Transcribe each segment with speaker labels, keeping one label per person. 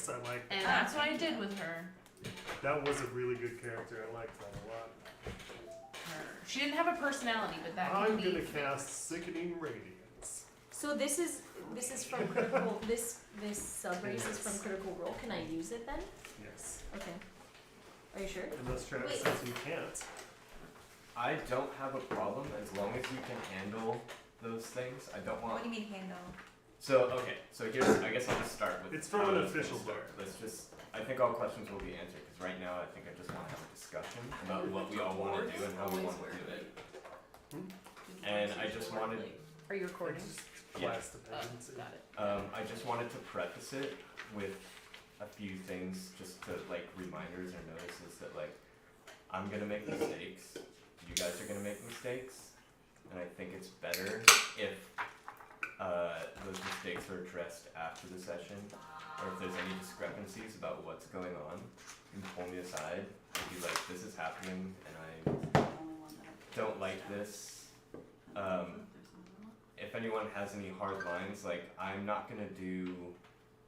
Speaker 1: voice. I like
Speaker 2: And
Speaker 1: that.
Speaker 2: that's what I did with her.
Speaker 1: That was a really good character. I liked that a lot.
Speaker 2: She didn't have a personality, but that
Speaker 1: I'm
Speaker 2: can be.
Speaker 1: gonna cast Sickening Radiance.
Speaker 3: So this is from Critical. This sub race is from Critical Role. Can I use it then?
Speaker 1: Yes.
Speaker 3: Okay. Are you sure?
Speaker 1: Unless Travis
Speaker 3: Wait.
Speaker 1: says you can't.
Speaker 4: I don't have a problem as long as you can handle those things. I don't want.
Speaker 5: What do you mean handle?
Speaker 4: So okay, so here's. I guess I'll just start with.
Speaker 1: It's from
Speaker 4: how
Speaker 1: an
Speaker 4: it's gonna
Speaker 1: official
Speaker 4: start.
Speaker 1: book.
Speaker 4: Let's just. I think all questions will be answered because right now I think I just want to have a discussion about what we all want to do and how we want to do it. And I just wanted.
Speaker 3: Are you recording?
Speaker 1: It's
Speaker 4: Yeah.
Speaker 1: class dependency.
Speaker 2: Got it.
Speaker 4: I just wanted to preface it with a few things, just to like reminders or notices that like I'm gonna make mistakes. You guys are gonna make mistakes, and I think it's better if those mistakes are addressed after the session, or if there's any discrepancies about what's going on, you can pull me aside and be like, this is happening, and I don't like this. If anyone has any hard lines, like I'm not gonna do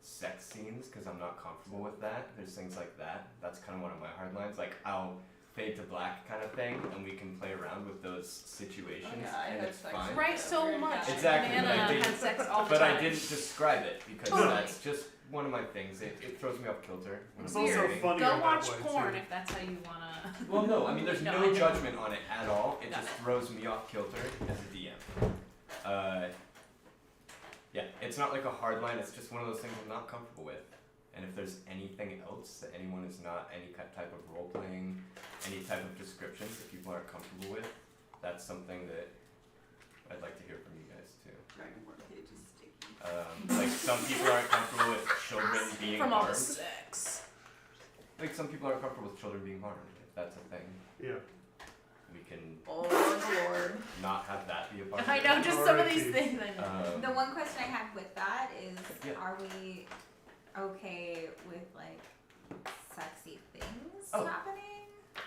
Speaker 4: sex scenes because I'm not comfortable with that. There's things like that. That's kind of one of my hard lines. Like I'll fade to black kind of thing, and we can play around with those situations, and it's fine.
Speaker 2: Right, so much.
Speaker 4: Exactly, but I
Speaker 2: Banana
Speaker 4: didn't-
Speaker 2: had sex all the
Speaker 4: But
Speaker 2: time.
Speaker 4: I didn't describe it because
Speaker 2: Totally.
Speaker 4: that's just one of my things. It throws me off kilter. when
Speaker 1: It's
Speaker 4: I'm
Speaker 1: also
Speaker 4: reading.
Speaker 1: funny
Speaker 2: Go
Speaker 1: in
Speaker 2: watch
Speaker 1: that way,
Speaker 2: porn
Speaker 1: too.
Speaker 2: if that's how you wanna.
Speaker 4: Well, no, I mean, there's
Speaker 2: No, I
Speaker 4: no
Speaker 2: know.
Speaker 4: judgment on it at all. It
Speaker 2: Got
Speaker 4: just
Speaker 2: it.
Speaker 4: throws me off kilter as a DM. Yeah, it's not like a hard line. It's just one of those things I'm not comfortable with. And if there's anything else that anyone is not, any type of role playing, any type of descriptions that people aren't comfortable with, that's something that I'd like to hear from you guys too.
Speaker 6: Dragonborn page is sticky.
Speaker 4: Like some people aren't comfortable with children being
Speaker 2: From all the
Speaker 4: harmed.
Speaker 2: sex.
Speaker 4: Like some people aren't comfortable with children being harmed. If that's a thing,
Speaker 1: Yeah.
Speaker 4: we can
Speaker 3: Oh Lord.
Speaker 4: not have that be a part of
Speaker 2: I
Speaker 4: it.
Speaker 2: know, just some of these
Speaker 1: Alrighty.
Speaker 2: things I know.
Speaker 5: The one question I have with that is,
Speaker 4: Yeah.
Speaker 5: are we okay with like sexy things
Speaker 4: Oh.
Speaker 5: happening?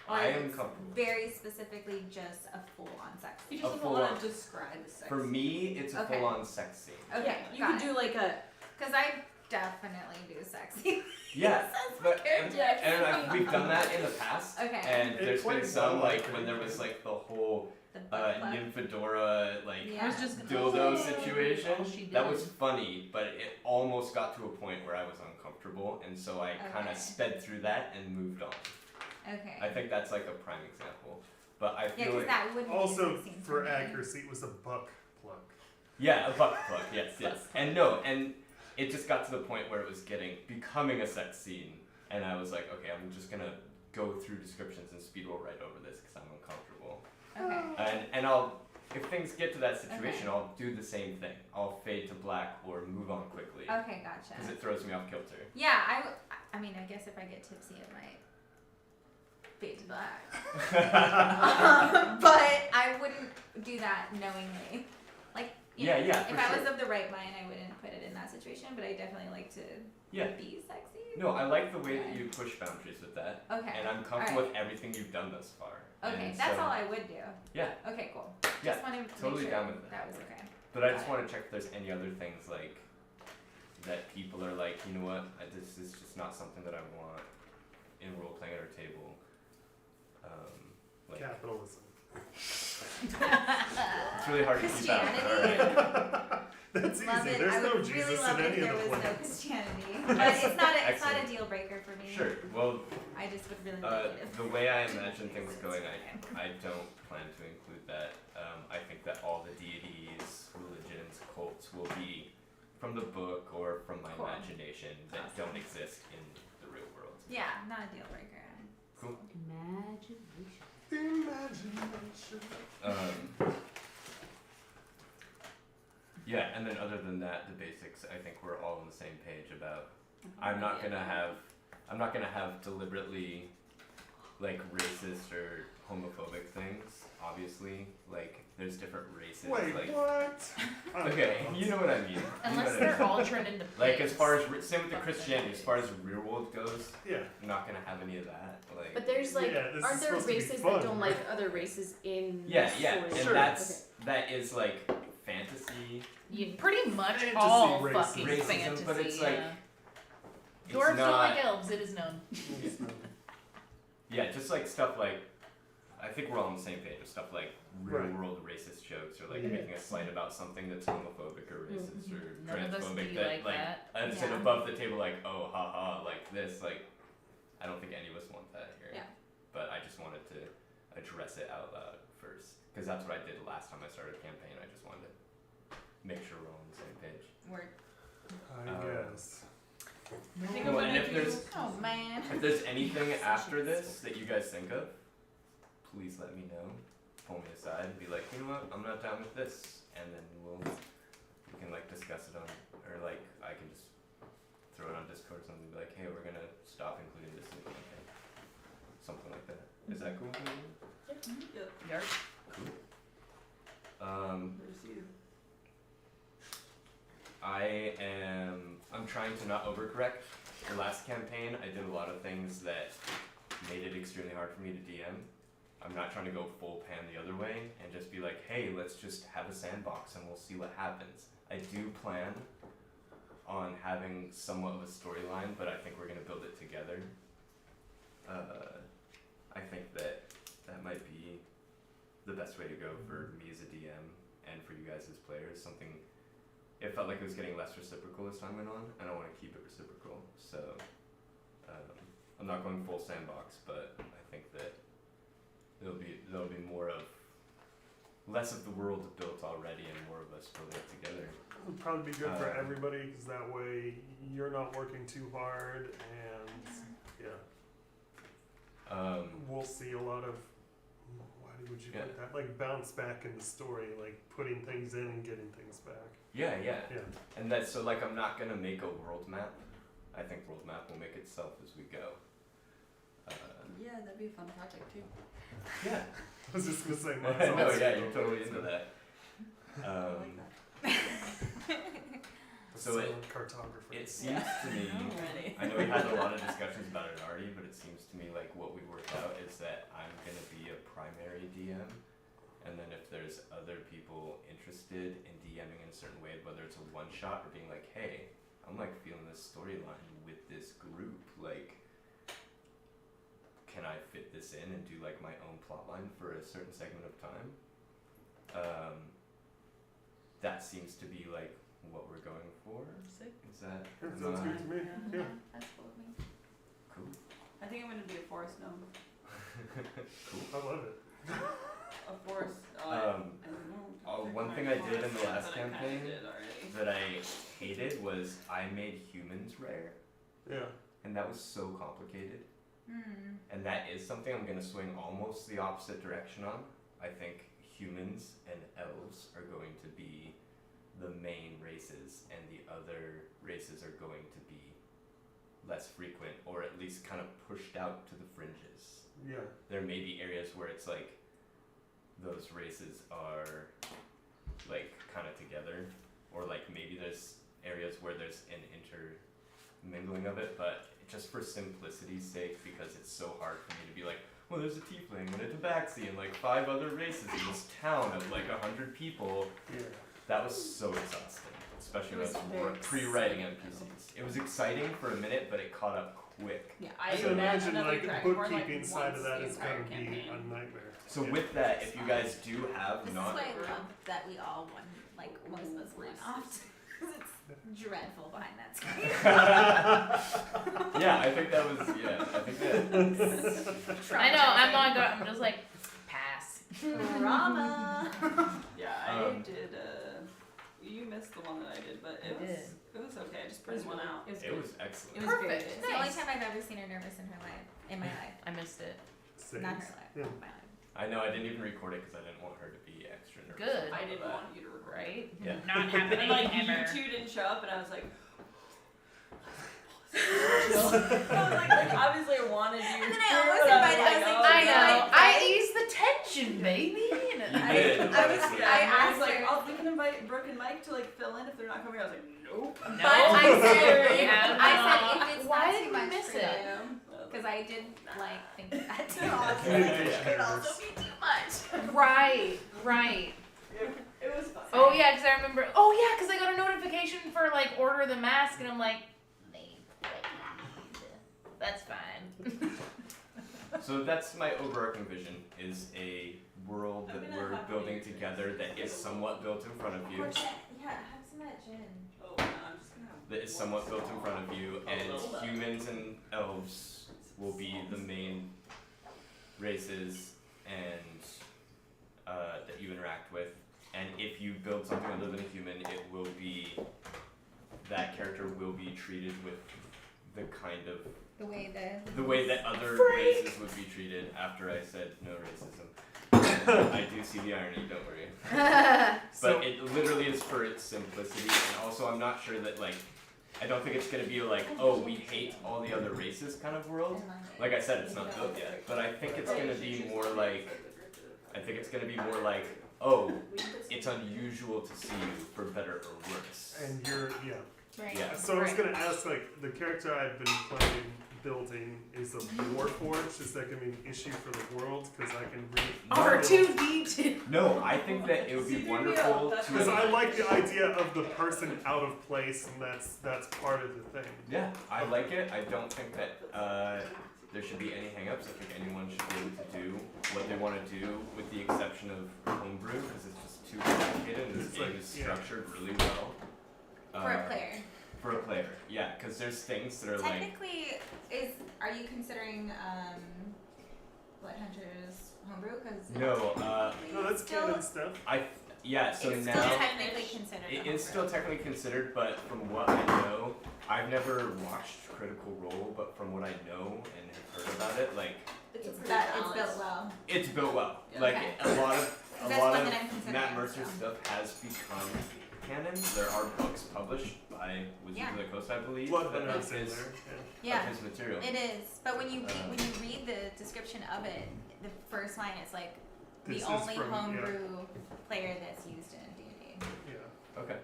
Speaker 4: I
Speaker 5: Or
Speaker 4: am
Speaker 5: it's
Speaker 4: comfortable.
Speaker 5: very specifically just a full-on sex
Speaker 6: You
Speaker 5: scene?
Speaker 6: just
Speaker 4: A
Speaker 6: don't want
Speaker 4: full-on-
Speaker 6: to describe the sex.
Speaker 4: For me, it's a
Speaker 5: Okay.
Speaker 4: full-on sex scene.
Speaker 5: Okay,
Speaker 3: Yeah, you could do like a.
Speaker 5: because I definitely do sexy.
Speaker 4: Yeah,
Speaker 5: That's my
Speaker 4: but
Speaker 5: character.
Speaker 4: we've done that in the past.
Speaker 5: Okay.
Speaker 4: And
Speaker 1: It
Speaker 4: there's been
Speaker 1: plays
Speaker 4: some
Speaker 1: well,
Speaker 4: like
Speaker 1: I
Speaker 4: when there
Speaker 1: think.
Speaker 4: was like the whole
Speaker 5: The butt plug.
Speaker 4: Nymphadora like
Speaker 5: Yeah.
Speaker 2: I was just
Speaker 4: dildo
Speaker 2: Oh,
Speaker 4: situation.
Speaker 2: all she
Speaker 4: That
Speaker 2: did.
Speaker 4: was funny, but it almost got to a point where I was uncomfortable, and so I kind
Speaker 5: Okay.
Speaker 4: of sped through that and moved on.
Speaker 5: Okay.
Speaker 4: I think that's like a prime example. But I
Speaker 5: Yeah,
Speaker 4: feel
Speaker 5: because
Speaker 4: like
Speaker 5: that wouldn't be a
Speaker 1: Also,
Speaker 5: sex scene
Speaker 1: for
Speaker 5: me.
Speaker 1: accuracy, it was a buck plug.
Speaker 4: yeah, a butt plug. Yes, yes. And no, and it just got to the point where it was becoming a sex scene, and I was like, okay, I'm just gonna go through descriptions and speed roll right over this because I'm uncomfortable.
Speaker 5: Okay.
Speaker 4: And I'll, if things get to that situation,
Speaker 5: Okay.
Speaker 4: I'll do the same thing. I'll fade to black or move on quickly
Speaker 5: Okay, gotcha.
Speaker 4: because it throws me off kilter.
Speaker 5: Yeah, I mean, I guess if I get tipsy, it might fade to black. But I wouldn't do that knowingly. Like, you
Speaker 4: Yeah,
Speaker 5: know,
Speaker 4: yeah,
Speaker 5: if
Speaker 4: for
Speaker 5: I
Speaker 4: sure.
Speaker 5: was of the right mind, I wouldn't put it in that situation. But I definitely like to
Speaker 4: Yeah.
Speaker 5: be sexy.
Speaker 4: No, I like the way that
Speaker 5: Okay.
Speaker 4: you push boundaries with that,
Speaker 5: Okay.
Speaker 4: and I'm comfortable
Speaker 5: Alright.
Speaker 4: with everything you've done thus far.
Speaker 5: Okay,
Speaker 4: And
Speaker 5: that's
Speaker 4: so-
Speaker 5: all I would do.
Speaker 4: Yeah.
Speaker 5: Okay, cool.
Speaker 4: Yeah,
Speaker 5: Just wanted to
Speaker 4: totally
Speaker 5: make sure
Speaker 4: down with that.
Speaker 5: that was okay.
Speaker 4: But I just
Speaker 5: Got
Speaker 4: want to check if there's any other things like that people are like, you know what, this is just not something that I want in role playing at our table. Like
Speaker 1: Capitalism.
Speaker 4: it's really hard to keep out.
Speaker 5: Christianity.
Speaker 4: Alright.
Speaker 1: That's easy.
Speaker 5: Love it.
Speaker 1: There's
Speaker 5: I
Speaker 1: no
Speaker 5: would
Speaker 1: Jesus
Speaker 5: really
Speaker 1: in
Speaker 5: love it
Speaker 1: any
Speaker 5: if there
Speaker 1: of the
Speaker 5: was no
Speaker 1: plans.
Speaker 5: Christianity. But it's not a
Speaker 4: Excellent.
Speaker 5: deal breaker for me.
Speaker 4: Sure. Well,
Speaker 5: I just would really like it if
Speaker 4: the way I imagine things
Speaker 5: It's
Speaker 4: going,
Speaker 5: okay.
Speaker 4: I don't plan to include that. I think that all the deities, religions, cults will be from the book or from my
Speaker 5: Cool.
Speaker 4: imagination that
Speaker 5: Awesome.
Speaker 4: don't exist in the real world.
Speaker 5: Yeah, not a deal breaker.
Speaker 4: Cool.
Speaker 2: Imagination.
Speaker 1: Imagination.
Speaker 4: Yeah, and then other than that, the basics, I think we're all on the same page about. I'm not gonna have deliberately like racist or homophobic things. Obviously, like there's different races.
Speaker 1: Wait,
Speaker 4: like
Speaker 1: what?
Speaker 4: okay, you know what I mean. You know
Speaker 2: Unless
Speaker 4: what I
Speaker 2: they're
Speaker 4: mean.
Speaker 2: all turned into
Speaker 4: Like
Speaker 2: pigs.
Speaker 4: as far as same with the Christianity, as far as the real world goes,
Speaker 1: Yeah.
Speaker 4: I'm not gonna have any of that. Like
Speaker 3: But there's like,
Speaker 1: Yeah, this
Speaker 3: aren't
Speaker 1: is
Speaker 3: there
Speaker 1: supposed to be
Speaker 3: races
Speaker 1: fun,
Speaker 3: that don't
Speaker 1: right?
Speaker 3: like other races in?
Speaker 4: yeah,
Speaker 3: sort of-
Speaker 4: and
Speaker 1: Sure.
Speaker 4: that is like fantasy.
Speaker 2: Yeah, pretty much
Speaker 1: Fantasy
Speaker 2: all
Speaker 1: racism.
Speaker 2: fucking
Speaker 4: Racism,
Speaker 2: fantasy.
Speaker 4: but it's like-
Speaker 2: yeah.
Speaker 4: it's
Speaker 2: Dwarves don't
Speaker 4: not.
Speaker 2: like elves, it is known.
Speaker 4: Yeah, just like stuff like, I think we're all on the same page with stuff like real
Speaker 1: Right.
Speaker 4: world racist jokes or like
Speaker 1: Yeah.
Speaker 4: making a slight about something that's homophobic or racist or
Speaker 2: None of us
Speaker 4: transphobic
Speaker 2: do
Speaker 4: that
Speaker 2: like that.
Speaker 4: I sit
Speaker 5: Yeah.
Speaker 4: above the table like, oh haha, like this, like I don't think any of us want that here.
Speaker 3: Yeah.
Speaker 4: But I just wanted to address it out loud first. Because that's what I did last time I started a campaign. I just wanted to make sure we're all on the same page.
Speaker 3: Word.
Speaker 1: I guess.
Speaker 6: I think
Speaker 4: Well,
Speaker 6: I'm
Speaker 4: and
Speaker 6: gonna
Speaker 4: if
Speaker 6: do.
Speaker 4: there's
Speaker 5: Oh man.
Speaker 4: if there's anything after this that you guys think of, please let me know. Pull me aside and be like, you know what, I'm not down with this, and then we can like discuss it on, or like I can just throw it on Discord or something. Be like, hey, we're gonna stop including this in the campaign, something like that. Is that cool?
Speaker 6: Yep.
Speaker 2: Yarp.
Speaker 4: Cool.
Speaker 6: There's you.
Speaker 4: I'm trying to not overcorrect. The last campaign, I did a lot of things that made it extremely hard for me to DM. I'm not trying to go full pan the other way and just be like, hey, let's just have a sandbox and we'll see what happens. I do plan on having somewhat of a storyline, but I think we're gonna build it together. I think that might be the best way to go for me as a DM and for you guys as players. Something, it felt like it was getting less reciprocal as time went on, and I want to keep it reciprocal. So I'm not going full sandbox, but I think that there'll be more of less of the world built already and more of us building it together.
Speaker 1: It would probably be good for everybody because that way you're not working too hard and yeah, we'll see a lot of, why would you put that? Like bounce back in the story, like putting things in and getting things back.
Speaker 4: Yeah.
Speaker 1: Yeah.
Speaker 4: And that's so like I'm not gonna make a world map. I think world map will make itself as we go.
Speaker 6: Yeah, that'd be a fun project too.
Speaker 4: Yeah.
Speaker 1: I was just gonna say
Speaker 4: No,
Speaker 1: mine's
Speaker 4: yeah, you're totally into that.
Speaker 6: I like that.
Speaker 4: So
Speaker 1: cartographer.
Speaker 4: it seems to me,
Speaker 6: Already.
Speaker 4: I know we had a lot of discussions about it already, but it seems to me like what we worked out is that I'm gonna be a primary DM, and then if there's other people interested in DMing in a certain way, whether it's a one shot or being like, hey, I'm like feeling this storyline with this group, like, can I fit this in and do like my own plotline for a certain segment of time? That seems to be like what we're going for.
Speaker 6: Sick.
Speaker 4: Is that
Speaker 1: Yeah, sounds good to me. Yeah.
Speaker 5: That's cool with me.
Speaker 4: cool?
Speaker 6: I think I'm gonna be a forest gnome.
Speaker 1: I love it.
Speaker 6: A forest. I don't know.
Speaker 4: One thing I did in the last
Speaker 6: But I kinda
Speaker 4: campaign
Speaker 6: did already.
Speaker 4: that I hated was I made humans rare,
Speaker 1: Yeah.
Speaker 4: and that was so complicated.
Speaker 5: Hmm.
Speaker 4: And that is something I'm gonna swing almost the opposite direction on. I think humans and elves are going to be the main races, and the other races are going to be less frequent, or at least kind of pushed out to the fringes.
Speaker 1: Yeah.
Speaker 4: There may be areas where it's like those races are like kind of together, or like maybe there's areas where there's an intermingling of it, but just for simplicity's sake, because it's so hard for me to be like, well, there's a tiefling and a tabaxi and like 5 other races in this town of like 100 people.
Speaker 1: Yeah.
Speaker 4: That was so exhausting, especially when
Speaker 6: It was
Speaker 4: I was
Speaker 6: very
Speaker 4: pre-writing
Speaker 6: exciting.
Speaker 4: NPCs. It was exciting for a minute, but it caught up quick.
Speaker 6: Yeah, I
Speaker 1: So
Speaker 6: imagine
Speaker 1: imagine
Speaker 6: another
Speaker 1: like
Speaker 6: dragonborn, like,
Speaker 1: bookkeeping side
Speaker 6: once
Speaker 1: of that
Speaker 6: the
Speaker 1: is
Speaker 6: entire
Speaker 1: gonna be
Speaker 6: campaign.
Speaker 1: a nightmare.
Speaker 4: So
Speaker 1: Yeah.
Speaker 4: with that, if you guys do have
Speaker 3: This is
Speaker 4: not
Speaker 3: why I love that we all won, like most of us won off. It's dreadful behind that screen.
Speaker 4: yeah, I think that was I think that
Speaker 2: I know, I'm just like, pass.
Speaker 3: Drama.
Speaker 6: Yeah, I
Speaker 4: Um,
Speaker 6: did. You missed the one that I did, but it
Speaker 2: I
Speaker 6: was
Speaker 2: did.
Speaker 6: it was okay. I just printed one out.
Speaker 4: it was excellent.
Speaker 6: It was very
Speaker 2: Perfect.
Speaker 6: good.
Speaker 5: It's the only
Speaker 2: Nice.
Speaker 5: time I've ever seen her nervous in her life, in my life.
Speaker 2: I missed it.
Speaker 5: Not her
Speaker 1: Saves.
Speaker 5: life,
Speaker 1: Yeah.
Speaker 5: my life.
Speaker 4: I know I didn't even record it because I didn't want her to be extra nervous.
Speaker 2: Good.
Speaker 6: I didn't want you to record.
Speaker 2: Right?
Speaker 4: Yeah.
Speaker 2: Not
Speaker 6: And
Speaker 2: happening
Speaker 6: like
Speaker 2: ever.
Speaker 6: you two didn't show up, and I was like. like obviously I wanted you.
Speaker 5: And then I
Speaker 6: here,
Speaker 5: almost
Speaker 6: but
Speaker 5: invited- I was like,
Speaker 2: I
Speaker 5: Yeah,
Speaker 2: know.
Speaker 5: like,
Speaker 2: I eased the tension, baby.
Speaker 4: You did.
Speaker 5: I was-
Speaker 4: honestly.
Speaker 6: I was
Speaker 5: asked
Speaker 6: like,
Speaker 5: her-
Speaker 6: oh, we can invite Brooke and Mike to like fill in if they're not coming. I was like, nope.
Speaker 2: No.
Speaker 5: But I said,
Speaker 2: Yeah.
Speaker 5: I said if it's
Speaker 2: Why
Speaker 5: not
Speaker 2: did
Speaker 5: too
Speaker 2: we
Speaker 5: much
Speaker 2: miss
Speaker 5: for
Speaker 2: it?
Speaker 5: you, because I did like think that too.
Speaker 4: Yeah.
Speaker 5: Could also be too much.
Speaker 2: Right.
Speaker 6: It was fun.
Speaker 2: Oh yeah, because I remember. Oh yeah, because I got a notification for like order the mask, and I'm like, That's fine.
Speaker 4: So that's my overarching vision, is a world that we're building together that is somewhat built in front of
Speaker 5: Of
Speaker 4: you.
Speaker 5: course, yeah, have some of that gin.
Speaker 6: Oh, no, I'm just gonna have.
Speaker 4: That is somewhat built in front of you, and humans and elves will be the main races and that you interact with. And if you build something other than a human, it will be, that character will be treated with the kind of
Speaker 5: The way
Speaker 4: that other races would be treated after I said no racism. I do see the irony, don't worry.
Speaker 1: So-
Speaker 4: But it literally is for its simplicity, and also I'm not sure that, like, I don't think it's gonna be like, oh, we hate all the other races kind of world. Like I said, it's not built yet, but I think it's gonna be more like, oh, it's unusual to see you, for better or worse.
Speaker 1: And you're, yeah.
Speaker 5: Right.
Speaker 4: Yeah.
Speaker 1: So I was gonna ask, like, the character I've been playing, building, is a Warforged. Is that gonna be an issue for the world? Because I can read.
Speaker 2: R2D2.
Speaker 4: No, I think that it would be
Speaker 6: C-3PO,
Speaker 4: wonderful
Speaker 6: that's
Speaker 1: Because
Speaker 4: to.
Speaker 1: I like the idea of the person out of place, and that's part of the thing.
Speaker 4: Yeah, I like it. I don't think that there should be any hangups. I think anyone should be able to do what they want to do, with the exception of homebrew, because it's just too complicated, and this
Speaker 1: It's
Speaker 4: game
Speaker 1: like-
Speaker 4: is
Speaker 1: yeah.
Speaker 4: structured really well.
Speaker 5: For a player.
Speaker 4: For a player, yeah, because there's things that are like.
Speaker 5: Technically, are you considering Bloodhunters homebrew? Because
Speaker 4: No,
Speaker 1: No, that's canon stuff.
Speaker 4: yeah, so
Speaker 5: it's
Speaker 4: now.
Speaker 5: still technically considered.
Speaker 4: It
Speaker 5: a
Speaker 4: is still
Speaker 5: homebrew.
Speaker 4: technically considered, but from what I know, I've never watched Critical Role, but from what I know and have heard about it, like,
Speaker 6: It's a pretty
Speaker 5: That it's
Speaker 6: balanced.
Speaker 5: built well.
Speaker 4: it's built well.
Speaker 6: Yeah.
Speaker 4: Like,
Speaker 5: Okay.
Speaker 4: a lot of
Speaker 5: That's one that I'm considering,
Speaker 4: Matt Mercer's
Speaker 5: so.
Speaker 4: stuff has become canon. There are books published by Wizards
Speaker 5: Yeah.
Speaker 4: of the Coast, I believe,
Speaker 1: Bloodhunters
Speaker 4: of
Speaker 1: in
Speaker 4: his,
Speaker 1: there.
Speaker 5: Yeah,
Speaker 4: of his material.
Speaker 5: it is. But when you
Speaker 4: Um,
Speaker 5: read the description of it, the first line is like
Speaker 1: This
Speaker 5: the
Speaker 1: is
Speaker 5: only
Speaker 1: from-
Speaker 5: homebrew player that's used in D&D.
Speaker 1: Yeah.
Speaker 4: Okay.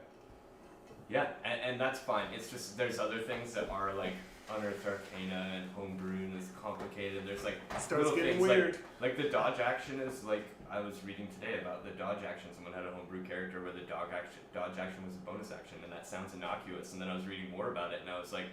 Speaker 4: Yeah, and that's fine. It's just there's other things that are like Unearthed Arcana and homebrew and it's complicated. There's like
Speaker 1: It starts
Speaker 4: little
Speaker 1: getting
Speaker 4: things
Speaker 1: weird.
Speaker 4: like the dodge action is like I was reading today about the dodge action. Someone had a homebrew character where the dodge action was a bonus action, and that sounds innocuous. And then I was reading more about it, and I was like,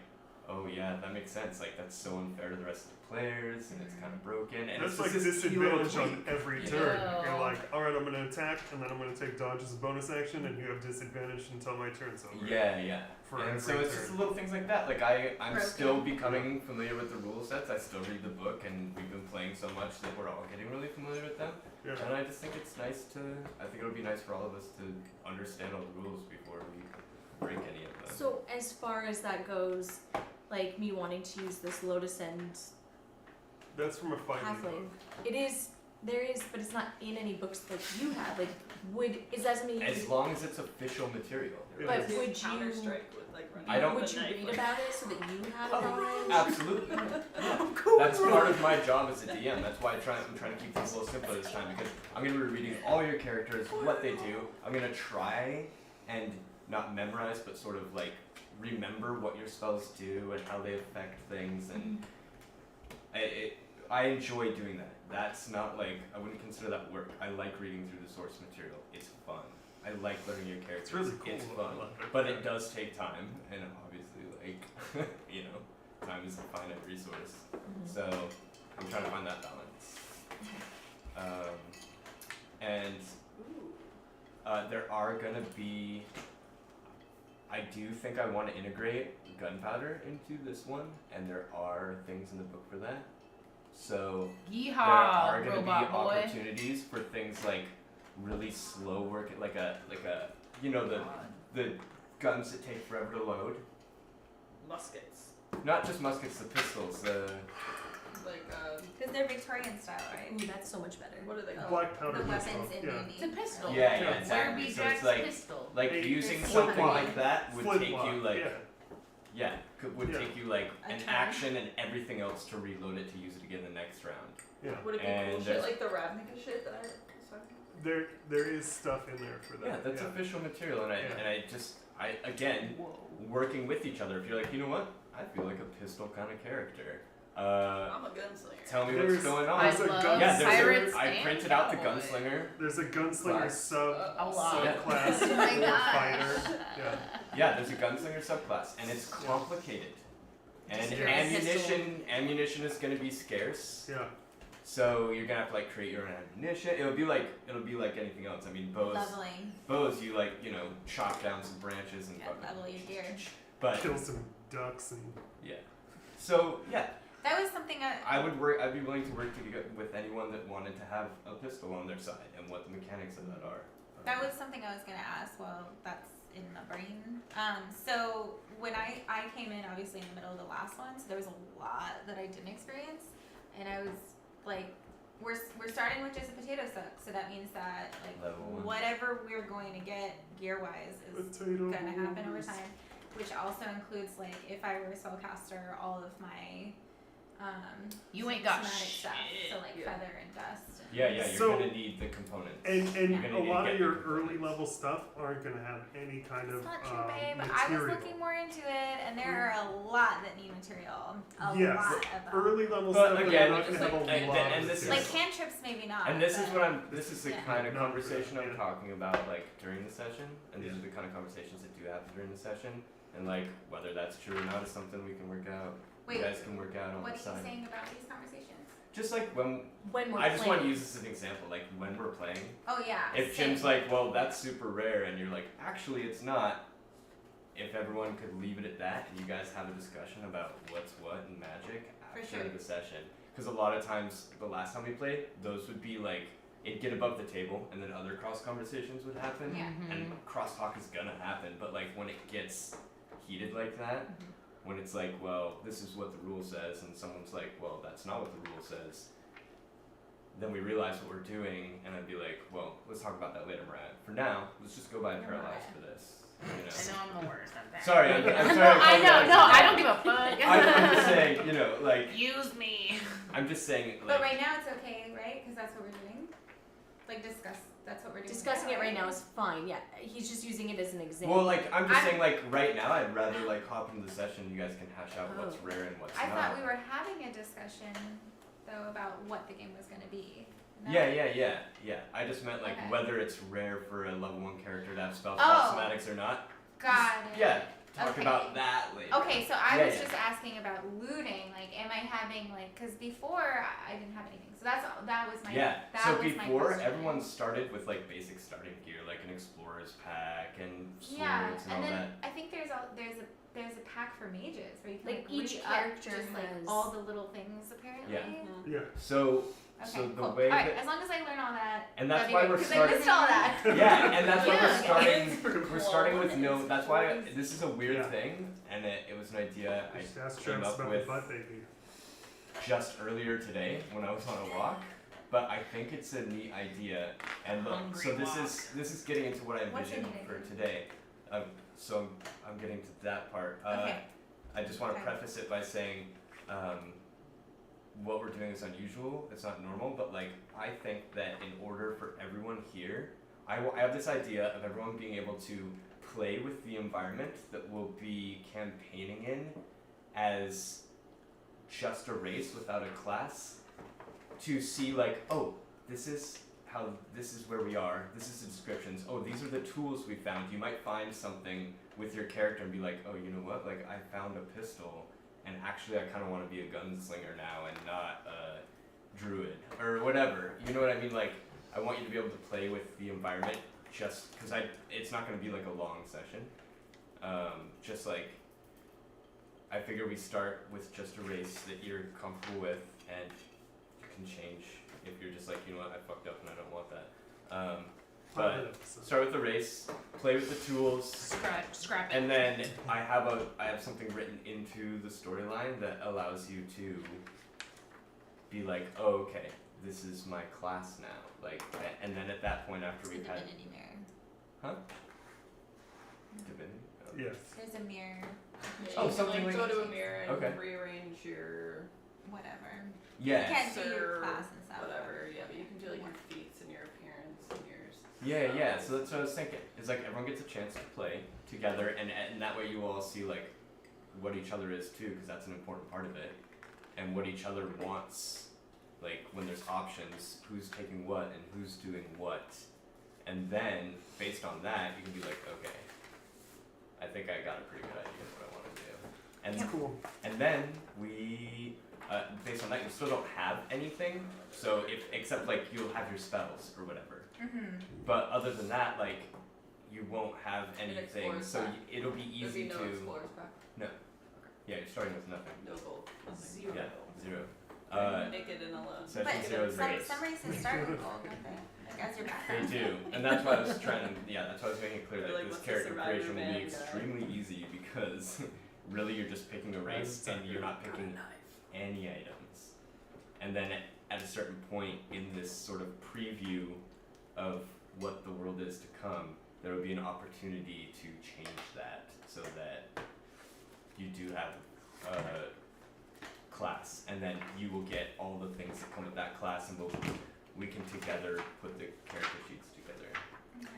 Speaker 4: oh yeah, that makes sense. Like that's so unfair to the rest of the players, and it's kind of broken. And
Speaker 1: That's
Speaker 4: it's
Speaker 1: like
Speaker 4: just this cute little
Speaker 1: disadvantage on
Speaker 4: tweak.
Speaker 1: every
Speaker 4: Yeah.
Speaker 1: turn.
Speaker 2: Yeah.
Speaker 1: You're like, alright, I'm gonna attack, and then I'm gonna take dodge as a bonus action, and you have disadvantage until my turn's over.
Speaker 4: Yeah, yeah.
Speaker 1: For
Speaker 4: And
Speaker 1: every
Speaker 4: so it's
Speaker 1: turn.
Speaker 4: just little things like that. Like I'm
Speaker 5: Broken.
Speaker 4: still becoming familiar with the rule sets. I still read the book, and we've been playing so much that we're all getting really familiar with them.
Speaker 1: Yeah.
Speaker 4: And I just think it's nice to. I think it would be nice for all of us to understand all the rules before we break any of them.
Speaker 3: So as far as that goes, like me wanting to use this Lotus End
Speaker 1: That's from a fighting book.
Speaker 3: halfling, there is, but it's not in any books that you have. Like, is that something you
Speaker 4: As long as it's official material.
Speaker 1: It
Speaker 3: But
Speaker 1: is.
Speaker 3: would
Speaker 6: Counter
Speaker 3: you-
Speaker 6: strike with like running
Speaker 4: I don't-
Speaker 6: with
Speaker 3: would
Speaker 6: a
Speaker 3: you
Speaker 6: knife,
Speaker 3: read
Speaker 6: like-
Speaker 3: about it so that you have
Speaker 4: Oh,
Speaker 3: knowledge?
Speaker 4: Absolutely. That's part of my job as a DM. That's why I'm trying to keep things a little simpler this time because I'm gonna be reading all your characters, what they do. I'm gonna try and not memorize, but sort of like remember what your spells do and how they affect things. And I enjoy doing that. That's not like I wouldn't consider that work. I like reading through the source material. It's fun. I like learning your characters.
Speaker 1: It's really cool.
Speaker 4: It's
Speaker 1: I
Speaker 4: fun.
Speaker 1: love it.
Speaker 4: But
Speaker 1: Yeah.
Speaker 4: it does take time, and obviously, like, you know, time is a finite resource.
Speaker 3: Mhm.
Speaker 4: So I'm trying to find that balance. And there are gonna be. I do think I want to integrate gunpowder into this one, and there are things in the book for that. So there
Speaker 2: Yeehaw,
Speaker 4: are gonna be
Speaker 2: robot boy.
Speaker 4: opportunities for things like really slow work, like a you know the guns that take forever to load.
Speaker 6: muskets.
Speaker 4: Not just muskets, the pistols.
Speaker 6: Like
Speaker 5: Because they're Victorian style, right?
Speaker 3: Ooh, that's so much better.
Speaker 6: what are they called?
Speaker 1: Black powder
Speaker 5: The
Speaker 1: pistol.
Speaker 5: weapons in
Speaker 1: Yeah.
Speaker 5: D&D.
Speaker 2: It's a pistol.
Speaker 4: Yeah,
Speaker 1: yeah,
Speaker 2: Where
Speaker 4: exactly.
Speaker 2: be
Speaker 4: So
Speaker 2: Jack's
Speaker 4: it's like
Speaker 2: pistol.
Speaker 4: like
Speaker 1: Hey,
Speaker 4: using
Speaker 5: it's
Speaker 4: something
Speaker 5: flintlock.
Speaker 4: like that would take
Speaker 1: Flintlock,
Speaker 4: you like
Speaker 1: yeah.
Speaker 4: would
Speaker 1: Yeah.
Speaker 4: take you like
Speaker 5: A
Speaker 4: an
Speaker 5: turn.
Speaker 4: action and everything else to reload it to use it again the next round.
Speaker 1: Yeah.
Speaker 6: Would it be
Speaker 4: And
Speaker 6: cool shit
Speaker 4: there's-
Speaker 6: like the Ravnica shit that I was talking about?
Speaker 1: There is stuff in there for that.
Speaker 4: Yeah, that's official material, and
Speaker 1: Yeah.
Speaker 4: I just again working with each other. If you're like, you know what, I feel like a pistol kind of character.
Speaker 6: I'm a gunslinger.
Speaker 4: Tell me
Speaker 1: There's-
Speaker 4: what's going on.
Speaker 2: I
Speaker 1: There's a
Speaker 2: love
Speaker 1: gun-
Speaker 4: Yeah, there's
Speaker 2: pirates
Speaker 4: I
Speaker 2: and
Speaker 4: printed out the
Speaker 2: cowboy.
Speaker 4: gunslinger.
Speaker 1: There's a gunslinger
Speaker 6: Class.
Speaker 1: sub
Speaker 2: A lot.
Speaker 1: subclass
Speaker 5: Oh my
Speaker 1: for
Speaker 5: gosh.
Speaker 1: fighter. Yeah.
Speaker 4: Yeah, there's a gunslinger subclass, and it's complicated. And
Speaker 3: Just a pistol.
Speaker 4: ammunition is gonna be scarce.
Speaker 1: Yeah.
Speaker 4: So you're gonna have to like create your own ammunition. It'll be like anything else. I mean, bows you like, you know, chop down some branches and fucking.
Speaker 5: level your deer.
Speaker 4: But
Speaker 1: Kill some ducks and
Speaker 4: yeah. So yeah,
Speaker 5: That was something
Speaker 4: I'd be willing to work with anyone that wanted to have a pistol on their side and what the mechanics of that are.
Speaker 5: That was something I was gonna ask. Well, that's in the brain. So when I came in, obviously in the middle of the last one, so there was a lot that I didn't experience, and I was like, we're starting with just a potato suck, so that means that like
Speaker 4: Level 1.
Speaker 5: whatever we're going to get gear wise is
Speaker 1: potato.
Speaker 5: gonna happen over time, which also includes like if I were a spellcaster, all of my
Speaker 2: You ain't got
Speaker 5: somatic
Speaker 2: shit.
Speaker 5: stuff, so like
Speaker 6: Yeah.
Speaker 5: feather and dust.
Speaker 4: Yeah, you're
Speaker 1: So-
Speaker 4: gonna need the components.
Speaker 1: And
Speaker 4: You're gonna
Speaker 1: a
Speaker 4: need
Speaker 1: lot
Speaker 4: to
Speaker 1: of
Speaker 4: get
Speaker 1: your
Speaker 4: the
Speaker 1: early
Speaker 4: components.
Speaker 1: level stuff aren't gonna have any kind
Speaker 5: It's
Speaker 1: of
Speaker 5: not true, babe. I was
Speaker 1: material.
Speaker 5: looking more into it, and there are a lot that need material.
Speaker 1: Yes,
Speaker 5: lot of them.
Speaker 1: early level
Speaker 4: But
Speaker 1: stuff
Speaker 4: again,
Speaker 1: are not gonna have a
Speaker 4: and-
Speaker 1: lot
Speaker 4: and
Speaker 1: of
Speaker 4: this is-
Speaker 5: Like
Speaker 1: material.
Speaker 5: cantrips, maybe not.
Speaker 4: And this is
Speaker 5: but-
Speaker 4: what this is the
Speaker 5: Yeah.
Speaker 4: kind of
Speaker 1: Not
Speaker 4: conversation
Speaker 1: really,
Speaker 4: I'm
Speaker 1: yeah.
Speaker 4: talking about, like during the session, and these
Speaker 1: Yeah.
Speaker 4: are the kind of conversations that do happen during the session, and like whether that's true or not is something we can work out.
Speaker 5: Wait,
Speaker 4: you guys can work out on
Speaker 5: what
Speaker 4: the
Speaker 5: are
Speaker 4: side.
Speaker 5: you saying about these conversations?
Speaker 4: Just like when
Speaker 3: When we're
Speaker 4: I just want to
Speaker 3: playing.
Speaker 4: use this as an example, like when we're playing.
Speaker 5: Oh yeah.
Speaker 4: If
Speaker 5: same.
Speaker 4: Jim's like, well, that's super rare, and you're like, actually, it's not. If everyone could leave it at that, and you guys have a discussion about what's what in Magic
Speaker 5: For
Speaker 4: after
Speaker 5: sure.
Speaker 4: the session, because a lot of times the last time we played, those would be like it'd get above the table, and then other cross conversations would happen,
Speaker 5: Yeah.
Speaker 4: and crosstalk is gonna happen. But like when it gets heated like that, when it's like, well, this is what the rule says, and someone's like, well, that's not what the rule says. Then we realize what we're doing, and I'd be like, well, let's talk about that later, Mariah. For now, let's just go by
Speaker 5: You're
Speaker 4: Paralyzed
Speaker 5: Mariah.
Speaker 4: for this.
Speaker 2: I know I'm the worst at that.
Speaker 4: Sorry, I'm sorry.
Speaker 2: I know, no, I don't give a fuck.
Speaker 4: I'm just saying, you know, like,
Speaker 2: Use me.
Speaker 4: I'm just saying,
Speaker 5: But
Speaker 4: like,
Speaker 5: right now it's okay, right? Because that's what we're doing. Like discuss. That's what we're doing.
Speaker 3: Discussing it right now
Speaker 5: right?
Speaker 3: is fine. Yeah, he's just using it as an example.
Speaker 4: well, like, I'm just
Speaker 5: I'm-
Speaker 4: saying, like, right now, I'd rather, like, hop into the session, you guys can hash out what's
Speaker 3: Oh.
Speaker 4: rare and what's
Speaker 5: I
Speaker 4: not.
Speaker 5: thought we were having a discussion though about what the game was going to be. No?
Speaker 4: Yeah. I just meant, like,
Speaker 5: Okay.
Speaker 4: whether it's rare for a level 1 character to have spell
Speaker 5: Oh.
Speaker 4: somatics or not.
Speaker 5: Got it.
Speaker 4: Yeah, talk
Speaker 5: Okay.
Speaker 4: about that later.
Speaker 5: Okay, so I
Speaker 4: Yeah,
Speaker 5: was
Speaker 4: yeah.
Speaker 5: just asking about looting. Like, am I having like? Because before I didn't have anything. So that was my.
Speaker 4: Yeah,
Speaker 5: That
Speaker 4: so
Speaker 5: was my
Speaker 4: before
Speaker 5: question.
Speaker 4: everyone started with like basic starting gear, like an explorer's pack and swords
Speaker 5: Yeah,
Speaker 4: and all
Speaker 5: and then
Speaker 4: that.
Speaker 5: I think there's a pack for mages where you can
Speaker 3: Like,
Speaker 5: like,
Speaker 3: each
Speaker 5: read
Speaker 3: character
Speaker 5: up just like
Speaker 3: has-
Speaker 5: all the little things apparently.
Speaker 4: Yeah.
Speaker 1: Yeah.
Speaker 4: So
Speaker 5: Okay,
Speaker 4: so the
Speaker 5: cool.
Speaker 4: way
Speaker 5: All right,
Speaker 4: that
Speaker 5: as long as I learn all that.
Speaker 4: and that's
Speaker 5: that'd be
Speaker 4: why
Speaker 5: great,
Speaker 4: we're
Speaker 5: 'cause
Speaker 4: starting.
Speaker 5: I missed all that.
Speaker 4: Yeah, and that's why
Speaker 5: Yeah.
Speaker 4: we're starting with no.
Speaker 3: It's
Speaker 4: That's why
Speaker 3: close.
Speaker 4: this is a weird
Speaker 1: Yeah.
Speaker 4: thing, and it was an idea I
Speaker 1: Just ask
Speaker 4: came
Speaker 1: Travis
Speaker 4: up
Speaker 1: about
Speaker 4: with
Speaker 1: the butt baby.
Speaker 4: just earlier today when I was on a walk. But I think it's a neat idea, and look, so
Speaker 2: Hungry
Speaker 4: this is getting into what I
Speaker 5: What's your
Speaker 4: envisioned
Speaker 5: neat
Speaker 4: for
Speaker 5: idea?
Speaker 4: today. So I'm getting to that part.
Speaker 5: Okay.
Speaker 4: I just want to
Speaker 5: Okay.
Speaker 4: preface it by saying, what we're doing is unusual. It's not normal, but like I think that in order for everyone here, I have this idea of everyone being able to play with the environment that we'll be campaigning in as just a race without a class, to see like, oh, this is where we are, this is the descriptions, oh, these are the tools we found. You might find something with your character and be like, oh, you know what, like I found a pistol, and actually I kind of want to be a gunslinger now and not a druid, or whatever, you know what I mean? Like, I want you to be able to play with the environment just, because it's not going to be like a long session, just like, I figure we start with just a race that you're comfortable with, and you can change if you're just like, you know what, I fucked up and I don't want that. But start with the race, play with the tools,
Speaker 2: Scrap it.
Speaker 4: and then I have something written into the storyline that allows you to be like, oh, okay, this is my class now. Like, and then at that point after
Speaker 5: It's
Speaker 4: we've
Speaker 5: the
Speaker 4: had
Speaker 5: divinity mirror.
Speaker 4: divinity. Oh.
Speaker 1: Yes.
Speaker 5: There's a mirror.
Speaker 4: Oh,
Speaker 6: you can,
Speaker 4: something
Speaker 6: like
Speaker 4: like-
Speaker 6: go to a mirror and
Speaker 4: Okay.
Speaker 6: rearrange your
Speaker 5: Whatever.
Speaker 4: Yeah.
Speaker 5: You can't do your
Speaker 6: Sir,
Speaker 5: class and stuff.
Speaker 6: whatever. Yeah, but you can do like your feats and your appearance and yours.
Speaker 4: Yeah. So that's what I was thinking. It's like everyone gets a chance to play together, and that way you all see like what each other is too, because that's an important part of it, and what each other wants. Like when there's options, who's taking what and who's doing what, and then based on that, you can be like, okay, I think I got a pretty good idea of what I want to do, And
Speaker 1: It's cool.
Speaker 4: and then we, based on that, you still don't have anything. So except like you'll have your spells or whatever.
Speaker 5: Mm-hmm.
Speaker 4: But other than that, like you won't have anything.
Speaker 6: explorer's
Speaker 4: So
Speaker 6: pack.
Speaker 4: it'll be
Speaker 6: There'd
Speaker 4: easy
Speaker 6: be no
Speaker 4: to.
Speaker 6: explorer's pack.
Speaker 4: Yeah, you're starting with nothing.
Speaker 6: No gold. Nothing.
Speaker 2: Zero.
Speaker 4: Yeah, 0.
Speaker 6: Naked and alone.
Speaker 4: So I
Speaker 5: But
Speaker 4: think 0 is
Speaker 5: some,
Speaker 4: race.
Speaker 5: some races start with gold, don't they? Like as your
Speaker 4: They
Speaker 5: background.
Speaker 4: do, and that's why I was trying to. Yeah, that's why I was making it clear
Speaker 6: Or
Speaker 4: that
Speaker 6: like,
Speaker 4: this
Speaker 6: what's the
Speaker 4: character
Speaker 6: survivor
Speaker 4: creation will be
Speaker 6: band guy?
Speaker 4: extremely easy because really you're just picking a race and you're not picking any items. And then at a certain point in this sort of preview of what the world is to come, there will be an opportunity to change that so that you do have a class, and then you will get all the things that come with that class, and we can together put the character sheets together.
Speaker 5: Okay.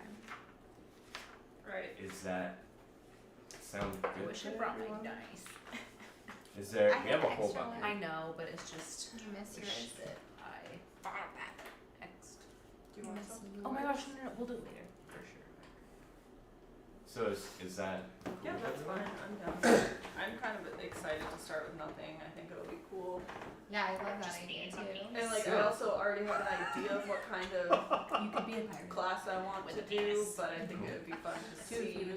Speaker 6: Right.
Speaker 4: Is that sound
Speaker 2: I
Speaker 4: good?
Speaker 2: wish I brought my dice.
Speaker 4: Is there?
Speaker 5: I
Speaker 4: We have a
Speaker 5: have
Speaker 4: whole
Speaker 5: extra
Speaker 4: bucket.
Speaker 2: I know, but it's just
Speaker 5: You miss
Speaker 2: the
Speaker 5: yours.
Speaker 2: shit that I X'd.
Speaker 6: Do you want some?
Speaker 2: Oh my gosh, no, we'll do it later for sure.
Speaker 4: So is that?
Speaker 6: Yeah,
Speaker 4: cool with
Speaker 6: that's
Speaker 4: everyone?
Speaker 6: fine. I'm down. I'm kind of excited to start with nothing. I think it'll be cool.
Speaker 5: Yeah, I love that
Speaker 2: Just
Speaker 5: idea
Speaker 2: being
Speaker 5: too.
Speaker 2: funny.
Speaker 6: And like, I
Speaker 1: Yeah.
Speaker 6: also already have an idea of what kind of
Speaker 2: You could be a pirate.
Speaker 6: class I want
Speaker 2: With
Speaker 6: to
Speaker 2: a
Speaker 6: do,
Speaker 2: penis.
Speaker 6: but I think it would be fun to see.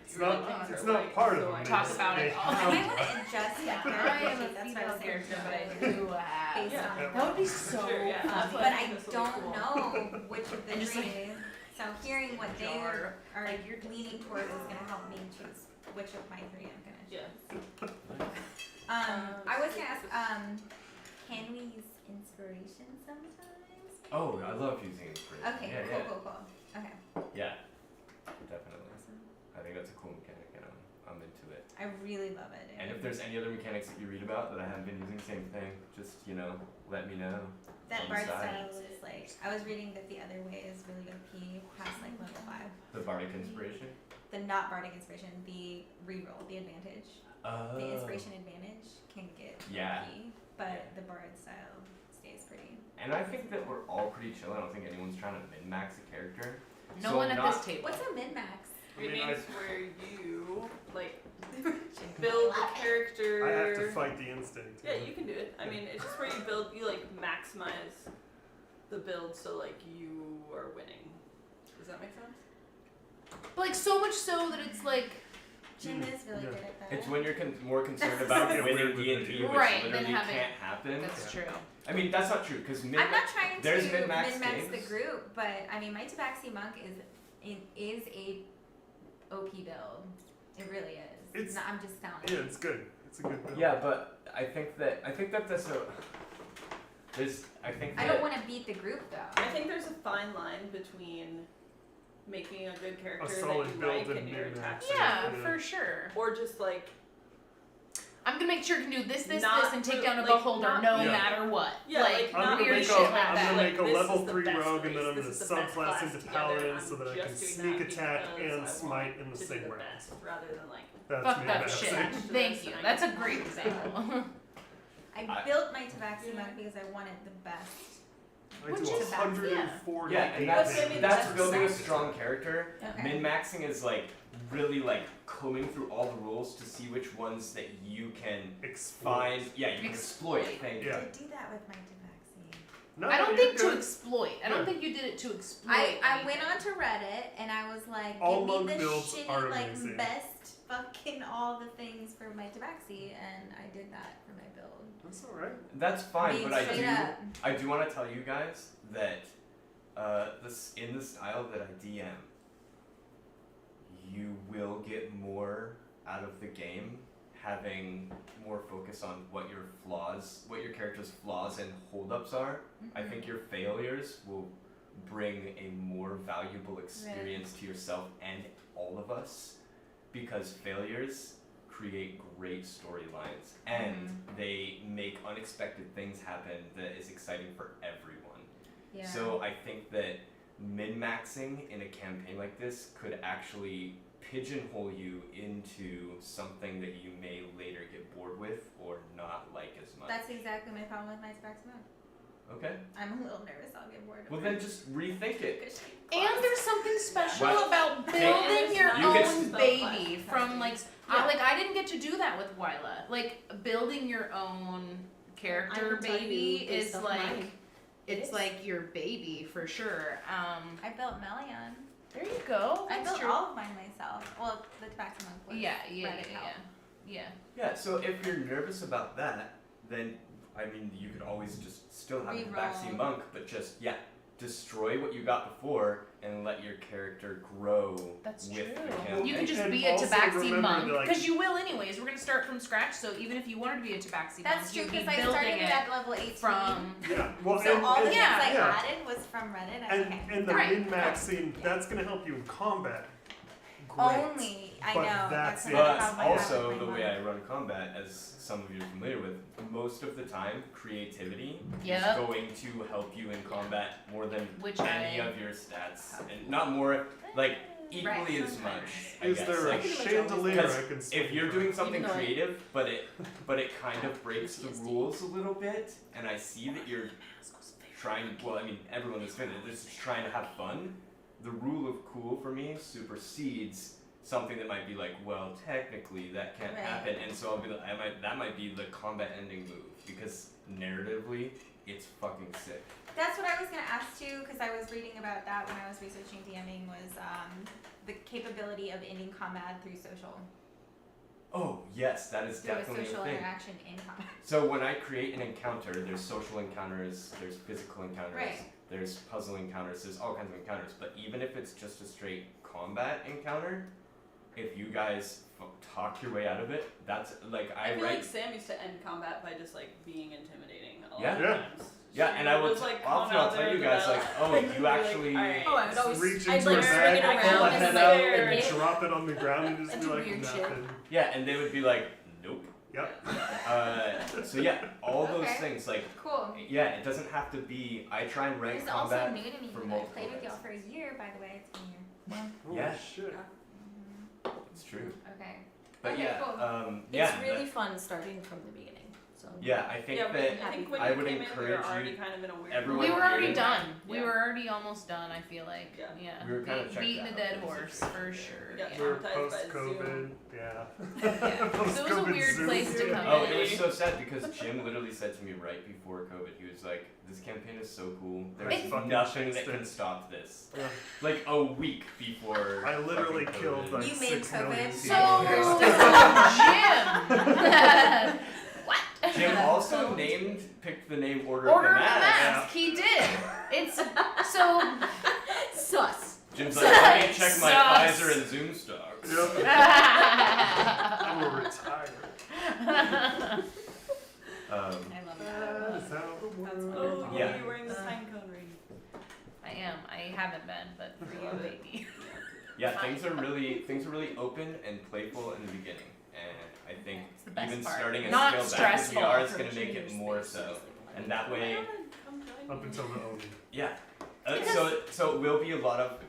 Speaker 1: It's not.
Speaker 6: things
Speaker 1: It's
Speaker 6: are
Speaker 1: not
Speaker 6: like,
Speaker 1: part
Speaker 6: so
Speaker 1: of
Speaker 6: I
Speaker 1: it.
Speaker 6: can
Speaker 2: Talk about it all.
Speaker 5: I might want to adjust
Speaker 2: Yeah,
Speaker 5: my
Speaker 2: I
Speaker 5: character
Speaker 2: am a
Speaker 5: sheet. That's what I
Speaker 2: female
Speaker 5: was
Speaker 2: character, but I
Speaker 5: thinking.
Speaker 2: do have.
Speaker 5: Based
Speaker 6: Yeah.
Speaker 5: on
Speaker 2: That would be so
Speaker 6: Sure, yeah.
Speaker 2: fun.
Speaker 5: but I
Speaker 6: This will be
Speaker 5: don't
Speaker 6: cool.
Speaker 5: know which of the
Speaker 2: And just, like,
Speaker 5: three. So hearing what they
Speaker 2: jar.
Speaker 5: are
Speaker 2: Like, you're
Speaker 5: leaning towards is gonna help me choose which of my three I'm gonna choose.
Speaker 6: Yeah.
Speaker 5: I was gonna ask, can we use inspiration sometimes?
Speaker 4: Oh, I love using inspiration.
Speaker 5: Okay,
Speaker 4: Yeah,
Speaker 5: cool. Okay,
Speaker 4: yeah. Definitely. I think that's a cool mechanic, and I'm into it.
Speaker 5: I really love it.
Speaker 4: And if there's any other mechanics that you read about that I haven't been using, same thing. Just let me know.
Speaker 5: that
Speaker 4: on the
Speaker 5: bard
Speaker 4: side.
Speaker 5: style is like, I was reading that the other way is really OP past like level 5.
Speaker 4: The bardic inspiration.
Speaker 5: The not bardic inspiration, the reroll, the advantage.
Speaker 4: Oh.
Speaker 5: The inspiration advantage can get
Speaker 4: Yeah.
Speaker 5: OP, but the bard style stays pretty.
Speaker 4: And I think that we're all pretty chill. I don't think anyone's trying to min-max a character.
Speaker 2: No
Speaker 4: So
Speaker 2: one at
Speaker 4: not-
Speaker 2: this table.
Speaker 5: What's a min max?
Speaker 6: It
Speaker 1: I mean,
Speaker 6: means where you like build a character.
Speaker 1: I have to fight the instinct.
Speaker 6: Yeah, you can do it. I mean, it's just where you like maximize the build so like you are winning. Does that make sense?
Speaker 2: But like so much so that it's like
Speaker 5: Jim is really
Speaker 1: Yeah.
Speaker 5: good at that.
Speaker 4: It's when you're more concerned about
Speaker 1: Yeah,
Speaker 4: winning
Speaker 1: weird with
Speaker 4: D&D,
Speaker 1: it.
Speaker 4: which
Speaker 2: Right, than
Speaker 4: literally
Speaker 2: having-
Speaker 4: can't happen.
Speaker 2: that's true.
Speaker 4: I mean, that's not true because
Speaker 5: I'm not trying to
Speaker 4: there's
Speaker 5: min-max,
Speaker 4: min-max
Speaker 5: the
Speaker 4: games.
Speaker 5: group, but I mean, my Tabaxi monk is a OP build. It really is.
Speaker 1: It's-
Speaker 5: No, I'm just telling
Speaker 1: Yeah,
Speaker 5: you.
Speaker 1: it's good. It's a good build.
Speaker 4: Yeah, but I think that that's a. I think
Speaker 5: I
Speaker 4: that
Speaker 5: don't want to beat the group though.
Speaker 6: I think there's a fine line between making a good character that
Speaker 1: solid
Speaker 6: you
Speaker 1: build
Speaker 6: like
Speaker 1: and
Speaker 6: and you're
Speaker 1: min-max.
Speaker 6: attached to,
Speaker 2: Yeah,
Speaker 1: Yeah.
Speaker 2: for sure.
Speaker 6: or just like
Speaker 2: I'm gonna make sure you can do this,
Speaker 6: Not
Speaker 2: and take
Speaker 6: really-
Speaker 2: down a
Speaker 6: like,
Speaker 2: beholder
Speaker 6: not
Speaker 2: no
Speaker 1: Yeah.
Speaker 2: matter what.
Speaker 6: yeah,
Speaker 2: like,
Speaker 1: I'm
Speaker 6: not
Speaker 1: gonna
Speaker 2: weird
Speaker 1: make
Speaker 2: shit
Speaker 1: a,
Speaker 2: like
Speaker 1: I'm
Speaker 2: that.
Speaker 1: gonna
Speaker 6: Like,
Speaker 1: make a
Speaker 6: this
Speaker 1: level
Speaker 6: is the
Speaker 1: 3
Speaker 6: best
Speaker 1: rogue and then
Speaker 6: race,
Speaker 1: I'm
Speaker 6: this
Speaker 1: gonna
Speaker 6: is the best
Speaker 1: subclass
Speaker 6: class
Speaker 1: into
Speaker 6: together,
Speaker 1: paladin
Speaker 6: I'm
Speaker 1: so that I
Speaker 6: just
Speaker 1: can
Speaker 6: doing
Speaker 1: sneak
Speaker 6: that
Speaker 1: attack
Speaker 6: because
Speaker 1: and
Speaker 6: I
Speaker 1: smite
Speaker 6: want
Speaker 1: in the
Speaker 6: to
Speaker 1: same
Speaker 6: be the
Speaker 1: round.
Speaker 6: best, rather than like
Speaker 1: That's
Speaker 2: Fuck
Speaker 1: me
Speaker 2: that
Speaker 1: maxing.
Speaker 2: shit.
Speaker 6: Attached to
Speaker 2: Thank
Speaker 6: this
Speaker 2: you.
Speaker 6: and I
Speaker 2: That's a
Speaker 6: can-
Speaker 2: great example.
Speaker 5: I built my Tabaxi monk because I wanted the best.
Speaker 1: I
Speaker 2: Which
Speaker 1: do
Speaker 2: is-
Speaker 1: 140
Speaker 4: yeah, and that's
Speaker 6: That's-
Speaker 4: that's
Speaker 6: that's
Speaker 4: building a
Speaker 6: exactly-
Speaker 4: strong character.
Speaker 5: Okay.
Speaker 4: Min-maxing is like really like combing through all the rules to see which ones that you can
Speaker 1: Exploit.
Speaker 4: find. Yeah, you can exploit.
Speaker 2: Exploit.
Speaker 4: Thank you.
Speaker 1: Yeah.
Speaker 5: I do that with my Tabaxi.
Speaker 1: No,
Speaker 2: I don't
Speaker 1: you're
Speaker 2: think to
Speaker 1: good.
Speaker 2: exploit. I don't
Speaker 1: Yeah.
Speaker 2: think you did it to exploit.
Speaker 5: I went
Speaker 2: anything.
Speaker 5: onto Reddit and I was like,
Speaker 1: All
Speaker 5: give me
Speaker 1: monk
Speaker 5: the
Speaker 1: builds
Speaker 5: shitty,
Speaker 1: are
Speaker 5: like
Speaker 1: amazing.
Speaker 5: best fucking all the things for my Tabaxi, and I did that for my build.
Speaker 1: That's alright.
Speaker 4: That's fine,
Speaker 5: Being
Speaker 4: but I
Speaker 5: straight
Speaker 4: do
Speaker 5: up.
Speaker 4: I do want to tell you guys that this in the style that I DM, you will get more out of the game having more focus on what your character's flaws and holdups are. I think your failures will bring a more valuable experience to yourself and all of us, because failures create great storylines and they make unexpected things happen that is exciting for everyone.
Speaker 5: Yeah.
Speaker 4: So I think that min-maxing in a campaign like this could actually pigeonhole you into something that you may later get bored with or not like as much.
Speaker 5: That's exactly my problem with my Tabaxi monk.
Speaker 4: Okay.
Speaker 5: I'm a little nervous I'll get bored.
Speaker 4: Well then just rethink it.
Speaker 5: Because she
Speaker 2: And there's something special
Speaker 4: What?
Speaker 2: about
Speaker 4: Take-
Speaker 2: building your
Speaker 6: You
Speaker 2: own
Speaker 4: can
Speaker 6: spell
Speaker 2: baby
Speaker 6: class.
Speaker 2: from like Like I didn't get to do that with Wyla. Like building your own character
Speaker 3: I can tell you
Speaker 2: baby
Speaker 3: based
Speaker 2: is
Speaker 3: off
Speaker 2: like
Speaker 3: mine. It
Speaker 2: it's
Speaker 3: is.
Speaker 2: like your baby for sure.
Speaker 5: I built Melion.
Speaker 2: There you go.
Speaker 5: I
Speaker 2: That's
Speaker 5: built
Speaker 2: true.
Speaker 5: all of mine myself. Well, the Tabaxi Monk was
Speaker 2: Yeah.
Speaker 5: Reddit help.
Speaker 4: Yeah, so if you're nervous about that, then I mean you could always just still have the backseat
Speaker 5: Reroll.
Speaker 4: monk, but just destroy what you got before and let your character grow
Speaker 2: That's
Speaker 4: with
Speaker 2: true.
Speaker 4: the campaign.
Speaker 2: You can just
Speaker 1: And
Speaker 2: be a
Speaker 1: also
Speaker 2: Tabaxi
Speaker 1: remember
Speaker 2: monk
Speaker 1: that, like-
Speaker 2: because you will anyways. We're gonna start from scratch. So even if you wanted to be a Tabaxi
Speaker 5: That's
Speaker 2: monk,
Speaker 5: true
Speaker 2: you'd be
Speaker 5: because I
Speaker 2: building
Speaker 5: started
Speaker 2: it
Speaker 5: at level 18.
Speaker 2: from.
Speaker 1: Yeah. Well,
Speaker 5: so
Speaker 1: and,
Speaker 5: all the
Speaker 1: and,
Speaker 2: yeah,
Speaker 5: things I
Speaker 1: yeah.
Speaker 5: added was from Reddit.
Speaker 1: and,
Speaker 5: Okay.
Speaker 1: and the
Speaker 2: Right.
Speaker 1: min-maxing, that's gonna help you in combat. Great.
Speaker 5: Only I
Speaker 1: But
Speaker 5: know.
Speaker 1: that's
Speaker 5: That's
Speaker 1: it.
Speaker 5: what I
Speaker 4: But
Speaker 5: have my
Speaker 4: also
Speaker 5: half
Speaker 4: the
Speaker 5: of my
Speaker 4: way
Speaker 5: monk.
Speaker 4: I run combat, as some of you are familiar with, most of the time creativity
Speaker 2: Yep.
Speaker 4: is going to help you in combat more than
Speaker 2: Which
Speaker 4: any
Speaker 2: I
Speaker 4: of your stats, and not more, like equally as much. I
Speaker 1: Is
Speaker 4: guess.
Speaker 1: there a
Speaker 4: Like,
Speaker 1: chandelier
Speaker 4: Because
Speaker 1: I can swing
Speaker 4: if you're
Speaker 1: from?
Speaker 4: doing something
Speaker 3: Even though I-
Speaker 4: creative, but it kind of breaks the rules a little bit, and I see that you're trying. Well, I mean, everyone that's been there, just trying to have fun. The rule of cool for me supersedes something that might be like, well, technically that can't
Speaker 5: Right.
Speaker 4: happen, and so I'll be like, that might be the combat ending move because narratively, it's fucking sick.
Speaker 5: That's what I was gonna ask too, because I was reading about that when I was researching DMing. Was the capability of ending combat through social,
Speaker 4: Oh yes, that is
Speaker 5: through a
Speaker 4: definitely
Speaker 5: social
Speaker 4: a thing.
Speaker 5: interaction in combat.
Speaker 4: So when I create an encounter, there's social encounters, there's physical encounters,
Speaker 5: Right.
Speaker 4: there's puzzle encounters, there's all kinds of encounters. But even if it's just a straight combat encounter, if you guys talk your way out of it, that's like
Speaker 6: I feel
Speaker 4: write.
Speaker 6: like Sam used to end combat by just like being intimidating a lot
Speaker 4: Yeah.
Speaker 6: of
Speaker 1: Yeah.
Speaker 6: times.
Speaker 4: Yeah,
Speaker 6: She
Speaker 4: and I would
Speaker 6: was, like,
Speaker 4: often
Speaker 6: come
Speaker 4: I'll
Speaker 6: out
Speaker 4: tell
Speaker 6: there
Speaker 4: you
Speaker 6: with
Speaker 4: guys
Speaker 6: the
Speaker 4: like,
Speaker 6: belt.
Speaker 4: oh,
Speaker 6: And
Speaker 4: you
Speaker 6: be like,
Speaker 4: actually.
Speaker 6: "Alright."
Speaker 3: Oh, I would always.
Speaker 1: Reach
Speaker 3: I'd
Speaker 1: into
Speaker 3: like
Speaker 1: her
Speaker 3: swing
Speaker 1: bag,
Speaker 3: it
Speaker 4: pull
Speaker 3: around
Speaker 4: my
Speaker 3: and
Speaker 4: head
Speaker 3: like
Speaker 4: out,
Speaker 3: whip
Speaker 1: and
Speaker 3: it.
Speaker 1: drop it on the ground and just
Speaker 3: That's
Speaker 1: be like,
Speaker 3: weird shit.
Speaker 1: nothing.
Speaker 4: Yeah, and they would be like, nope.
Speaker 1: Yep.
Speaker 4: So yeah, all those
Speaker 5: Okay.
Speaker 4: things like.
Speaker 5: Cool.
Speaker 4: Yeah, it doesn't have to be. I try and rank
Speaker 5: It's also
Speaker 4: combat.
Speaker 5: new to me.
Speaker 4: for
Speaker 5: I
Speaker 4: multiple
Speaker 5: played with y'all
Speaker 4: events.
Speaker 5: for a year, by the way. It's been a year.
Speaker 1: Oh,
Speaker 4: Yeah.
Speaker 1: shit.
Speaker 4: It's true.
Speaker 5: Okay.
Speaker 4: But
Speaker 5: Okay,
Speaker 4: yeah,
Speaker 5: cool.
Speaker 4: yeah,
Speaker 3: It's really fun starting from the beginning. So
Speaker 4: yeah. I think
Speaker 6: Yeah,
Speaker 4: that
Speaker 6: I think when
Speaker 4: I
Speaker 6: you
Speaker 4: would
Speaker 6: came in, we
Speaker 4: encourage
Speaker 6: were
Speaker 4: you-
Speaker 6: already kind of in a weird.
Speaker 4: everyone
Speaker 2: we
Speaker 6: mode.
Speaker 2: were already
Speaker 4: here-
Speaker 2: done. We
Speaker 6: Yeah.
Speaker 2: were already almost done. I feel like.
Speaker 6: Yeah.
Speaker 4: We were kinda checked
Speaker 2: beating a
Speaker 4: out
Speaker 2: dead
Speaker 4: for the
Speaker 2: horse
Speaker 4: situation.
Speaker 2: for sure.
Speaker 6: Yeah.
Speaker 2: Yeah.
Speaker 1: We're
Speaker 6: Traumatized by
Speaker 1: post-COVID.
Speaker 6: Zoom.
Speaker 1: Yeah.
Speaker 2: So it was a
Speaker 1: Post-COVID
Speaker 2: weird
Speaker 1: Zoom.
Speaker 2: place to
Speaker 1: Yeah.
Speaker 2: come
Speaker 4: Oh,
Speaker 2: in.
Speaker 4: it was so sad because Jim literally said to me right before COVID, he was like, "This campaign is so cool. There's
Speaker 1: I fucking
Speaker 4: nothing that
Speaker 1: fixed
Speaker 4: can
Speaker 1: it."
Speaker 4: stop this."
Speaker 1: Yeah.
Speaker 4: Like a week before.
Speaker 1: I literally
Speaker 4: fucking
Speaker 1: killed
Speaker 4: COVID.
Speaker 1: like
Speaker 5: You made
Speaker 1: 6 million
Speaker 5: COVID.
Speaker 1: people.
Speaker 2: Jim. What?
Speaker 4: Jim also picked the name Order
Speaker 2: Order
Speaker 4: of
Speaker 2: of
Speaker 4: the
Speaker 2: the
Speaker 4: Mask.
Speaker 2: Mask. He did. It's so.
Speaker 3: sus.
Speaker 4: Jim's like, let me check my
Speaker 2: Sus.
Speaker 4: Pfizer and Zoom stocks.
Speaker 1: Yep.
Speaker 2: I
Speaker 1: I'm gonna retire.
Speaker 5: I love that.
Speaker 1: That's how it
Speaker 5: That's
Speaker 1: works.
Speaker 6: Oh,
Speaker 4: Yeah.
Speaker 6: you're wearing the pinecone ring.
Speaker 2: am. I haven't been, but for you, maybe.
Speaker 4: Yeah, things are really open and playful in the beginning, and I think
Speaker 2: It's the best
Speaker 4: even
Speaker 2: part.
Speaker 4: starting a
Speaker 2: Not
Speaker 4: scale back as
Speaker 2: stressful.
Speaker 4: we are is going to make it more so, and that way,
Speaker 6: Come join
Speaker 1: Up
Speaker 6: me.
Speaker 1: until the Oni.
Speaker 4: yeah.
Speaker 2: Because-
Speaker 4: So it will be a lot of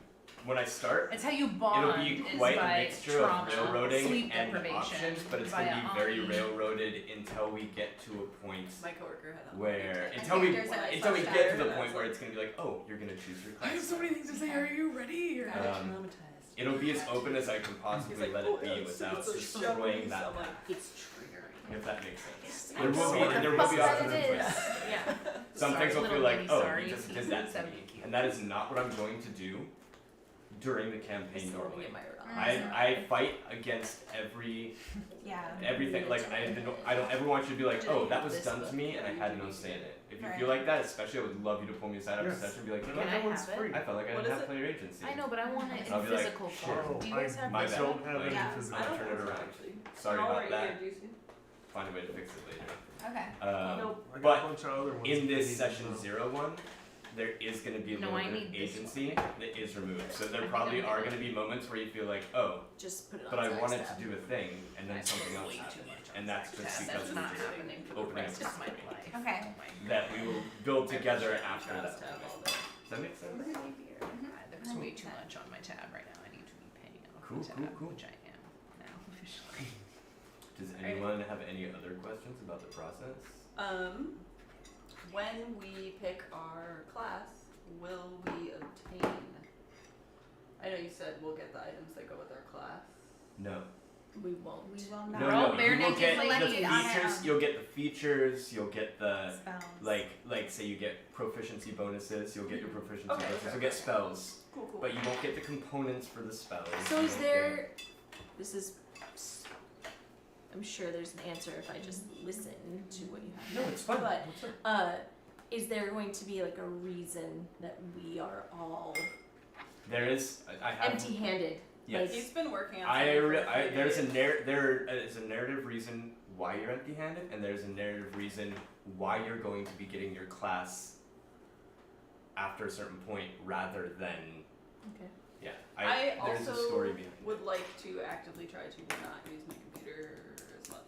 Speaker 4: when I start.
Speaker 2: It's how you bond.
Speaker 4: It'll be
Speaker 2: is
Speaker 4: quite
Speaker 2: by
Speaker 4: a mixture
Speaker 2: trauma,
Speaker 4: of railroading
Speaker 2: sleep
Speaker 4: and
Speaker 2: deprivation,
Speaker 4: options, but it's
Speaker 2: via
Speaker 4: going to be very
Speaker 2: Omni.
Speaker 4: railroaded until we get to a point
Speaker 6: My coworker had a
Speaker 4: where
Speaker 5: And
Speaker 4: until we
Speaker 5: characters are, like,
Speaker 4: until we
Speaker 5: fleshed
Speaker 4: get
Speaker 5: out.
Speaker 4: to the
Speaker 6: and I
Speaker 4: point
Speaker 6: was
Speaker 4: where
Speaker 6: like-
Speaker 4: it's going to be like, oh, you're going to choose your
Speaker 2: I have
Speaker 4: class.
Speaker 2: so many things to say. Are you ready? Or-
Speaker 6: traumatized.
Speaker 4: It'll be as open as I can possibly
Speaker 6: He's like,
Speaker 4: let
Speaker 6: "Oh,
Speaker 4: it be
Speaker 6: yeah,
Speaker 4: without
Speaker 6: it's a
Speaker 4: destroying
Speaker 6: show."
Speaker 4: that
Speaker 6: I'm like,
Speaker 4: path,
Speaker 2: It's triggering.
Speaker 4: if that makes sense.
Speaker 2: I'm
Speaker 4: There will
Speaker 2: sorry.
Speaker 4: be
Speaker 3: But
Speaker 4: options
Speaker 3: it
Speaker 4: and
Speaker 3: is.
Speaker 4: twists.
Speaker 2: Yeah.
Speaker 4: Some
Speaker 2: Sorry,
Speaker 4: things will feel
Speaker 2: little
Speaker 4: like,
Speaker 2: lady,
Speaker 4: oh,
Speaker 2: sorry,
Speaker 4: you just
Speaker 2: he's
Speaker 4: did that to
Speaker 2: seven
Speaker 4: me,
Speaker 2: cute.
Speaker 4: and that is not what I'm going to do during the campaign normally.
Speaker 5: Mm.
Speaker 4: I fight against
Speaker 5: Yeah.
Speaker 4: everything. Like I don't ever want you to be like, oh, that was done to me, and I had no say in it. If you feel
Speaker 5: Right.
Speaker 4: like that, especially, I would love you to pull me aside after
Speaker 1: Yes.
Speaker 4: session and be like, you know
Speaker 2: Can
Speaker 4: what?
Speaker 2: I
Speaker 1: That one's
Speaker 2: have it?
Speaker 1: free.
Speaker 4: I felt like I
Speaker 6: What
Speaker 4: didn't
Speaker 6: is
Speaker 4: have player agency.
Speaker 2: I know, but I want it
Speaker 4: I'll
Speaker 2: in
Speaker 4: be like,
Speaker 2: physical
Speaker 4: shit.
Speaker 2: form. Do you guys have
Speaker 4: My
Speaker 1: I
Speaker 2: this?
Speaker 4: bad.
Speaker 1: don't have
Speaker 4: Like,
Speaker 1: any
Speaker 5: Yeah.
Speaker 1: physical.
Speaker 6: I don't
Speaker 4: turn it
Speaker 6: know,
Speaker 4: around.
Speaker 6: actually.
Speaker 4: Sorry
Speaker 6: I'll
Speaker 4: about
Speaker 6: write
Speaker 4: that.
Speaker 6: your juicy.
Speaker 4: Find a way to fix it later.
Speaker 5: Okay.
Speaker 6: Nope.
Speaker 1: I got
Speaker 4: But
Speaker 1: a bunch of other ones.
Speaker 4: in this
Speaker 1: that need
Speaker 4: session
Speaker 1: to know.
Speaker 4: 01, there is going to be a
Speaker 2: No,
Speaker 4: little
Speaker 2: I
Speaker 4: bit of
Speaker 2: need this
Speaker 4: agency that is removed. So
Speaker 2: I
Speaker 4: there
Speaker 2: think
Speaker 4: probably
Speaker 2: I'm
Speaker 4: are
Speaker 2: gonna-
Speaker 4: going to be moments where you feel like, oh,
Speaker 3: Just put it on.
Speaker 4: but I
Speaker 3: Zach's
Speaker 4: wanted to
Speaker 3: tab.
Speaker 4: do a thing, and then
Speaker 2: That's
Speaker 4: something else
Speaker 2: way too
Speaker 4: happened.
Speaker 2: much
Speaker 4: And
Speaker 2: on
Speaker 4: that's
Speaker 2: Zach's
Speaker 4: just
Speaker 2: tab.
Speaker 4: because
Speaker 2: That's
Speaker 4: of
Speaker 2: not
Speaker 4: the
Speaker 2: happening for the
Speaker 4: opening
Speaker 2: rest
Speaker 4: of
Speaker 2: of my
Speaker 4: the story.
Speaker 2: life.
Speaker 5: Okay.
Speaker 2: Oh my
Speaker 4: That we will build together after
Speaker 6: Tabs
Speaker 4: that.
Speaker 6: tab all day.
Speaker 4: Does that make sense?
Speaker 2: There's way too much on my tab right now. I need to be paying off
Speaker 4: Cool,
Speaker 2: my
Speaker 4: cool,
Speaker 2: tab,
Speaker 4: cool.
Speaker 2: which I am now officially.
Speaker 4: Does anyone have any other questions about the process?
Speaker 6: When we pick our class, will we obtain? I know you said we'll get the items that go with our class.
Speaker 4: No.
Speaker 3: We won't.
Speaker 5: We will not.
Speaker 4: No,
Speaker 2: We're all
Speaker 4: no,
Speaker 2: bare
Speaker 4: you will
Speaker 2: naked
Speaker 4: get
Speaker 2: ladies.
Speaker 4: the features. You'll get the features. You'll get the
Speaker 5: Spells.
Speaker 4: like say you get proficiency bonuses. You'll get your proficiency
Speaker 6: Okay,
Speaker 4: bonuses.
Speaker 6: okay,
Speaker 4: You'll get
Speaker 6: okay.
Speaker 4: spells,
Speaker 6: Cool, cool.
Speaker 4: but you won't get the components for the spells.
Speaker 3: So
Speaker 4: You
Speaker 3: is
Speaker 4: won't
Speaker 3: there? This is. I'm sure there's an answer if I just listen to what you have.
Speaker 4: Get... No, it's fine.
Speaker 3: But
Speaker 4: What's up?
Speaker 3: is there going to be like a reason that we are all
Speaker 4: There is. I have.
Speaker 3: empty-handed?
Speaker 4: Yes.
Speaker 6: He's been working on
Speaker 4: I,
Speaker 6: something for
Speaker 4: re-
Speaker 6: a
Speaker 4: I
Speaker 6: few
Speaker 4: there's a
Speaker 6: days.
Speaker 4: there is a narrative reason why you're empty-handed, and there's a narrative reason why you're going to be getting your class after a certain point, rather than
Speaker 3: Okay.
Speaker 4: yeah.
Speaker 6: I
Speaker 4: there's
Speaker 6: also
Speaker 4: a story behind it.
Speaker 6: would like to actively try to not use my computer as much.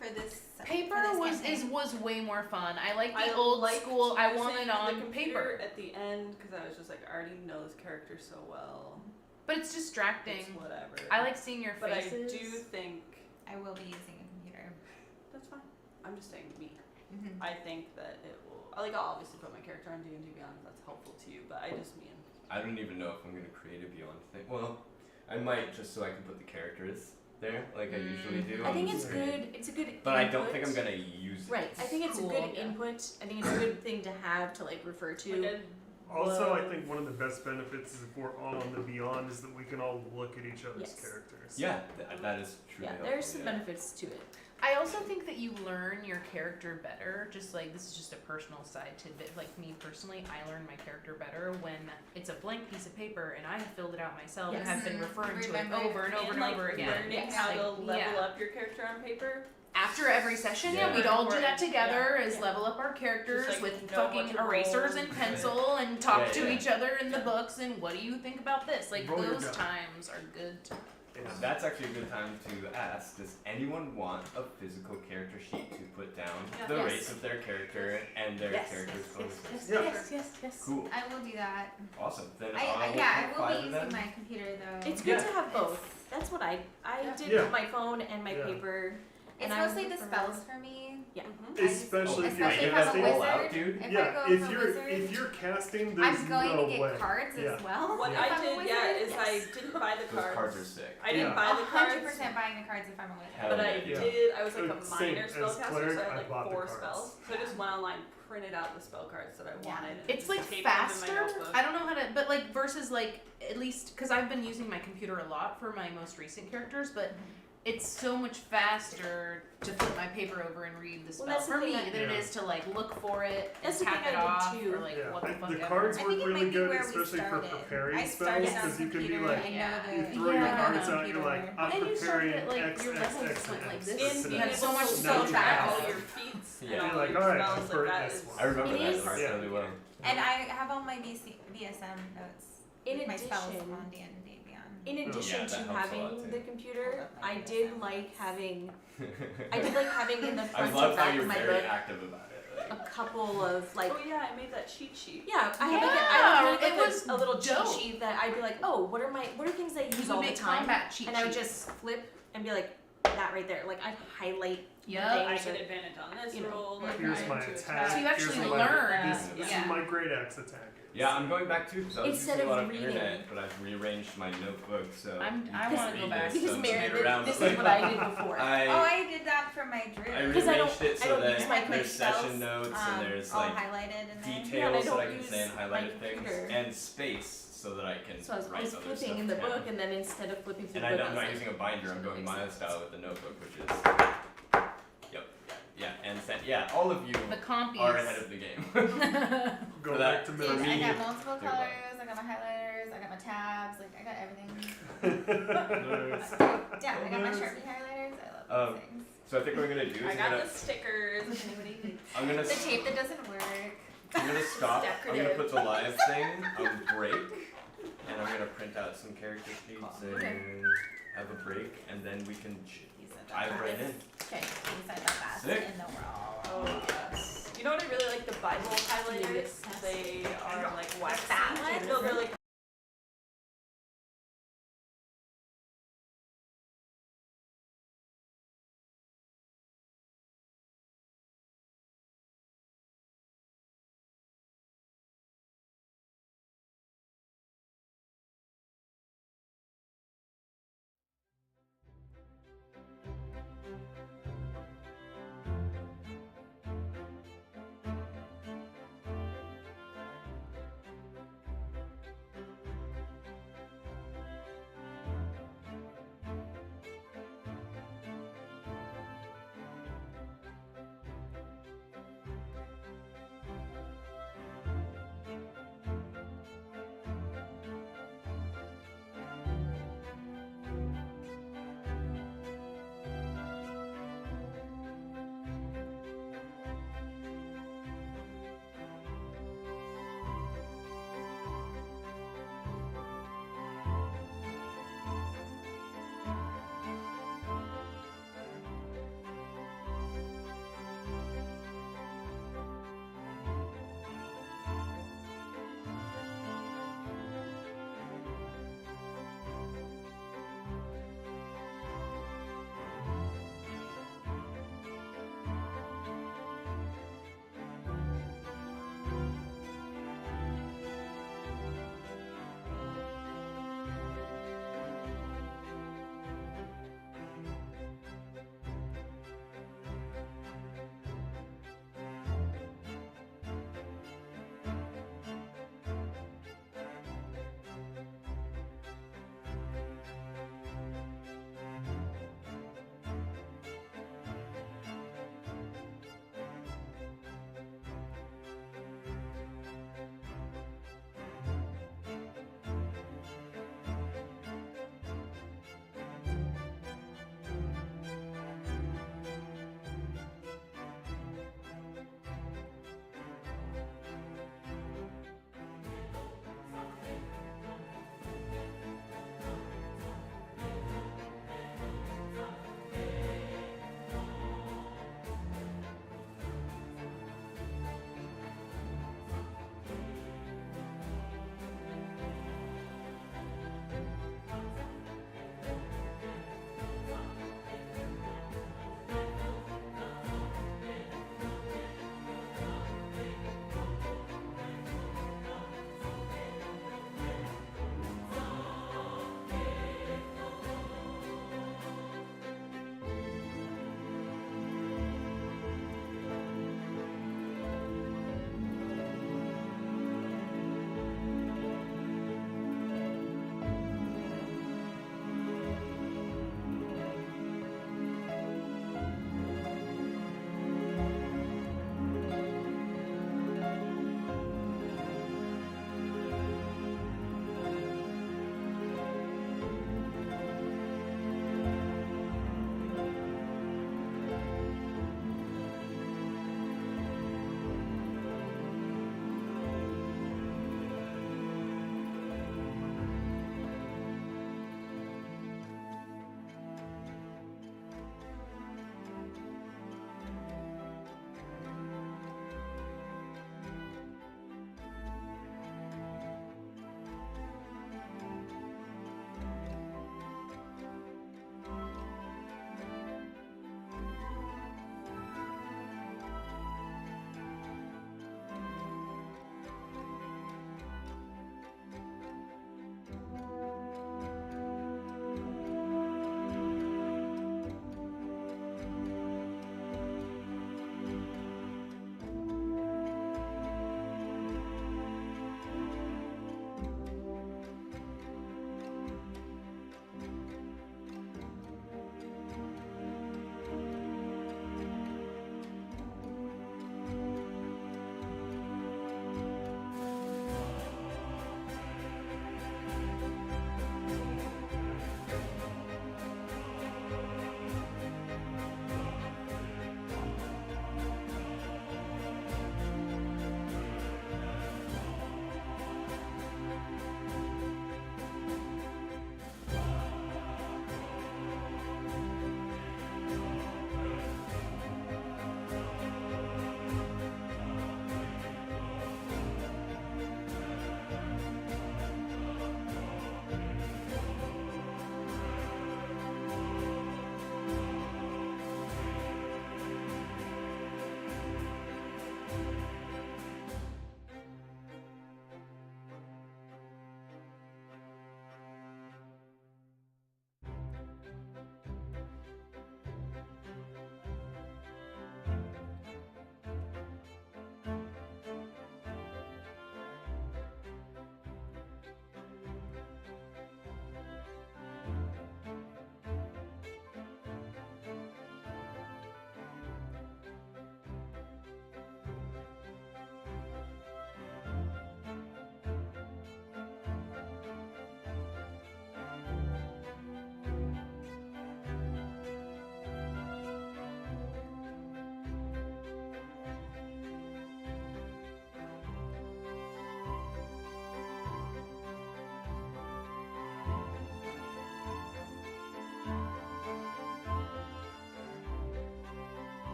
Speaker 5: For this.
Speaker 2: Paper
Speaker 5: for this campaign.
Speaker 2: was way more fun. I like the
Speaker 6: I
Speaker 2: old
Speaker 6: liked
Speaker 2: school. I
Speaker 6: using
Speaker 2: want it
Speaker 6: the
Speaker 2: on
Speaker 6: computer
Speaker 2: paper,
Speaker 6: at the end because I was just like, I already know this character so well.
Speaker 2: but it's distracting.
Speaker 6: It's whatever.
Speaker 2: I like seeing your
Speaker 6: but
Speaker 2: faces.
Speaker 6: I do think
Speaker 5: I will be using a computer.
Speaker 6: that's fine. I'm just saying me.
Speaker 5: Mm-hmm.
Speaker 6: I think that it will. I'll obviously put my character on D&D Beyond if that's helpful to you, but I just mean.
Speaker 4: I don't even know if I'm gonna create a Beyond thing. Well, I might just so I can put the characters there, like I usually do.
Speaker 3: I
Speaker 4: on
Speaker 3: think
Speaker 4: the
Speaker 3: it's
Speaker 4: screen.
Speaker 3: good. It's a good.
Speaker 4: But I don't think
Speaker 3: input.
Speaker 4: I'm gonna use it.
Speaker 3: Right. I think it's
Speaker 2: Cool.
Speaker 3: a good
Speaker 6: Yeah.
Speaker 3: input. I think it's a good thing to have to like refer to.
Speaker 6: Like
Speaker 1: Also, I think one of the best benefits is if we're all on the Beyond is that we can all look at each other's
Speaker 3: Yes.
Speaker 1: characters.
Speaker 4: Yeah, that is true.
Speaker 3: Yeah, there's some benefits to it.
Speaker 2: I also think that you learn your character better. Just like this is just a personal side tidbit. Like me personally, I learn my character better when it's a blank piece of paper and I have filled it out myself and
Speaker 3: Yes.
Speaker 2: have been referring to it
Speaker 5: Remember,
Speaker 2: over and over and
Speaker 6: like
Speaker 2: over again.
Speaker 6: learning
Speaker 3: Yes.
Speaker 6: how to
Speaker 2: Like,
Speaker 6: level
Speaker 2: yeah.
Speaker 6: up your character on paper.
Speaker 2: After every session, yeah,
Speaker 4: Yeah.
Speaker 2: we'd all do that
Speaker 6: Important.
Speaker 2: together
Speaker 6: Yeah.
Speaker 2: is
Speaker 3: Yeah.
Speaker 2: level up our characters
Speaker 6: Just, like,
Speaker 2: with
Speaker 6: know what
Speaker 2: fucking
Speaker 6: to
Speaker 2: erasers
Speaker 6: roll.
Speaker 2: and pencil and talk
Speaker 4: Yeah,
Speaker 2: to
Speaker 4: yeah.
Speaker 2: each other in the books and what do you think about this? Like
Speaker 1: Roll your
Speaker 2: those
Speaker 1: die.
Speaker 2: times are good.
Speaker 1: Yeah.
Speaker 4: That's actually a good time to ask, does anyone want a physical character sheet to put down
Speaker 6: Yeah.
Speaker 4: the
Speaker 3: Yes.
Speaker 4: race of their character and their
Speaker 3: Yes.
Speaker 4: character's
Speaker 3: Yes.
Speaker 4: bonuses?
Speaker 3: Yes.
Speaker 1: Yeah.
Speaker 3: Yes. Yes. Yes.
Speaker 4: Cool.
Speaker 5: I will do that.
Speaker 4: Awesome. Then
Speaker 5: I
Speaker 4: I'll
Speaker 5: yeah,
Speaker 4: put
Speaker 5: I will
Speaker 4: 5
Speaker 5: be
Speaker 4: of
Speaker 5: using
Speaker 4: them.
Speaker 5: my computer though.
Speaker 3: It's good
Speaker 1: Yeah.
Speaker 3: to have both. That's what I
Speaker 5: Yeah.
Speaker 3: did
Speaker 1: Yeah.
Speaker 3: with my phone and my
Speaker 1: Yeah.
Speaker 3: paper.
Speaker 5: It's
Speaker 3: and I
Speaker 5: mostly the
Speaker 3: prefer-
Speaker 5: spells for me.
Speaker 3: Yeah.
Speaker 6: Mm-hmm.
Speaker 1: Especially if you're
Speaker 5: Especially if I'm a
Speaker 1: casting.
Speaker 4: all
Speaker 5: wizard.
Speaker 4: out, dude.
Speaker 5: If I
Speaker 1: Yeah,
Speaker 5: go
Speaker 1: if
Speaker 5: for
Speaker 1: you're
Speaker 5: wizard,
Speaker 1: if you're casting, there's
Speaker 5: I'm going
Speaker 1: no
Speaker 5: to get
Speaker 1: way.
Speaker 5: cards
Speaker 1: Yeah.
Speaker 5: as well.
Speaker 6: What
Speaker 5: if
Speaker 6: I
Speaker 5: I'm a
Speaker 6: did,
Speaker 5: wizard.
Speaker 6: yeah, is
Speaker 3: Yes.
Speaker 6: I didn't buy the
Speaker 4: Those
Speaker 6: cards.
Speaker 4: cards are sick.
Speaker 6: I didn't
Speaker 1: Yeah.
Speaker 6: buy the cards,
Speaker 5: 100% buying the cards if I'm a wizard.
Speaker 4: Hell
Speaker 6: but I
Speaker 1: yeah.
Speaker 6: did. I was like a
Speaker 1: Same.
Speaker 6: minor
Speaker 1: As
Speaker 6: spellcaster,
Speaker 1: cleric,
Speaker 6: so I
Speaker 1: I
Speaker 6: had
Speaker 1: bought
Speaker 6: like
Speaker 1: the
Speaker 6: 4
Speaker 1: cards.
Speaker 6: spells. So I just went online, printed out the spell cards that I
Speaker 5: Yeah.
Speaker 6: wanted. and
Speaker 2: It's
Speaker 6: just
Speaker 2: like
Speaker 6: taped them in my
Speaker 2: faster.
Speaker 6: notebook.
Speaker 2: I don't know how to, but like versus like at least because I've been using my computer a lot for my most recent characters, but it's so much faster to flip my paper over and read the spell
Speaker 3: Well, that's the
Speaker 2: for me
Speaker 3: thing
Speaker 2: than it
Speaker 1: Yeah.
Speaker 2: is to like look for it and
Speaker 3: That's the
Speaker 2: tap
Speaker 3: thing
Speaker 2: it
Speaker 3: I did
Speaker 2: off
Speaker 3: too.
Speaker 2: or like
Speaker 1: Yeah.
Speaker 2: what the fuck
Speaker 1: The
Speaker 2: ever.
Speaker 1: cards
Speaker 5: I
Speaker 1: work
Speaker 5: think it
Speaker 1: really
Speaker 5: might be
Speaker 1: good,
Speaker 5: where we
Speaker 1: especially for
Speaker 5: started.
Speaker 1: preparing
Speaker 5: I
Speaker 1: spells,
Speaker 5: started on
Speaker 1: because you can be
Speaker 5: computer,
Speaker 1: like,
Speaker 5: I know
Speaker 2: Yeah.
Speaker 5: the
Speaker 1: you throw your
Speaker 2: Yeah.
Speaker 1: cards out, you're like,
Speaker 5: computer.
Speaker 1: I'm
Speaker 2: And you started
Speaker 1: preparing
Speaker 2: at, like,
Speaker 1: X,
Speaker 2: your
Speaker 1: X,
Speaker 2: levels
Speaker 1: X,
Speaker 2: went
Speaker 1: and
Speaker 2: like
Speaker 1: X
Speaker 2: this.
Speaker 1: for
Speaker 6: In
Speaker 1: today.
Speaker 2: You had so much
Speaker 6: being
Speaker 1: Now
Speaker 6: able
Speaker 1: you
Speaker 6: to track
Speaker 1: have
Speaker 6: all
Speaker 1: it.
Speaker 6: your feats
Speaker 4: Yeah.
Speaker 6: and all
Speaker 1: You're like,
Speaker 6: your
Speaker 1: alright,
Speaker 6: spells,
Speaker 1: I'm
Speaker 6: like
Speaker 1: for
Speaker 6: that
Speaker 1: this
Speaker 6: is.
Speaker 1: one.
Speaker 4: I remember
Speaker 3: It
Speaker 4: that
Speaker 3: is-
Speaker 4: part
Speaker 1: Yeah.
Speaker 4: really well.
Speaker 5: And I have all my VSM notes.
Speaker 3: In
Speaker 5: with my spells
Speaker 3: addition-
Speaker 5: on D&D Beyond.
Speaker 3: In
Speaker 1: Yeah,
Speaker 3: addition
Speaker 4: that
Speaker 3: to
Speaker 4: helps a lot,
Speaker 3: having
Speaker 4: too.
Speaker 3: the computer,
Speaker 5: Hold up, I
Speaker 3: I
Speaker 5: need
Speaker 3: did
Speaker 5: this
Speaker 3: like
Speaker 5: down.
Speaker 3: having in the
Speaker 4: I
Speaker 3: front
Speaker 4: love
Speaker 3: and
Speaker 4: how
Speaker 3: back
Speaker 4: you're
Speaker 3: of my
Speaker 4: very
Speaker 3: book
Speaker 4: active about it.
Speaker 3: a
Speaker 4: Like,
Speaker 3: couple of like
Speaker 6: Oh yeah, I made that cheat sheet.
Speaker 3: yeah, I had
Speaker 2: Yeah,
Speaker 3: like I
Speaker 2: it
Speaker 3: had like
Speaker 2: was
Speaker 3: a little cheat
Speaker 2: dope.
Speaker 3: sheet that I'd be like, oh, what are things I
Speaker 2: You
Speaker 3: use
Speaker 2: would
Speaker 3: all the
Speaker 2: make
Speaker 3: time,
Speaker 2: combat cheat
Speaker 3: and I would
Speaker 2: sheets.
Speaker 3: just flip and be like that right there. Like I'd highlight
Speaker 2: Yup.
Speaker 6: I
Speaker 3: things
Speaker 6: get
Speaker 3: or-
Speaker 6: advantage on this
Speaker 3: you know,
Speaker 6: roll. Like
Speaker 1: Here's
Speaker 6: I
Speaker 1: my
Speaker 6: am to
Speaker 1: attack.
Speaker 2: So you actually
Speaker 1: here's my,
Speaker 2: learn.
Speaker 1: This
Speaker 2: Yeah.
Speaker 1: is my great axe attack.
Speaker 4: yeah, I'm going back too because I was
Speaker 3: Instead
Speaker 4: using a lot
Speaker 3: of
Speaker 4: of
Speaker 3: reading.
Speaker 4: internet, but I've rearranged my notebook so
Speaker 2: I
Speaker 4: you
Speaker 2: wanna
Speaker 4: can
Speaker 2: go
Speaker 4: read
Speaker 2: back.
Speaker 4: this,
Speaker 3: because
Speaker 4: so
Speaker 3: Mary,
Speaker 4: skate around
Speaker 3: this
Speaker 4: the
Speaker 3: is what I did before.
Speaker 5: I did that for my druid.
Speaker 4: I
Speaker 3: Because I don't-
Speaker 4: rearranged it
Speaker 3: I
Speaker 4: so
Speaker 3: don't
Speaker 4: that
Speaker 3: use my
Speaker 4: there's
Speaker 5: spells,
Speaker 4: session notes and there's
Speaker 5: all
Speaker 4: like
Speaker 5: highlighted in there.
Speaker 3: Yeah, and I
Speaker 4: details that
Speaker 3: don't
Speaker 4: I can say and
Speaker 3: use my
Speaker 4: highlighted things
Speaker 3: computer.
Speaker 4: and space so that I can
Speaker 3: So I was
Speaker 4: write
Speaker 3: always
Speaker 4: other
Speaker 3: flipping
Speaker 4: stuff
Speaker 3: in the
Speaker 4: down.
Speaker 3: book, and then instead of flipping through
Speaker 4: And
Speaker 3: the book,
Speaker 4: I'm
Speaker 3: I
Speaker 4: not
Speaker 3: was
Speaker 4: using
Speaker 3: like,
Speaker 4: a binder, I'm
Speaker 3: "That
Speaker 4: going
Speaker 3: makes
Speaker 4: Maya
Speaker 3: sense."
Speaker 4: style with the notebook, which is yep, yeah, and set, yeah, all of you
Speaker 2: The compies.
Speaker 4: are ahead of the game.
Speaker 1: Go
Speaker 4: For
Speaker 1: back
Speaker 4: that-
Speaker 1: to
Speaker 5: Dude,
Speaker 1: middle.
Speaker 4: for
Speaker 5: I
Speaker 4: me,
Speaker 5: got multiple
Speaker 4: do well.
Speaker 5: colors, I got my highlighters, I got my tabs, like I got everything.
Speaker 1: Nice.
Speaker 5: Yeah, I got my
Speaker 1: Nice.
Speaker 5: Sharpie highlighters, I love these things.
Speaker 4: So I think what I'm gonna do is
Speaker 6: I got the stickers. If anybody needs.
Speaker 4: I'm gonna
Speaker 5: The tape that doesn't work.
Speaker 4: I'm gonna stop. I'm gonna
Speaker 6: decorative.
Speaker 4: put the live thing on break, and I'm gonna print out some character sheets and
Speaker 3: Okay.
Speaker 4: have a break, and then we can
Speaker 5: He said that
Speaker 4: dive right
Speaker 5: fast.
Speaker 4: in.
Speaker 3: Okay.
Speaker 5: He said that fast
Speaker 4: Sick.
Speaker 5: in the world.
Speaker 6: Oh yes. You know what I really like? The Bible highlighters.
Speaker 3: Yes.
Speaker 6: They are like waxy.
Speaker 5: that one?
Speaker 6: No, they're like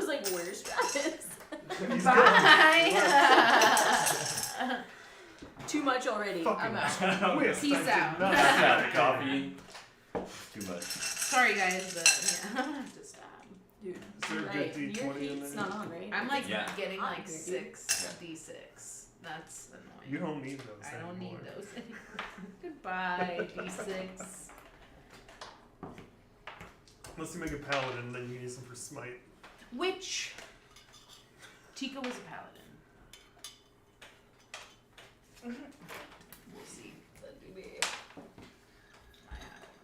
Speaker 3: was like, where's Travis?
Speaker 1: He's
Speaker 2: Bye.
Speaker 3: Too much already.
Speaker 1: Fucking
Speaker 3: I'm out.
Speaker 1: twist.
Speaker 2: Peace
Speaker 1: I did
Speaker 2: out.
Speaker 1: not
Speaker 4: Yeah,
Speaker 1: say
Speaker 4: coffee. Too much.
Speaker 2: Sorry guys, but yeah, I have to stop.
Speaker 3: Dude,
Speaker 1: Is there a good
Speaker 3: right.
Speaker 1: D20
Speaker 3: Your
Speaker 1: in
Speaker 3: heat's
Speaker 1: there?
Speaker 3: not on, right?
Speaker 2: I'm like
Speaker 4: Yeah.
Speaker 2: getting
Speaker 3: Hot
Speaker 2: like
Speaker 3: here, dude.
Speaker 2: 6 d6. That's annoying.
Speaker 1: You don't need those
Speaker 2: I don't
Speaker 1: anymore.
Speaker 2: need those anymore. Goodbye, d6.
Speaker 1: Unless you make a paladin, then you use them for smite.
Speaker 2: Which Tika was a paladin. We'll see.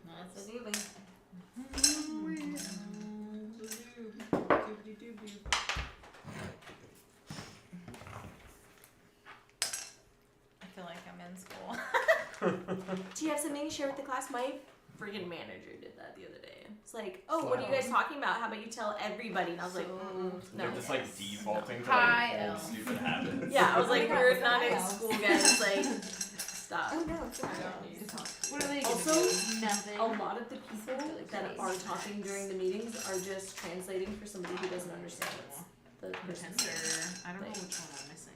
Speaker 3: That's a doobie.
Speaker 5: I feel like I'm in school.
Speaker 3: Do you have something to share with the class? My freaking manager did that the other day. It's like, oh, what are you guys talking about? How about you tell everybody? And I was like, no.
Speaker 4: They're just like defaulting to
Speaker 2: Hi,
Speaker 4: like old
Speaker 2: Elle.
Speaker 4: stupid habits.
Speaker 3: Yeah, I was
Speaker 5: Oh my
Speaker 3: like,
Speaker 5: God,
Speaker 3: we're
Speaker 5: it's
Speaker 3: not in
Speaker 5: not
Speaker 3: school, guys. Like, stop.
Speaker 5: Oh no, it's
Speaker 6: I don't need to talk.
Speaker 2: What are they
Speaker 3: Also,
Speaker 2: gonna do? Nothing.
Speaker 3: A lot of the people that are talking during the meetings are just translating for somebody who doesn't understand what's the person's
Speaker 2: Pretender.
Speaker 3: saying.
Speaker 2: I don't know
Speaker 3: Like-
Speaker 2: which one I'm missing.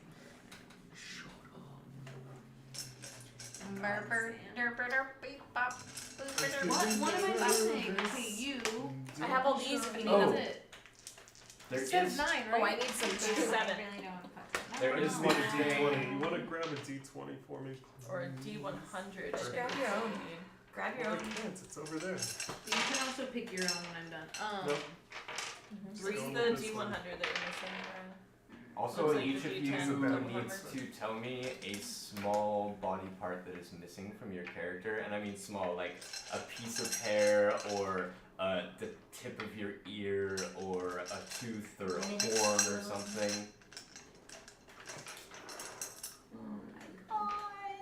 Speaker 2: What am I missing? Okay, you.
Speaker 3: I have all these if you need
Speaker 4: Oh.
Speaker 3: them.
Speaker 2: That's it.
Speaker 4: There
Speaker 2: You said
Speaker 4: is
Speaker 2: 9,
Speaker 3: Oh, I
Speaker 2: right?
Speaker 3: need some
Speaker 5: I
Speaker 3: too.
Speaker 5: really
Speaker 6: 7.
Speaker 5: don't fucking
Speaker 4: There
Speaker 1: I
Speaker 4: is
Speaker 1: just need a
Speaker 4: one
Speaker 1: D20.
Speaker 4: thing.
Speaker 1: You want to grab a D20 for me?
Speaker 6: Or a D100.
Speaker 3: Just grab your own. Grab your
Speaker 1: Well,
Speaker 3: own.
Speaker 1: I can't. It's over there.
Speaker 2: You can also pick your own when I'm done.
Speaker 1: Nope.
Speaker 6: Read
Speaker 1: Just going
Speaker 6: the
Speaker 1: with this
Speaker 6: D100
Speaker 1: one.
Speaker 6: that you're missing. Ryan.
Speaker 4: Also,
Speaker 6: Looks like
Speaker 4: each
Speaker 6: the
Speaker 4: of
Speaker 6: D10
Speaker 4: you
Speaker 1: double
Speaker 4: needs
Speaker 6: covered.
Speaker 4: to tell me a small body part that is missing from your character, and I mean small, like a piece of hair, or the tip of your ear, or a tooth, or a horn, or something.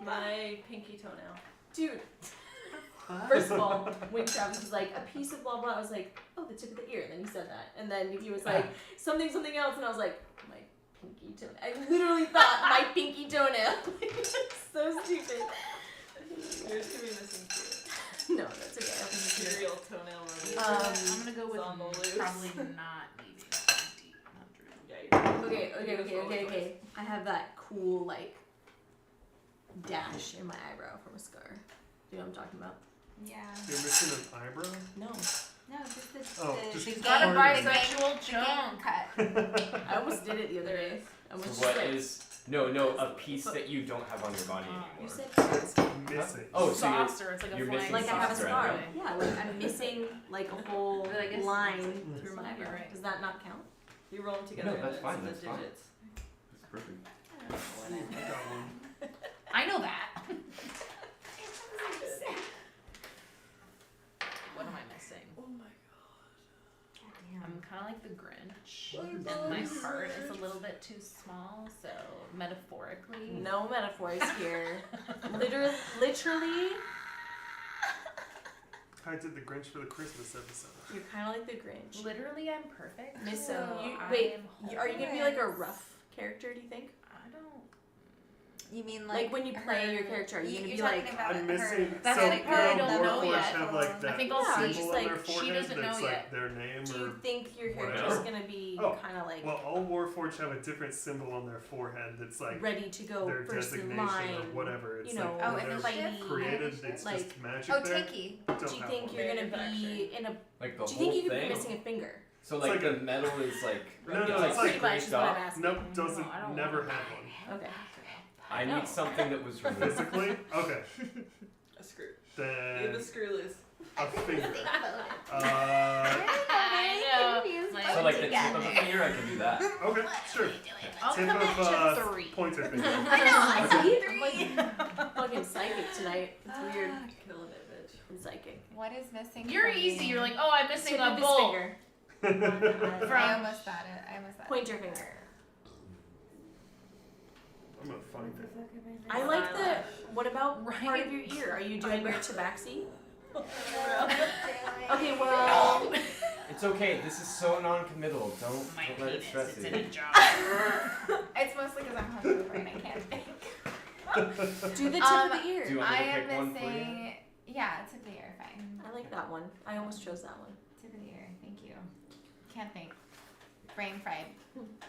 Speaker 6: My pinky toenail.
Speaker 3: Dude, first of all, when Travis was like, a piece of blah blah, I was like, oh, the tip of the ear. And then he said that. And then he was like, something else. And I was like, my pinky toenail. I literally thought my pinky toenail. So stupid.
Speaker 6: Yours could be missing too.
Speaker 3: No, that's okay. I think it's
Speaker 6: Serial toenail removal.
Speaker 2: I'm gonna go with
Speaker 6: It's on the loose.
Speaker 2: probably not needing a D100.
Speaker 6: Yeah,
Speaker 3: Okay. I have that cool, like, dash in my eyebrow from a scar. Do you know what I'm talking about?
Speaker 5: Yeah.
Speaker 1: You're missing an eyebrow?
Speaker 3: No.
Speaker 5: No, just the,
Speaker 1: Oh,
Speaker 5: the,
Speaker 1: just
Speaker 5: the
Speaker 1: She's
Speaker 2: Got a
Speaker 1: Part of it.
Speaker 2: bisexual
Speaker 5: gang
Speaker 2: chunk.
Speaker 5: cut.
Speaker 3: I almost did it the other day. I was
Speaker 4: So
Speaker 3: just
Speaker 4: what
Speaker 3: like,
Speaker 4: is no a piece that you don't have on your body
Speaker 3: you
Speaker 4: anymore?
Speaker 3: said
Speaker 1: It's missing.
Speaker 4: Oh, so you're
Speaker 2: saucer. It's like a
Speaker 4: you're
Speaker 2: flying
Speaker 4: missing
Speaker 3: like I have a
Speaker 4: saucer
Speaker 3: scar.
Speaker 4: eyebrow.
Speaker 3: Yeah, like I'm missing like a whole
Speaker 2: But I guess
Speaker 3: line
Speaker 2: it's-
Speaker 3: through my
Speaker 2: you're
Speaker 3: eyebrow.
Speaker 2: right.
Speaker 3: Does that not count?
Speaker 6: You roll them together.
Speaker 4: No,
Speaker 6: and
Speaker 4: that's
Speaker 6: it's
Speaker 4: fine,
Speaker 6: the
Speaker 4: that's fine.
Speaker 6: digits.
Speaker 4: It's perfect.
Speaker 1: I got one.
Speaker 2: I know that. What am I missing?
Speaker 6: Oh my
Speaker 2: I'm kind of like the Grinch, and my heart is a little bit too small. So metaphorically,
Speaker 3: No metaphors here. Literally,
Speaker 1: I did the Grinch for the Christmas episode.
Speaker 3: you're kind of like the Grinch.
Speaker 2: literally, I'm perfect.
Speaker 3: Miss,
Speaker 2: so
Speaker 3: you,
Speaker 2: I
Speaker 3: wait,
Speaker 2: am
Speaker 3: are you gonna be like a rough character? Do you think?
Speaker 2: I don't.
Speaker 5: You mean
Speaker 3: Like when you play your character, are you gonna be like,
Speaker 1: I'm missing.
Speaker 2: That's
Speaker 1: so
Speaker 2: the part I don't know
Speaker 1: Warforged
Speaker 2: yet.
Speaker 1: have like that
Speaker 2: I think I'll
Speaker 3: see.
Speaker 1: symbol
Speaker 3: She's
Speaker 1: on
Speaker 3: like-
Speaker 1: their
Speaker 2: she
Speaker 1: forehead
Speaker 2: doesn't
Speaker 1: that's
Speaker 2: know
Speaker 1: like
Speaker 2: yet.
Speaker 1: their name
Speaker 3: do
Speaker 1: or
Speaker 3: you think your character's
Speaker 1: whatever.
Speaker 3: gonna be
Speaker 1: Oh,
Speaker 3: kind of like
Speaker 1: well, all Warforged have a different symbol on their forehead that's like
Speaker 3: ready to go
Speaker 1: their
Speaker 3: first in
Speaker 1: designation
Speaker 3: line?
Speaker 1: or whatever. It's
Speaker 3: You know,
Speaker 1: like
Speaker 5: Oh,
Speaker 1: when
Speaker 5: and
Speaker 1: they're
Speaker 5: the
Speaker 3: fighty,
Speaker 1: created, it's
Speaker 3: like-
Speaker 1: just magic
Speaker 5: Oh,
Speaker 1: there.
Speaker 5: Tinky.
Speaker 1: Don't
Speaker 3: Do you
Speaker 1: have
Speaker 3: think
Speaker 1: one.
Speaker 3: you're gonna be
Speaker 6: Manufacturing.
Speaker 3: in a?
Speaker 4: Like the
Speaker 3: Do you
Speaker 4: whole
Speaker 3: think you could
Speaker 4: thing.
Speaker 3: be missing a finger?
Speaker 4: So like
Speaker 1: It's
Speaker 4: the
Speaker 1: like
Speaker 4: metal is like
Speaker 1: No,
Speaker 4: it's
Speaker 1: no,
Speaker 4: like
Speaker 1: it's like
Speaker 3: Pretty much is
Speaker 4: scraped
Speaker 3: what I'm
Speaker 4: off.
Speaker 3: asking.
Speaker 1: Nope, doesn't
Speaker 2: I don't
Speaker 1: never
Speaker 2: want
Speaker 1: had
Speaker 2: that.
Speaker 1: one.
Speaker 3: Okay.
Speaker 4: I
Speaker 3: No.
Speaker 4: need something that was removed.
Speaker 1: Physically, okay,
Speaker 6: A screw. You
Speaker 1: then
Speaker 6: have a screw loose.
Speaker 1: a finger.
Speaker 2: I know.
Speaker 4: So like the tip of a finger, I can do that.
Speaker 1: Okay, sure.
Speaker 2: I'll
Speaker 1: Tip
Speaker 2: come
Speaker 1: of
Speaker 2: at you 3.
Speaker 1: pointer finger.
Speaker 5: I know, I saw
Speaker 3: See?
Speaker 5: three.
Speaker 3: I'm like fucking psychic tonight. It's weird.
Speaker 6: Killing it, bitch.
Speaker 3: I'm psychic.
Speaker 5: What is missing?
Speaker 2: You're
Speaker 5: from
Speaker 2: easy.
Speaker 5: me?
Speaker 2: You're like, oh, I'm missing
Speaker 3: Tip
Speaker 2: a
Speaker 3: of his
Speaker 2: bolt.
Speaker 3: finger.
Speaker 5: I almost thought it.
Speaker 3: Pointer finger.
Speaker 1: I'm gonna find it.
Speaker 3: I like the.
Speaker 6: Eyelash.
Speaker 3: What about part
Speaker 2: Right.
Speaker 3: of your ear? Are you doing your tabaxi?
Speaker 5: Okay,
Speaker 3: Okay, well.
Speaker 4: It's okay. This is so non-committal. Don't
Speaker 2: My
Speaker 4: let it
Speaker 2: penis.
Speaker 4: stress
Speaker 2: It's
Speaker 4: you.
Speaker 2: in a jar.
Speaker 5: It's mostly because I'm hungover and I can't think.
Speaker 3: Do the tip of the ear.
Speaker 4: Do you want me
Speaker 5: I
Speaker 4: to
Speaker 5: am
Speaker 4: pick one for you?
Speaker 5: missing. Yeah, tip of the ear, fine.
Speaker 3: I like that one. I almost chose that one.
Speaker 5: Tip of the ear, thank you. Can't think. Brain fried.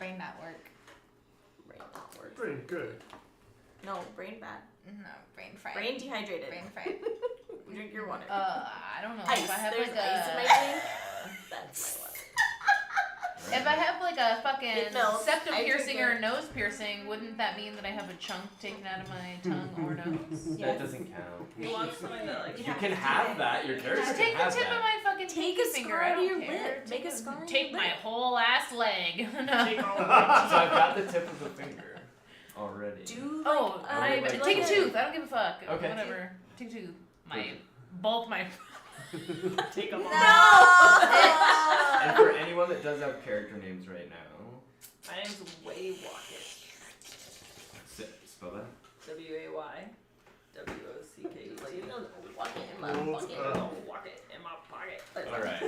Speaker 5: Brain not work.
Speaker 3: Brain not work.
Speaker 1: Pretty good.
Speaker 3: No, brain bad.
Speaker 5: No, brain fried.
Speaker 3: Brain dehydrated.
Speaker 5: Brain fried.
Speaker 3: Drink your water.
Speaker 2: I don't know
Speaker 3: Ice.
Speaker 2: if I have
Speaker 3: There's
Speaker 2: like
Speaker 3: ice in my
Speaker 2: a.
Speaker 3: drink. That's my water.
Speaker 2: If I have like a fucking
Speaker 3: It melts.
Speaker 2: septum
Speaker 3: I drink
Speaker 2: piercing
Speaker 3: it.
Speaker 2: or a nose piercing, wouldn't that mean that I have a chunk taken out of my tongue or nose?
Speaker 3: Yeah.
Speaker 4: That doesn't count.
Speaker 6: You want something that like
Speaker 4: You
Speaker 5: have
Speaker 4: can
Speaker 5: to
Speaker 4: have
Speaker 5: do it.
Speaker 4: that. Your character
Speaker 2: Just
Speaker 4: can
Speaker 2: take the
Speaker 4: have
Speaker 2: tip of
Speaker 4: that.
Speaker 2: my fucking
Speaker 3: Take
Speaker 2: pinky
Speaker 3: a
Speaker 2: finger.
Speaker 3: scar
Speaker 2: I
Speaker 3: to
Speaker 2: don't
Speaker 3: your
Speaker 2: care.
Speaker 3: lip. Make a scar on
Speaker 2: Take
Speaker 3: your
Speaker 2: my
Speaker 3: lip.
Speaker 2: whole ass leg.
Speaker 4: So I've got the tip of the finger already.
Speaker 3: Do
Speaker 2: Oh,
Speaker 4: like,
Speaker 2: take
Speaker 4: like
Speaker 2: a
Speaker 3: a-
Speaker 2: tooth. I don't give a fuck.
Speaker 4: Okay.
Speaker 2: Whatever. Take a tooth. Both my.
Speaker 6: take them all.
Speaker 4: And for anyone that does have character names right now,
Speaker 6: My name's Way Wocket.
Speaker 4: spell that.
Speaker 6: WayWocket.
Speaker 3: You know, walk it in my
Speaker 1: Rules
Speaker 3: pocket.
Speaker 1: of-
Speaker 6: Wocket in my pocket.
Speaker 4: All right.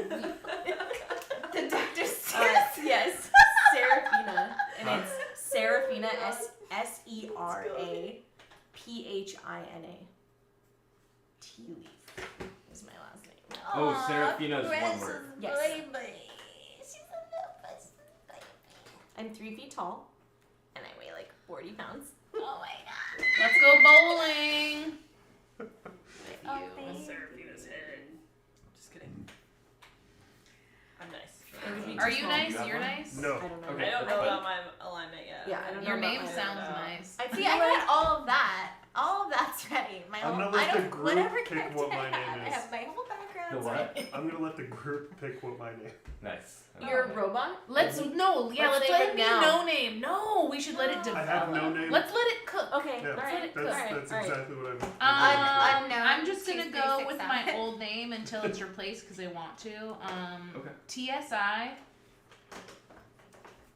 Speaker 5: The doctor's
Speaker 3: Yes, Serafina, and
Speaker 4: Huh?
Speaker 3: it's Serafina, Seraphina. Tea leaf is my last name.
Speaker 4: Oh, Seraphina's one word.
Speaker 3: Yes.
Speaker 5: Baby. She's a little best baby.
Speaker 3: I'm 3 feet tall, and I weigh like 40 pounds.
Speaker 5: Oh my god.
Speaker 2: Let's go bowling.
Speaker 5: Oh,
Speaker 2: You.
Speaker 5: thank
Speaker 6: Seraphina's head. Just kidding. I'm nice.
Speaker 3: It would be
Speaker 2: Are
Speaker 3: too
Speaker 2: you
Speaker 3: small.
Speaker 2: nice?
Speaker 4: You have
Speaker 2: You're
Speaker 4: one?
Speaker 2: nice.
Speaker 1: No.
Speaker 3: I don't know.
Speaker 4: Okay.
Speaker 6: I don't know
Speaker 4: Fine.
Speaker 6: about my alignment yet.
Speaker 3: Yeah, I don't know
Speaker 2: Your
Speaker 3: about
Speaker 2: name
Speaker 3: mine.
Speaker 2: sounds
Speaker 6: No.
Speaker 2: nice.
Speaker 3: I
Speaker 5: See,
Speaker 3: feel
Speaker 5: I
Speaker 3: like
Speaker 5: got all of that. All of that's ready. My
Speaker 1: I'm
Speaker 5: whole,
Speaker 1: gonna let
Speaker 5: I
Speaker 1: the
Speaker 5: don't,
Speaker 1: group
Speaker 5: whatever
Speaker 1: pick
Speaker 5: character
Speaker 1: what my
Speaker 5: I have,
Speaker 1: name
Speaker 5: I
Speaker 1: is.
Speaker 5: have my whole background.
Speaker 4: The what?
Speaker 5: ready.
Speaker 1: I'm gonna let the group pick what my name.
Speaker 4: Nice.
Speaker 3: You're a robot.
Speaker 2: Let's no, yeah.
Speaker 3: Let's
Speaker 2: Let's
Speaker 3: name
Speaker 2: let
Speaker 3: it
Speaker 2: it be
Speaker 3: now.
Speaker 2: no name. No, we should let it
Speaker 1: I
Speaker 2: develop.
Speaker 1: have no name.
Speaker 2: Let's let it cook.
Speaker 3: Okay,
Speaker 1: Yeah,
Speaker 3: all right.
Speaker 2: Let it
Speaker 1: That's,
Speaker 2: cook.
Speaker 1: that's
Speaker 3: Alright.
Speaker 1: exactly what I'm.
Speaker 5: Unknown
Speaker 2: I'm just gonna
Speaker 5: 2, 3,
Speaker 2: go
Speaker 5: 6,
Speaker 2: with
Speaker 5: 7.
Speaker 2: my old name until it's replaced because I want to.
Speaker 4: Okay.
Speaker 2: TSI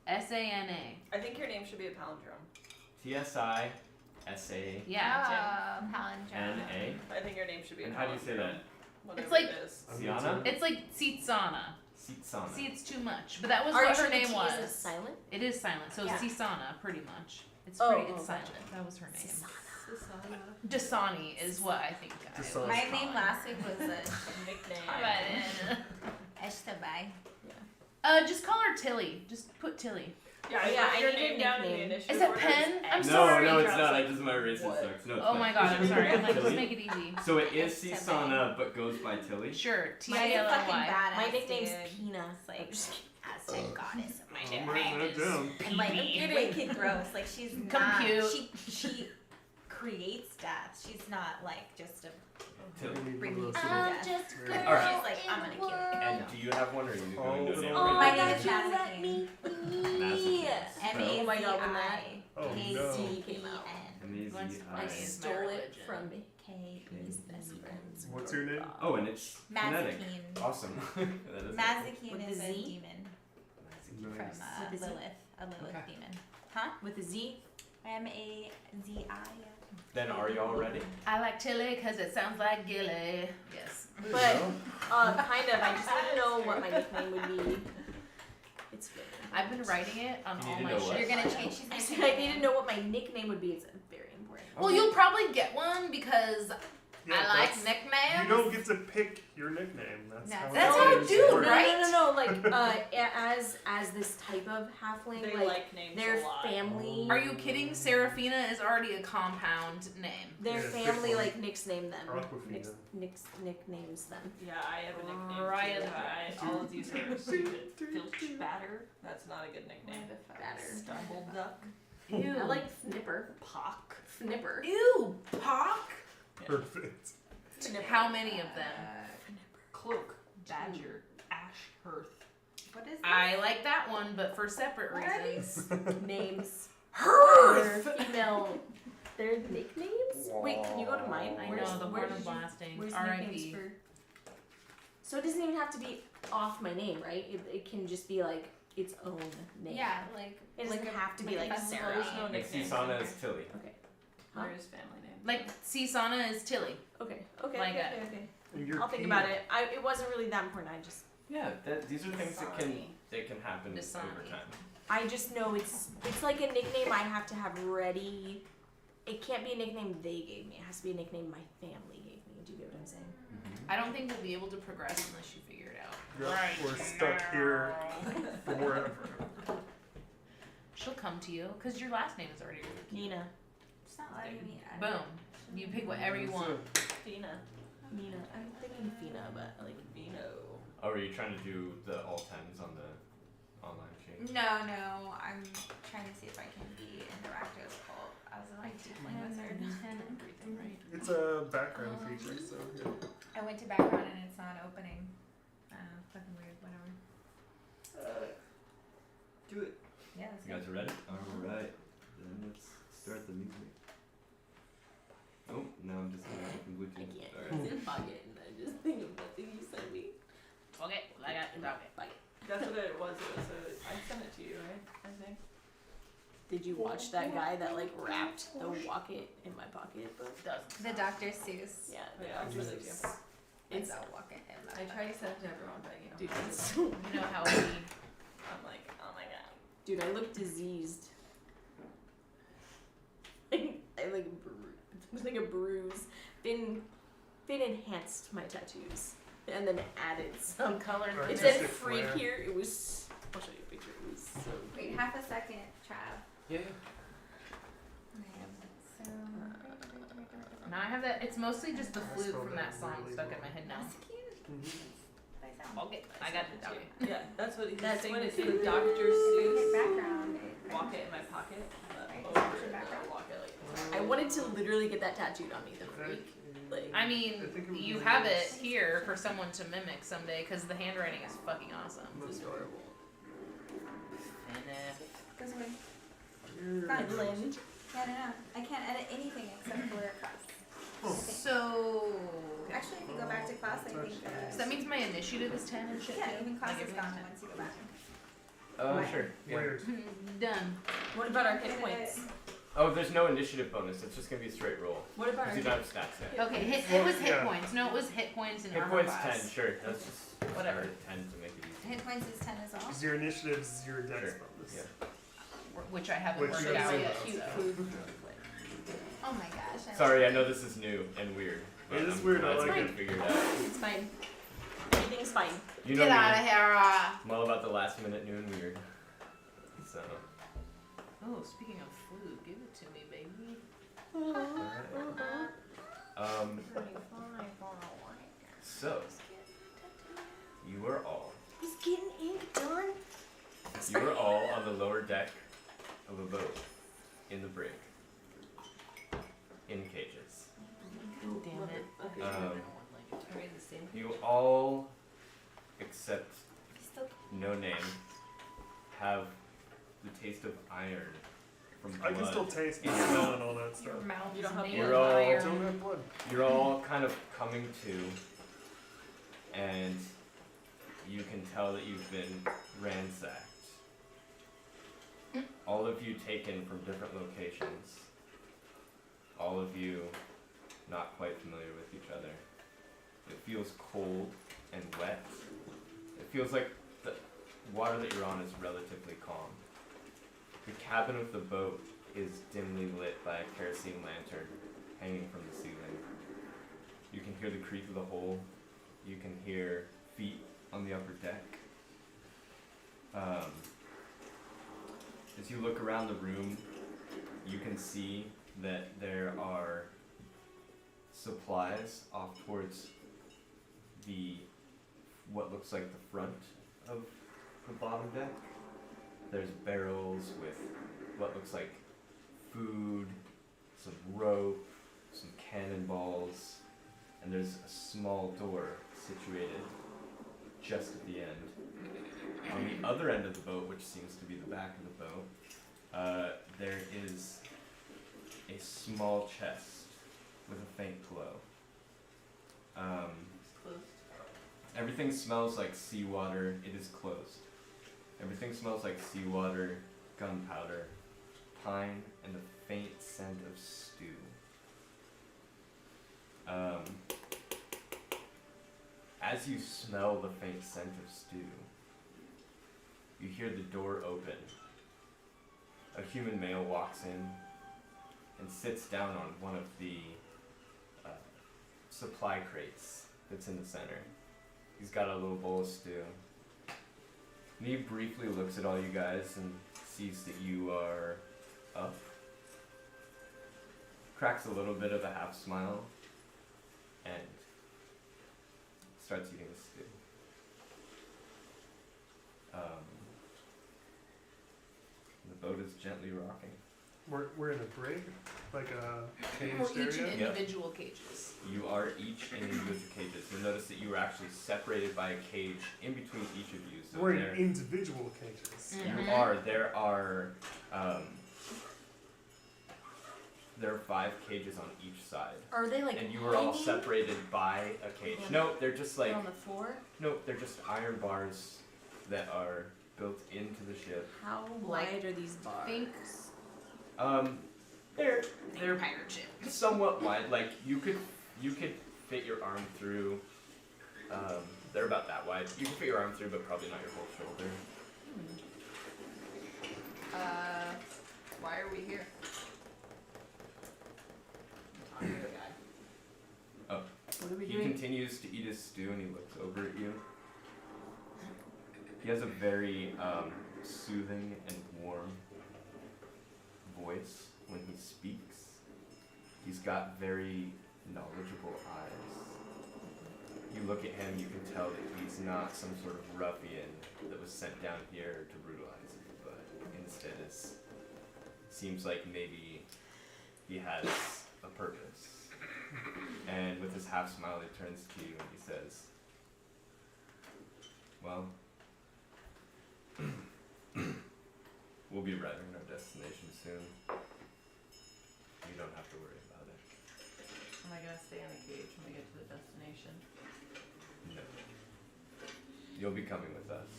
Speaker 2: SANA.
Speaker 6: I think your name should be a palindrome.
Speaker 4: TSI
Speaker 2: Yeah.
Speaker 5: Oh, palindrome.
Speaker 4: SANA.
Speaker 6: I think your name should be a
Speaker 4: And
Speaker 6: palindrome.
Speaker 4: how do you say that?
Speaker 6: Whatever
Speaker 2: It's like-
Speaker 6: it is.
Speaker 4: Siana?
Speaker 2: It's like Sitsana.
Speaker 4: Sitsana.
Speaker 2: See, it's too much. But that was
Speaker 3: Are you
Speaker 2: what
Speaker 3: sure
Speaker 2: her
Speaker 3: the
Speaker 2: name
Speaker 3: T
Speaker 2: was.
Speaker 3: is silent?
Speaker 2: It is silent. So
Speaker 3: Yeah.
Speaker 2: Sisana, pretty much. It's
Speaker 3: Oh,
Speaker 2: pretty. It's
Speaker 3: oh,
Speaker 2: silent.
Speaker 3: gotcha.
Speaker 2: That was her name.
Speaker 6: Susana.
Speaker 2: Dasani is what I think. I was
Speaker 1: Dasani.
Speaker 5: My
Speaker 2: calling
Speaker 5: name
Speaker 2: her.
Speaker 5: last week was
Speaker 6: Nickname.
Speaker 2: How about it?
Speaker 5: Eshtabai.
Speaker 2: Just call her Tilly. Just put Tilly.
Speaker 6: Yeah, I
Speaker 3: Yeah,
Speaker 6: wrote
Speaker 3: I
Speaker 6: your
Speaker 3: need a
Speaker 6: name down in the
Speaker 3: nickname.
Speaker 6: initiative
Speaker 2: Is it
Speaker 6: order.
Speaker 2: Pen? I'm
Speaker 6: It's
Speaker 4: No,
Speaker 2: sorry.
Speaker 4: no, it's
Speaker 6: Like,
Speaker 4: not. I just my racist
Speaker 6: what?
Speaker 4: sucks. No, it's
Speaker 2: Oh
Speaker 4: fine.
Speaker 2: my god, I'm sorry. I'm like,
Speaker 4: Tilly?
Speaker 2: let's make it easy.
Speaker 4: So it is
Speaker 5: It's
Speaker 4: Sisana, but goes by Tilly.
Speaker 2: Sure.
Speaker 5: Mine is fucking
Speaker 2: TILLY.
Speaker 5: badass.
Speaker 3: My nickname's
Speaker 5: dude.
Speaker 3: Pina.
Speaker 5: It's like
Speaker 3: I'm just kidding.
Speaker 5: Aztec goddess. My
Speaker 1: I'm
Speaker 5: nickname
Speaker 1: writing that
Speaker 5: is.
Speaker 1: down.
Speaker 5: And like
Speaker 2: Pee-pee.
Speaker 5: wicked gross. Like she's
Speaker 2: Compute.
Speaker 5: not. She creates death. She's not like just a
Speaker 4: Tilly.
Speaker 1: We need
Speaker 5: bring
Speaker 1: one
Speaker 5: me
Speaker 1: of
Speaker 5: to
Speaker 1: those
Speaker 5: death.
Speaker 3: just
Speaker 1: a
Speaker 5: She's
Speaker 1: girl
Speaker 4: Alright.
Speaker 5: like I'm gonna kill you.
Speaker 4: And do you have one, or are you
Speaker 1: Oh,
Speaker 4: going to
Speaker 1: no.
Speaker 4: name
Speaker 3: Oh,
Speaker 5: My
Speaker 4: right
Speaker 5: name
Speaker 4: now?
Speaker 5: is Mazikeen.
Speaker 4: Mazikeen.
Speaker 5: M-A-Z-I-K-E-E-N.
Speaker 3: Oh my god, when that
Speaker 1: Oh no.
Speaker 2: What's
Speaker 3: I
Speaker 2: my-
Speaker 4: Amazing.
Speaker 2: is
Speaker 3: stole
Speaker 2: my
Speaker 3: it
Speaker 2: religion.
Speaker 3: from
Speaker 5: K-E-'s best friends.
Speaker 1: What's your name?
Speaker 4: Oh, and it's phonetic.
Speaker 5: Mazikeen.
Speaker 4: Awesome. That is
Speaker 5: Mazikeen
Speaker 3: With
Speaker 5: is
Speaker 3: the
Speaker 5: a
Speaker 3: Z?
Speaker 5: demon from
Speaker 1: Nice.
Speaker 3: With the Z?
Speaker 5: Lilith. A Lilith
Speaker 4: Okay.
Speaker 5: demon. Huh?
Speaker 3: with a Z.
Speaker 5: M-A-Z-I.
Speaker 4: Then are y'all ready?
Speaker 2: I like Tilly because it sounds like Gilly. Yes.
Speaker 3: But kind of. I just want to know what my nickname would be. It's good.
Speaker 2: I've been writing it on
Speaker 4: You
Speaker 2: all
Speaker 4: need to
Speaker 2: my
Speaker 4: know
Speaker 2: shit.
Speaker 4: what?
Speaker 5: You're gonna change. She's
Speaker 3: I
Speaker 5: gonna
Speaker 3: said
Speaker 5: change
Speaker 3: I need to know what my nickname would be. It's very important.
Speaker 2: Well, you'll probably get one because
Speaker 1: Yeah,
Speaker 2: I like
Speaker 1: that's-
Speaker 2: nicknames.
Speaker 1: You don't get to pick your nickname. That's how.
Speaker 2: That's
Speaker 1: it
Speaker 2: how
Speaker 1: is.
Speaker 2: dude,
Speaker 1: Works.
Speaker 2: right?
Speaker 3: No. Like as this type of halfling,
Speaker 6: They
Speaker 3: like
Speaker 6: like names
Speaker 3: their
Speaker 6: a lot.
Speaker 3: family.
Speaker 2: Are you kidding? Serafina is already a compound name.
Speaker 3: Their
Speaker 1: Yeah,
Speaker 3: family
Speaker 1: pick one.
Speaker 3: like nickname them.
Speaker 1: Aquafina.
Speaker 3: Nicknames them.
Speaker 6: Yeah, I have a nickname.
Speaker 2: Ryan
Speaker 6: too.
Speaker 2: Batter.
Speaker 6: All of these are stupid. Filch Batter. That's not a good nickname.
Speaker 3: Batter.
Speaker 6: Stumble Duck.
Speaker 2: Ew.
Speaker 3: I like Fnipper.
Speaker 6: Pock.
Speaker 3: Fnipper.
Speaker 2: Ew. Pock.
Speaker 1: Perfect.
Speaker 2: How many of them?
Speaker 6: Cloak. Badger. Ash Hearth.
Speaker 5: What is this?
Speaker 2: I like that one, but for separate
Speaker 5: What are
Speaker 2: reasons.
Speaker 3: Names.
Speaker 2: Hearth.
Speaker 3: They're female. They're nicknames. Wait, can you go to mine?
Speaker 2: I
Speaker 3: Where's-
Speaker 2: know the
Speaker 3: where
Speaker 2: horn
Speaker 3: did
Speaker 2: of
Speaker 3: you-
Speaker 2: blasting.
Speaker 3: Where's
Speaker 2: R.I.P.
Speaker 3: nicknames for? So it doesn't even have to be off my name, right? It can just be like its own name.
Speaker 5: Yeah, like
Speaker 3: It doesn't
Speaker 5: like a-
Speaker 3: have to be
Speaker 5: like
Speaker 3: like
Speaker 5: a
Speaker 3: Sarah.
Speaker 6: There's no
Speaker 4: And
Speaker 6: nickname.
Speaker 4: Sisana is Tilly.
Speaker 3: Okay. Huh?
Speaker 6: There's family name.
Speaker 2: Like Sisana is Tilly.
Speaker 3: Okay.
Speaker 2: Like
Speaker 3: okay.
Speaker 2: it.
Speaker 3: Okay.
Speaker 1: And you're
Speaker 3: I'll think
Speaker 1: Pete.
Speaker 3: about it. It wasn't really that important.
Speaker 4: Yeah, these are things that can
Speaker 6: Dasani.
Speaker 4: happen
Speaker 2: Dasani.
Speaker 4: over time.
Speaker 3: I just know it's like a nickname I have to have ready. It can't be a nickname they gave me. It has to be a nickname my family gave me. Do you get what I'm saying?
Speaker 2: I don't think we'll be able to progress unless you figure it out.
Speaker 1: Yep, we're stuck here forever.
Speaker 2: She'll come to you because your last name is already really cute.
Speaker 3: Nina.
Speaker 5: It's not letting me edit.
Speaker 2: Boom. You pick whatever you want.
Speaker 6: Fina.
Speaker 3: Nina. I'm thinking Fina, but I like
Speaker 6: Vino.
Speaker 4: Oh, are you trying to do the all tens on the online sheet?
Speaker 5: No, I'm trying to see if I can be interactive as a like tiefling wizard.
Speaker 2: Everything right.
Speaker 1: It's a background feature, so yeah.
Speaker 5: I went to background and it's not opening. Fucking weird, whatever.
Speaker 6: Do it.
Speaker 5: Yeah, that's
Speaker 4: You guys
Speaker 5: good.
Speaker 4: are ready? Alright. Then let's start the music. Oh, now I'm just gonna open
Speaker 3: I
Speaker 4: Bluetooth.
Speaker 3: can't.
Speaker 4: Alright.
Speaker 3: It's in pocket, and I just think of nothing you sent me.
Speaker 2: Okay, I got it. Okay.
Speaker 6: That's what it was. I sent it to you, right? I think.
Speaker 3: Did you watch that guy that like wrapped the walk it in my pocket book?
Speaker 5: The Dr. Seuss.
Speaker 3: Yeah,
Speaker 6: Yeah, I'll send it to you.
Speaker 3: it's
Speaker 5: a walk it in
Speaker 6: I tried to send it to everyone, but you know.
Speaker 3: dude, it's so,
Speaker 2: You know how we.
Speaker 6: I'm like, oh my god.
Speaker 3: dude, I look diseased. I like it was like a bruise. Finn enhanced my tattoos and then added some.
Speaker 2: color.
Speaker 1: Right.
Speaker 3: It said
Speaker 1: Artistic
Speaker 3: freak
Speaker 1: flair.
Speaker 3: here. It was. I'll show you a picture. It was so.
Speaker 5: Wait, half a second, Trav.
Speaker 4: Yeah.
Speaker 5: So.
Speaker 2: Now I have that. It's mostly just the
Speaker 1: I
Speaker 2: flute
Speaker 1: spelled
Speaker 2: from
Speaker 1: that
Speaker 2: that song
Speaker 1: really
Speaker 2: stuck in
Speaker 1: well.
Speaker 2: my head now.
Speaker 5: That's cute.
Speaker 1: Mhm.
Speaker 5: Nice sound.
Speaker 2: Okay, I got it. Okay.
Speaker 6: Yeah, that's what he's
Speaker 3: That's
Speaker 6: saying.
Speaker 3: what
Speaker 6: It's
Speaker 3: it
Speaker 6: the
Speaker 3: is.
Speaker 6: Dr.
Speaker 5: Hit
Speaker 6: Seuss.
Speaker 5: background.
Speaker 6: Walk it in my pocket.
Speaker 5: Right,
Speaker 6: Over
Speaker 5: switch
Speaker 6: the
Speaker 5: your background.
Speaker 6: walk it like.
Speaker 3: I wanted to literally get that tattooed on me. The freak. Like.
Speaker 2: I mean,
Speaker 1: I think it would
Speaker 2: you
Speaker 1: be
Speaker 2: have
Speaker 1: nice.
Speaker 2: it here for someone to mimic someday because the handwriting is fucking awesome.
Speaker 3: It's adorable.
Speaker 5: Goes away.
Speaker 3: And Lynn.
Speaker 5: No. I can't edit anything except for class.
Speaker 2: So.
Speaker 5: Actually, if you go back to class, I think.
Speaker 2: So that means my initiative is 10 and shit.
Speaker 5: Yeah,
Speaker 2: too?
Speaker 5: even class
Speaker 2: Like
Speaker 5: is
Speaker 2: everything's
Speaker 5: gone once you go back.
Speaker 4: Sure. Yeah.
Speaker 1: Weird.
Speaker 2: 10. Done.
Speaker 3: What about our hit points?
Speaker 4: Oh, there's no initiative bonus. It's just gonna be a straight roll.
Speaker 3: What about our
Speaker 4: Because you don't have stats yet.
Speaker 2: Okay, it
Speaker 1: Well,
Speaker 2: was hit
Speaker 1: yeah.
Speaker 2: points. No, it was hit points and
Speaker 4: Hit
Speaker 2: armor
Speaker 4: points
Speaker 2: class.
Speaker 4: 10, sure. That's just
Speaker 2: Whatever.
Speaker 4: start at 10 to make it easy.
Speaker 5: Hit points is 10 as well.
Speaker 1: Because your initiative's your dex
Speaker 4: Sure.
Speaker 1: bonus.
Speaker 4: Yeah.
Speaker 2: Which I haven't
Speaker 1: Which
Speaker 2: worked
Speaker 1: you
Speaker 2: out
Speaker 1: haven't
Speaker 2: yet.
Speaker 3: cute
Speaker 2: so.
Speaker 3: food.
Speaker 5: Oh my gosh.
Speaker 4: Sorry, I know this is new and weird. But
Speaker 1: It is
Speaker 4: I'm
Speaker 1: weird, I
Speaker 4: glad
Speaker 1: like
Speaker 4: we
Speaker 1: it.
Speaker 4: can figure it out.
Speaker 3: It's fine. Everything's fine.
Speaker 4: You know
Speaker 2: Get
Speaker 4: me.
Speaker 2: out of here.
Speaker 4: I'm all about the last minute new and weird. So.
Speaker 2: Oh, speaking of food, give it to me, baby.
Speaker 4: So you are all
Speaker 3: He's getting ink done.
Speaker 4: you are all on the lower deck of a boat in the brig in cages.
Speaker 2: Damn it.
Speaker 4: You all, except
Speaker 5: Still
Speaker 4: no name, have the taste of iron from
Speaker 1: I can still
Speaker 4: blood.
Speaker 1: taste the
Speaker 4: Yeah.
Speaker 1: smell and all that stuff.
Speaker 2: Your mouth
Speaker 6: You
Speaker 2: is
Speaker 6: don't have
Speaker 2: made
Speaker 4: blood.
Speaker 2: of
Speaker 4: You're all-
Speaker 1: I
Speaker 2: iron.
Speaker 1: don't have blood.
Speaker 4: You're all kind of coming to, and you can tell that you've been ransacked. All of you taken from different locations. All of you not quite familiar with each other. It feels cold and wet. It feels like the water that you're on is relatively calm. The cabin of the boat is dimly lit by a kerosene lantern hanging from the ceiling. You can hear the creak of the hull. You can hear feet on the upper deck. As you look around the room, you can see that there are supplies off towards the what looks like the front of the bottom deck. There's barrels with what looks like food, some rope, some cannonballs, and there's a small door situated just at the end. On the other end of the boat, which seems to be the back of the boat, there is a small chest with a faint glow.
Speaker 6: It's closed.
Speaker 4: Everything smells like seawater. It is closed. Everything smells like seawater, gunpowder, pine, and the faint scent of stew. As you smell the faint scent of stew, you hear the door open. A human male walks in and sits down on one of the supply crates that's in the center. He's got a little bowl of stew. And he briefly looks at all you guys and sees that you are up, cracks a little bit of a half smile, and starts eating the stew. The boat is gently rocking.
Speaker 1: We're in a brig, like a caged
Speaker 2: We're each in
Speaker 1: area.
Speaker 4: Yep.
Speaker 2: individual cages.
Speaker 4: You are each in individual cages. You'll notice that you were actually separated by a cage in between each of you. So
Speaker 1: We're in
Speaker 4: there,
Speaker 1: individual cages.
Speaker 2: Mm.
Speaker 4: you are. There are 5 cages on each side,
Speaker 3: Are they like
Speaker 4: and you were all
Speaker 3: hanging?
Speaker 4: separated by a cage. No, they're just like
Speaker 3: They're on the floor?
Speaker 4: they're just iron bars that are built into the ship.
Speaker 3: How
Speaker 2: Like,
Speaker 3: wide are these bars?
Speaker 2: think-
Speaker 4: They're
Speaker 2: They're pirate ship.
Speaker 4: somewhat wide. Like you could fit your arm through. They're about that wide. You can fit your arm through, but probably not your whole shoulder.
Speaker 6: Why are we here? I'm talking to the guy.
Speaker 3: What are we
Speaker 4: He
Speaker 3: doing?
Speaker 4: continues to eat his stew and he looks over at you. He has a very soothing and warm voice when he speaks. He's got very knowledgeable eyes. You look at him, you can tell that he's not some sort of ruffian that was sent down here to brutalize you, but instead seems like maybe he has a purpose. And with his half smile, he turns to you and he says, well, we'll be arriving at our destination soon. You don't have to worry about it.
Speaker 6: Am I gonna stay in the cage when we get to the destination?
Speaker 4: No. You'll be coming with us.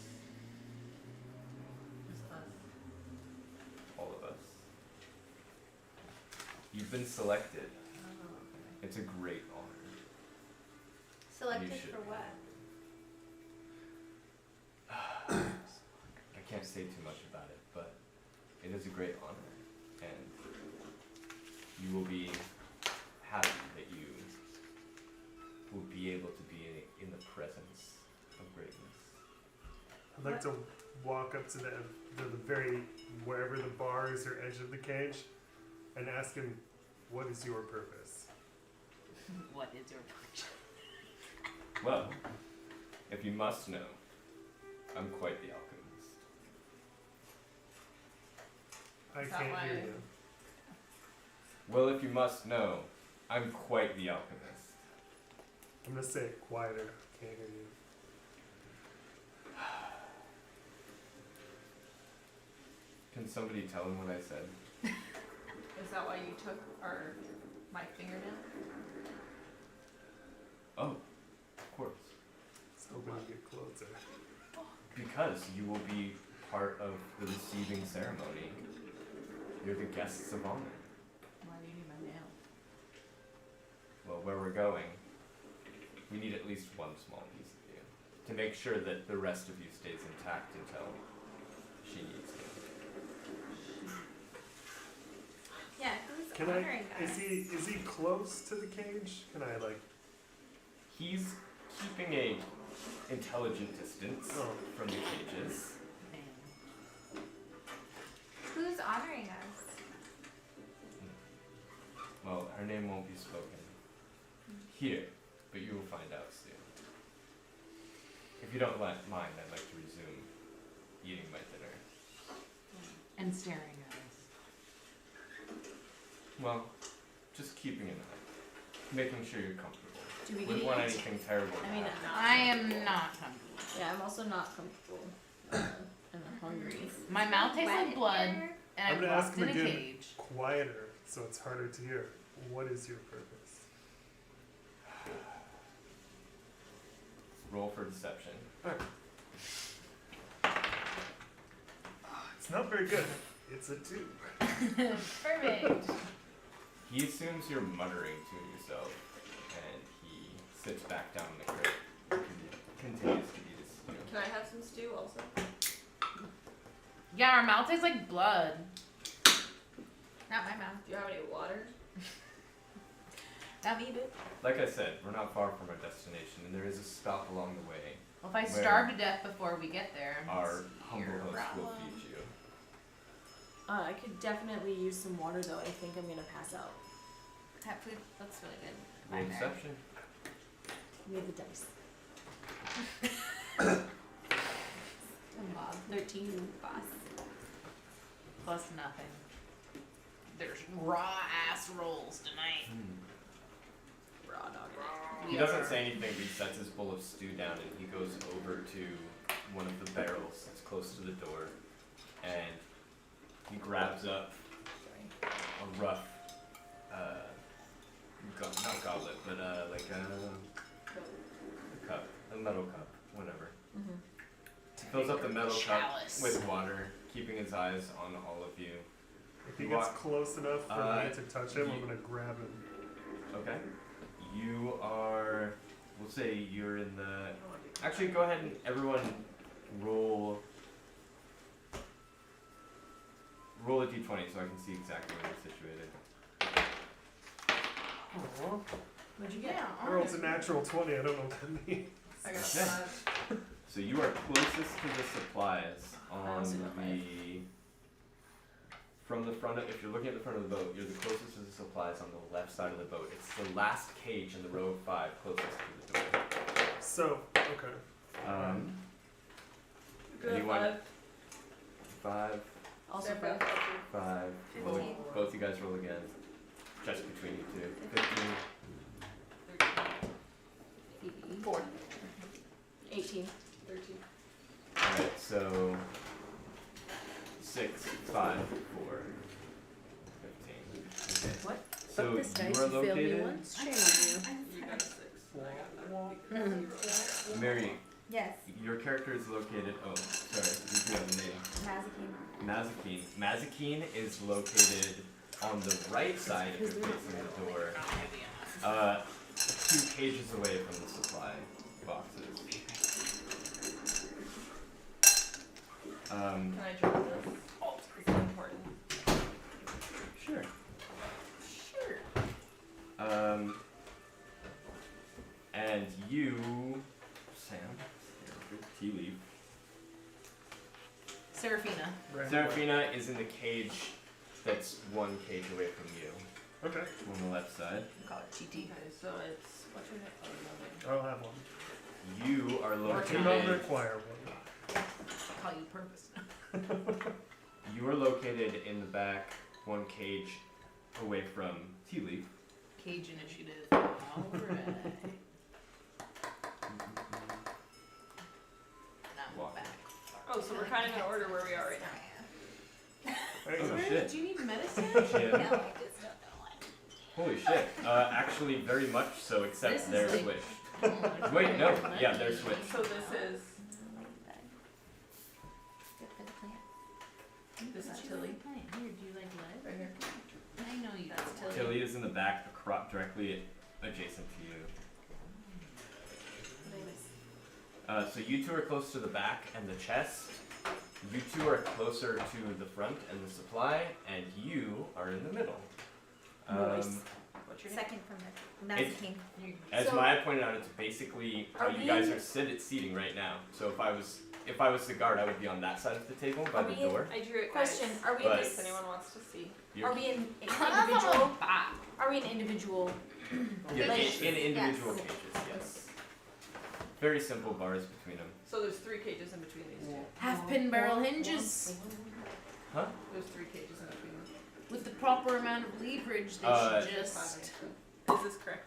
Speaker 6: Just us.
Speaker 4: All of us. You've been selected.
Speaker 6: Oh,
Speaker 4: It's a great honor.
Speaker 5: Selected
Speaker 4: You should.
Speaker 5: for what?
Speaker 4: I can't say too much about it, but it is a great honor, and you will be happy that you will be able to be in the presence of greatness.
Speaker 1: I'd like to walk up to the very wherever the bar is or edge of the cage, and ask him, "What is your purpose?"
Speaker 2: What is your function?
Speaker 4: Well, if you must know, I'm quite the alchemist.
Speaker 1: I
Speaker 6: Is that
Speaker 1: can't hear
Speaker 6: why-
Speaker 1: you.
Speaker 4: Well, if you must know, I'm quite the alchemist.
Speaker 1: I'm gonna say it quieter. Can't hear you.
Speaker 4: Can somebody tell him what I said?
Speaker 6: Is that why you took my fingernail?
Speaker 4: Oh, of course.
Speaker 1: I was hoping to get closer.
Speaker 4: Because you will be part of the receiving ceremony. You're the guests of honor.
Speaker 6: Why do you need my nail?
Speaker 4: Well, where we're going, we need at least one small piece of you to make sure that the rest of you stays intact until she needs you.
Speaker 5: Yeah, who's
Speaker 1: Can
Speaker 5: honoring
Speaker 1: I?
Speaker 5: us?
Speaker 1: Is he close to the cage? Can I like?
Speaker 4: He's keeping a intelligent distance
Speaker 1: Oh.
Speaker 4: from the cages.
Speaker 5: Who's honoring us?
Speaker 4: Well, her name won't be spoken here, but you will find out soon. If you don't mind, I'd like to resume eating my dinner.
Speaker 2: And staring at us.
Speaker 4: Well, just keeping an eye, making sure you're comfortable.
Speaker 3: Do we
Speaker 4: Wouldn't
Speaker 3: get
Speaker 4: want
Speaker 3: eat?
Speaker 4: anything terrible to
Speaker 3: I mean,
Speaker 4: happen.
Speaker 2: I am not comfortable.
Speaker 3: Yeah, I'm also not comfortable. And I'm hungry.
Speaker 2: My mouth tastes
Speaker 5: Wet
Speaker 2: like blood,
Speaker 5: here?
Speaker 2: and
Speaker 1: I'm
Speaker 2: I
Speaker 1: gonna ask
Speaker 2: walked in
Speaker 1: him
Speaker 2: a
Speaker 1: again.
Speaker 2: cage.
Speaker 1: Quieter, so it's harder to hear. What is your purpose?
Speaker 4: Roll for deception.
Speaker 1: It's not very good. It's a 2.
Speaker 2: Perfect.
Speaker 4: He assumes you're muttering to yourself, and he sits back down in the crib and continues to eat his stew.
Speaker 6: Can I have some stew also?
Speaker 2: Yeah, our mouth tastes like blood.
Speaker 5: Not my mouth.
Speaker 6: Do you have any water?
Speaker 5: Not me, bitch.
Speaker 4: Like I said, we're not far from our destination, and there is a stop along the way.
Speaker 2: Well, if I
Speaker 4: Where?
Speaker 2: starve to death before we get there,
Speaker 4: Our
Speaker 2: it's
Speaker 4: humble
Speaker 2: your
Speaker 4: host will
Speaker 2: problem.
Speaker 4: feed you.
Speaker 3: I could definitely use some water though. I think I'm gonna pass out.
Speaker 5: Cat food looks really good.
Speaker 4: Roll deception.
Speaker 3: We have the dice.
Speaker 5: Bob, 13 boss.
Speaker 2: Plus nothing. There's raw ass rolls tonight.
Speaker 3: Raw dog.
Speaker 4: He doesn't say anything, but he sets his bowl of stew down and he goes over to one of the barrels that's close to the door and he grabs up a rough, not goblet, but like a cup, a metal cup, whatever.
Speaker 3: Mm-hmm.
Speaker 4: Fills up the metal
Speaker 2: Chalice.
Speaker 4: cup with water, keeping his eyes on all of you.
Speaker 1: If he
Speaker 4: You
Speaker 1: gets
Speaker 4: walk-
Speaker 1: close enough for me to touch him, I'm
Speaker 4: you-
Speaker 1: gonna grab him.
Speaker 4: Okay. You are, we'll say you're in the, actually go ahead and everyone roll a d20 so I can see exactly where you're situated.
Speaker 3: What'd you get?
Speaker 1: I rolled a natural 20. I don't know what that means.
Speaker 6: I got
Speaker 4: Okay.
Speaker 6: 5.
Speaker 4: So you are closest to the supplies on
Speaker 3: also got
Speaker 4: the, from the front of, if you're looking at the front of the boat, you're the closest to the supplies on the left side of the boat. It's the last cage in the row of 5 closest to the door.
Speaker 1: So, okay.
Speaker 6: Good.
Speaker 4: Anyone?
Speaker 6: 5.
Speaker 4: 5,
Speaker 3: Also
Speaker 6: Step
Speaker 3: five.
Speaker 6: back.
Speaker 4: 5,
Speaker 5: 15.
Speaker 4: both you guys roll again. Just between you two. 15.
Speaker 6: 4.
Speaker 3: 18.
Speaker 6: 13.
Speaker 4: Alright, so 6, 5, 4, 15. Okay.
Speaker 3: What?
Speaker 4: So
Speaker 3: this dice,
Speaker 4: you are
Speaker 3: you failed me
Speaker 4: located,
Speaker 3: once. Shame on you.
Speaker 6: You got a 6. I got that.
Speaker 4: Mary,
Speaker 5: Yes.
Speaker 4: your character is located, oh, sorry, you do have a name.
Speaker 5: Mazikeen.
Speaker 4: Mazikeen. Mazikeen is located on the right side if you're facing the door, 2 cages away from the supply boxes.
Speaker 6: Can I drink this? It's important.
Speaker 4: Sure.
Speaker 2: Sure.
Speaker 4: And you, Sam, tea leaf.
Speaker 2: Seraphina.
Speaker 1: Right.
Speaker 4: Seraphina is in the cage that's 1 cage away from you,
Speaker 1: Okay.
Speaker 4: on the left side.
Speaker 2: Call it GT.
Speaker 6: Okay, so it's what's your name? Oh, no,
Speaker 1: I'll have one.
Speaker 4: You are
Speaker 1: I do
Speaker 4: located.
Speaker 1: not require one.
Speaker 2: Call you purpose.
Speaker 4: You are located in the back, 1 cage away from Tea Leaf.
Speaker 2: Cage initiative. Alright. Now
Speaker 4: Walk.
Speaker 2: back.
Speaker 6: Oh, so we're kind of in order where we are right now.
Speaker 1: Hey,
Speaker 4: Oh,
Speaker 2: Where
Speaker 4: shit.
Speaker 2: do you need medicine?
Speaker 4: Shit.
Speaker 5: No, I just don't know what.
Speaker 4: Holy shit. Actually, very much so,
Speaker 2: This
Speaker 4: except
Speaker 2: is
Speaker 4: they're
Speaker 2: like-
Speaker 4: switched.
Speaker 2: Oh,
Speaker 4: Wait, no.
Speaker 2: money.
Speaker 4: Yeah, they're switched.
Speaker 6: So this is
Speaker 5: Good for the plant.
Speaker 6: this is
Speaker 2: What you
Speaker 6: Tilly.
Speaker 2: like playing? Here, do you like lead?
Speaker 6: Right here.
Speaker 2: I know you.
Speaker 6: That's Tilly.
Speaker 4: Tilly is in the back, directly adjacent to you. So you 2 are close to the back and the chest. You 2 are closer to the front and the supply, and you are in the middle.
Speaker 3: Nice.
Speaker 6: What's your name?
Speaker 5: Second from the Mazikeen.
Speaker 4: As
Speaker 3: So-
Speaker 4: Maya pointed out, it's basically how
Speaker 3: Are
Speaker 4: you
Speaker 3: we
Speaker 4: guys
Speaker 3: in-
Speaker 4: are seating right now. So if I was the guard, I would be on that side of the table by
Speaker 3: Are
Speaker 4: the
Speaker 3: we in-
Speaker 4: door.
Speaker 6: I drew it.
Speaker 3: Question:
Speaker 6: Guys.
Speaker 3: Are we
Speaker 4: But-
Speaker 3: in
Speaker 6: In case
Speaker 3: this?
Speaker 6: anyone wants to see.
Speaker 4: You're
Speaker 3: Are we in
Speaker 2: I'm
Speaker 3: individual?
Speaker 2: a bot.
Speaker 3: Are we in individual?
Speaker 4: yeah,
Speaker 3: like-
Speaker 4: in individual
Speaker 5: Yes.
Speaker 4: cages, yes. Very simple bars between them.
Speaker 6: So there's 3 cages in between these two.
Speaker 2: Half pin barrel hinges.
Speaker 4: Huh?
Speaker 6: There's 3 cages in between them.
Speaker 2: With the proper amount of leverage, they should just.
Speaker 6: Is this correct?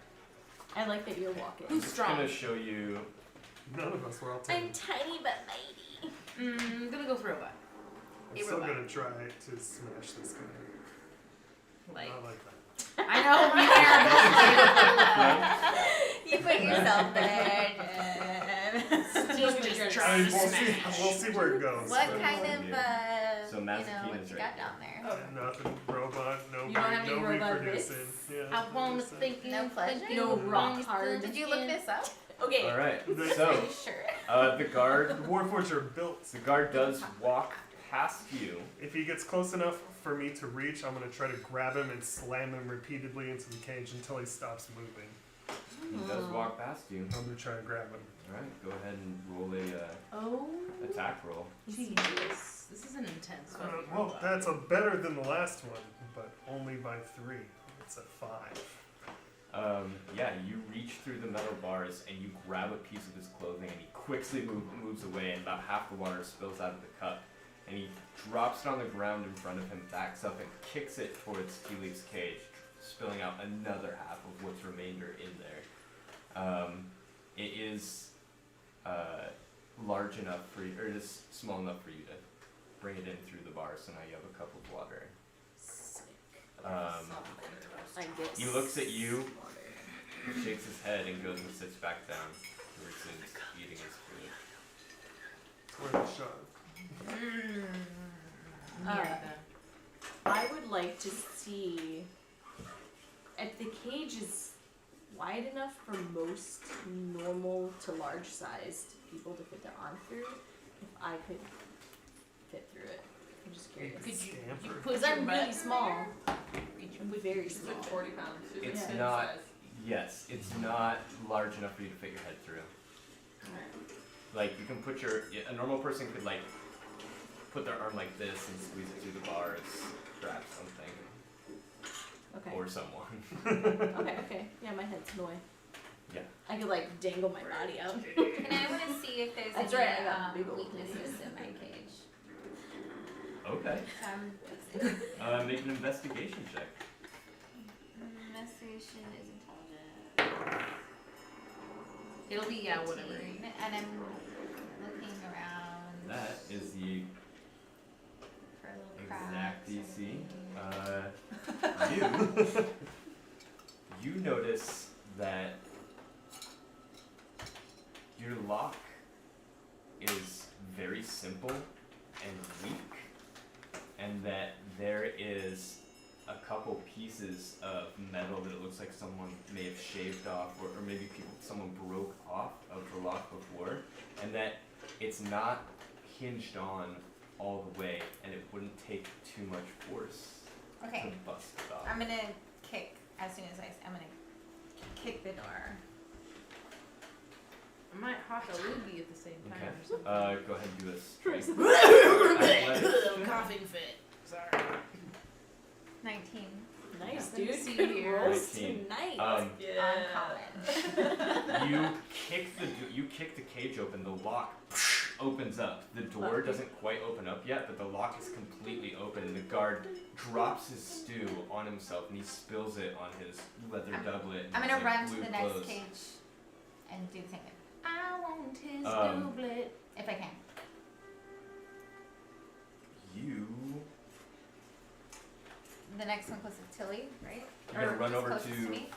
Speaker 3: I like that you're walking.
Speaker 2: Who's
Speaker 4: I'm just
Speaker 2: strong?
Speaker 4: gonna show you.
Speaker 1: None of us were all
Speaker 3: I'm
Speaker 1: taken.
Speaker 3: tiny but mighty.
Speaker 2: I'm gonna go for robot.
Speaker 1: I'm
Speaker 2: a
Speaker 1: still
Speaker 2: robot.
Speaker 1: gonna try to smash this guy.
Speaker 2: Like,
Speaker 1: Not like that.
Speaker 2: I know,
Speaker 5: You put yourself there, Jen.
Speaker 2: just try
Speaker 1: I mean,
Speaker 2: to smash.
Speaker 1: we'll see where it goes.
Speaker 5: What
Speaker 1: but-
Speaker 5: kind of,
Speaker 4: So
Speaker 5: you know,
Speaker 4: Mazikeen
Speaker 5: what
Speaker 4: is
Speaker 5: you
Speaker 4: right
Speaker 5: got down there?
Speaker 6: Oh.
Speaker 1: Nothing. Robot. No.
Speaker 3: You don't have
Speaker 1: no
Speaker 3: any robot
Speaker 1: reproducing.
Speaker 3: bits?
Speaker 1: Yeah.
Speaker 2: I wanna
Speaker 1: reproducing.
Speaker 2: think
Speaker 5: No pleasure?
Speaker 3: No rock hard.
Speaker 5: Did you look this up?
Speaker 3: Okay.
Speaker 4: All right.
Speaker 1: Are
Speaker 4: So
Speaker 5: Are you sure?
Speaker 4: the guard,
Speaker 1: The Warforged are built.
Speaker 4: the guard does walk past you.
Speaker 1: If he gets close enough for me to reach, I'm gonna try to grab him and slam him repeatedly into the cage until he stops moving.
Speaker 4: He does walk past you.
Speaker 1: I'm gonna try and grab him.
Speaker 4: Alright, go ahead and roll a
Speaker 2: Oh,
Speaker 4: attack roll.
Speaker 2: Jesus. This is an intense fucking
Speaker 1: Well,
Speaker 2: robot.
Speaker 1: that's a better than the last one, but only by 3. It's a 5.
Speaker 4: Yeah, you reach through the metal bars and you grab a piece of his clothing and he quickly moves away and about half the water spills out of the cup. And he drops it on the ground in front of him, backs up and kicks it towards T-Leaf's cage, spilling out another half of what's remainder in there. It is large enough for you, or it is small enough for you to bring it in through the bar, so now you have a cup of water.
Speaker 3: Sick.
Speaker 4: Um,
Speaker 3: I guess.
Speaker 4: He looks at you, shakes his head, and goes and sits back down to resume eating his food.
Speaker 1: It's worth a shot.
Speaker 2: Near
Speaker 3: Uh,
Speaker 2: them.
Speaker 3: I would like to see if the cage is wide enough for most normal to large sized people to fit their arm through, if I could fit through it. I'm just curious.
Speaker 2: Could you
Speaker 1: Stanford.
Speaker 2: put
Speaker 3: Because
Speaker 2: your
Speaker 3: I'm
Speaker 2: butt
Speaker 3: really small. I'm very
Speaker 6: She's
Speaker 3: small.
Speaker 6: like 40 pounds. She's
Speaker 4: It's
Speaker 6: like
Speaker 4: not-
Speaker 6: size.
Speaker 4: Yes, it's not large enough for you to fit your head through. Like, you can put a normal person could, like, put their arm like this and squeeze it through the bars, grab something,
Speaker 3: Okay.
Speaker 4: or someone.
Speaker 3: Okay. Yeah, my head's annoying.
Speaker 4: Yeah.
Speaker 3: I could like dangle my body out.
Speaker 5: And I want to see if there's
Speaker 3: That's
Speaker 5: any
Speaker 3: right, I got big old
Speaker 5: weaknesses in my cage.
Speaker 4: Okay. Make an investigation check.
Speaker 5: Investigation is intelligent.
Speaker 2: It'll be, yeah, whatever.
Speaker 5: 18, and I'm looking around
Speaker 4: That is the
Speaker 5: for little cracks.
Speaker 4: exact
Speaker 5: or
Speaker 4: DC.
Speaker 5: anything.
Speaker 4: You notice that your lock is very simple and weak, and that there is a couple pieces of metal that it looks like someone may have shaved off, or maybe someone broke off of the lock before, and that it's not hinged on all the way, and it wouldn't take too much force
Speaker 5: Okay,
Speaker 4: to bust it off.
Speaker 5: I'm gonna kick as soon as I'm gonna kick the door.
Speaker 2: I might hawk a loogie at the same time
Speaker 4: Okay.
Speaker 2: or something.
Speaker 4: Go ahead and do a strength.
Speaker 2: Little coughing fit. Sorry.
Speaker 5: 19.
Speaker 3: Nice,
Speaker 2: Yeah.
Speaker 3: dude.
Speaker 2: See
Speaker 3: Good
Speaker 2: here.
Speaker 3: rolls
Speaker 4: 19.
Speaker 3: tonight.
Speaker 6: Yeah.
Speaker 5: Uncommon.
Speaker 4: You kick the cage open. The lock opens up. The door doesn't quite open up yet, but the lock is completely open. And the guard drops his stew on himself, and he spills it on his leather doublet. and
Speaker 5: I'm
Speaker 4: his,
Speaker 5: gonna
Speaker 4: like,
Speaker 5: run to
Speaker 4: blue
Speaker 5: the next
Speaker 4: clothes.
Speaker 5: cage and do the same thing,
Speaker 2: I want his
Speaker 4: doublet.
Speaker 5: if I can.
Speaker 4: You.
Speaker 5: The next one closest to Tilly, right?
Speaker 4: You're gonna run
Speaker 5: just
Speaker 4: over
Speaker 5: closest
Speaker 4: to.
Speaker 5: me?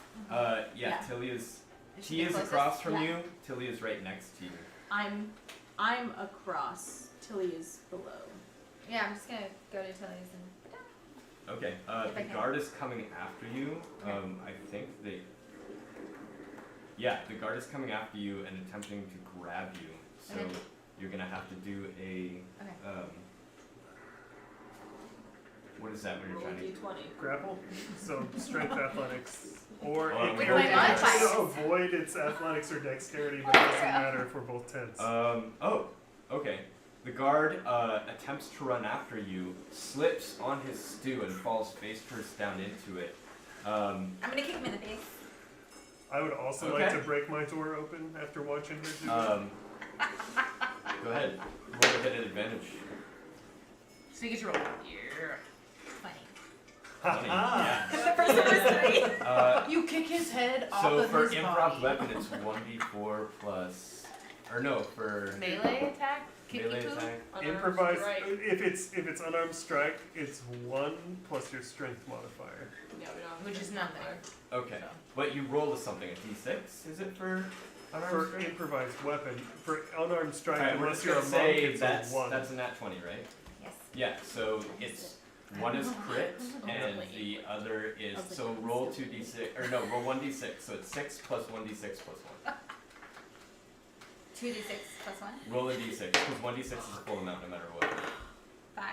Speaker 3: Yeah.
Speaker 4: Tilly is.
Speaker 5: Is she
Speaker 4: He
Speaker 5: the
Speaker 4: is
Speaker 5: closest?
Speaker 4: across from
Speaker 3: Yeah.
Speaker 4: you. Tilly is right next to you.
Speaker 3: I'm across. Tilly is below.
Speaker 5: Yeah, I'm just gonna go to Tilly's and.
Speaker 4: Okay.
Speaker 5: If I
Speaker 4: The
Speaker 5: can.
Speaker 4: guard is coming after you.
Speaker 5: Okay.
Speaker 4: I think they. Yeah, the guard is coming after you and attempting to grab you. So
Speaker 5: Okay.
Speaker 4: you're gonna have to do a.
Speaker 5: Okay.
Speaker 4: What is that when you're
Speaker 6: Roll a
Speaker 4: trying to?
Speaker 6: d20.
Speaker 1: Grapple? So, strength athletics. Or
Speaker 4: Oh,
Speaker 1: it
Speaker 4: with
Speaker 1: can
Speaker 5: my
Speaker 1: be
Speaker 5: modifiers.
Speaker 1: to avoid its athletics or dexterity, but it doesn't matter if we're both tense.
Speaker 4: Oh, okay. The guard attempts to run after you, slips on his stew and falls face first down into it.
Speaker 5: I'm gonna kick him in the face.
Speaker 1: I would also like
Speaker 4: Okay.
Speaker 1: to break my door open after watching her do that.
Speaker 4: Go ahead. Roll a hit at advantage.
Speaker 2: So you get to roll. Yeah.
Speaker 5: 20.
Speaker 4: 20. Yeah.
Speaker 5: The first one was 3.
Speaker 2: You kick his head off
Speaker 4: So
Speaker 2: of
Speaker 4: for
Speaker 2: his
Speaker 4: improv
Speaker 2: body.
Speaker 4: weapon, it's 1d4 plus, or no, for
Speaker 2: Melee attack? Kick
Speaker 4: melee
Speaker 2: you poo?
Speaker 4: attack.
Speaker 6: Unarmed
Speaker 1: Improvise.
Speaker 6: strike.
Speaker 1: If it's unarmed strike, it's 1 plus your strength modifier.
Speaker 6: Yeah, we don't have
Speaker 2: Which is
Speaker 6: to
Speaker 2: nothing.
Speaker 4: Okay,
Speaker 2: So.
Speaker 4: but you roll a something, a d6, is it for unarmed
Speaker 1: For
Speaker 4: strike?
Speaker 1: improvised weapon, for unarmed strike,
Speaker 4: Alright, we're
Speaker 1: unless
Speaker 4: just
Speaker 1: you're a
Speaker 4: gonna
Speaker 1: monk,
Speaker 4: say
Speaker 1: it's
Speaker 4: that's
Speaker 1: a 1.
Speaker 4: that's a nat 20, right?
Speaker 5: Yes.
Speaker 4: Yeah, so it's 1 is crit, and the other is, so roll 2d6, or no, roll 1d6, so it's 6 plus 1d6 plus 1.
Speaker 5: 2d6 plus 1.
Speaker 4: Roll a d6, because 1d6 is a full amount no matter what.
Speaker 5: 5.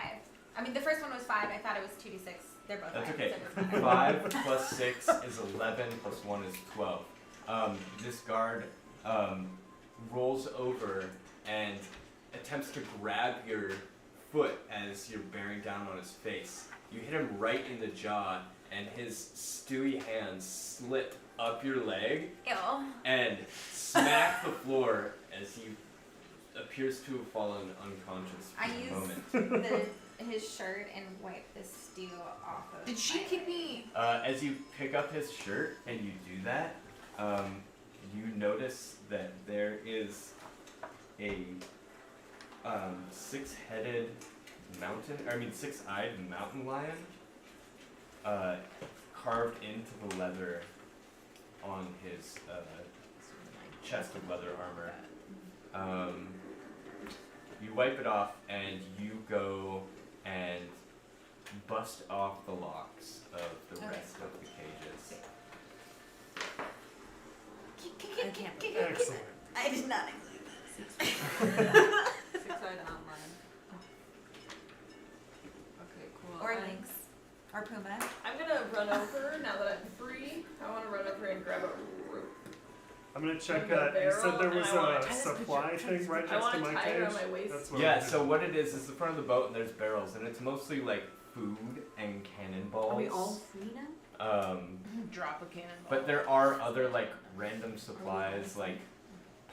Speaker 5: I mean, the first one was 5. I thought it was 2d6. They're both
Speaker 4: That's
Speaker 5: 5.
Speaker 4: okay.
Speaker 5: So it was 5.
Speaker 4: 5 plus 6 is 11, plus 1 is 12. this guard rolls over and attempts to grab your foot as you're bearing down on his face. You hit him right in the jaw, and his stewy hands slip up your leg
Speaker 5: Ew.
Speaker 4: and smack the floor as he appears to have fallen unconscious for
Speaker 5: I
Speaker 4: a
Speaker 5: use
Speaker 4: moment.
Speaker 5: his shirt and wipe the stew off of.
Speaker 2: Did she
Speaker 5: my
Speaker 2: keep
Speaker 5: leg.
Speaker 2: me?
Speaker 4: As you pick up his shirt and you do that, you notice that there is a six-eyed mountain lion carved into the leather on his chest of leather armor. You wipe it off and you go and bust off the locks of the
Speaker 5: Okay.
Speaker 4: rest of the cages.
Speaker 2: I can't.
Speaker 1: Excellent.
Speaker 5: I did not include that.
Speaker 6: Six-eyed outline. Okay, cool.
Speaker 5: Or
Speaker 6: I'm-
Speaker 5: lynx. Or puma.
Speaker 6: I'm gonna run over now that I'm free. I want to run over and grab a rope.
Speaker 1: I'm gonna check.
Speaker 6: Like a
Speaker 1: You said
Speaker 6: barrel,
Speaker 1: there
Speaker 6: and
Speaker 1: was
Speaker 6: I wanna
Speaker 1: a
Speaker 6: tie this
Speaker 1: supply thing right
Speaker 6: I
Speaker 1: next
Speaker 6: want
Speaker 1: to
Speaker 6: to
Speaker 1: my
Speaker 6: tie it
Speaker 1: cage.
Speaker 6: around my waist.
Speaker 1: That's what
Speaker 4: Yeah,
Speaker 1: I'm
Speaker 4: so
Speaker 1: doing.
Speaker 4: what it is the front of the boat and there's barrels and it's mostly like food and cannonballs.
Speaker 3: Are we all free now?
Speaker 2: Drop a cannonball.
Speaker 4: But there are other like random supplies like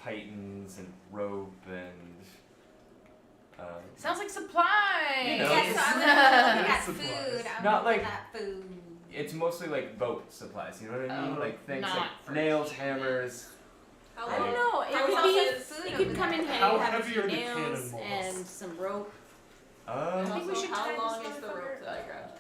Speaker 4: pythons and rope and
Speaker 2: Sounds like supplies.
Speaker 4: You know,
Speaker 5: Yeah, so
Speaker 4: it's-
Speaker 5: I'm gonna look at
Speaker 1: Supplies.
Speaker 5: food. I'm
Speaker 4: Not
Speaker 5: looking
Speaker 4: like-
Speaker 5: at food.
Speaker 4: it's mostly like boat supplies, you know what I mean?
Speaker 2: Oh,
Speaker 4: Like things
Speaker 2: not
Speaker 4: like
Speaker 2: for
Speaker 4: nails,
Speaker 2: human.
Speaker 4: hammers.
Speaker 6: How
Speaker 3: I
Speaker 6: long?
Speaker 3: don't know. It
Speaker 5: How
Speaker 3: could
Speaker 5: long
Speaker 3: be.
Speaker 5: is food
Speaker 3: It
Speaker 5: over
Speaker 3: could come in
Speaker 5: there?
Speaker 3: handy.
Speaker 1: How
Speaker 3: Have a
Speaker 1: heavy
Speaker 3: few
Speaker 1: are the
Speaker 3: nails
Speaker 1: cannonballs?
Speaker 3: and some rope.
Speaker 6: And
Speaker 2: think we
Speaker 6: also,
Speaker 2: should
Speaker 6: how
Speaker 2: tie
Speaker 6: long
Speaker 2: this
Speaker 6: is the
Speaker 2: motherfucker
Speaker 6: rope that I grabbed?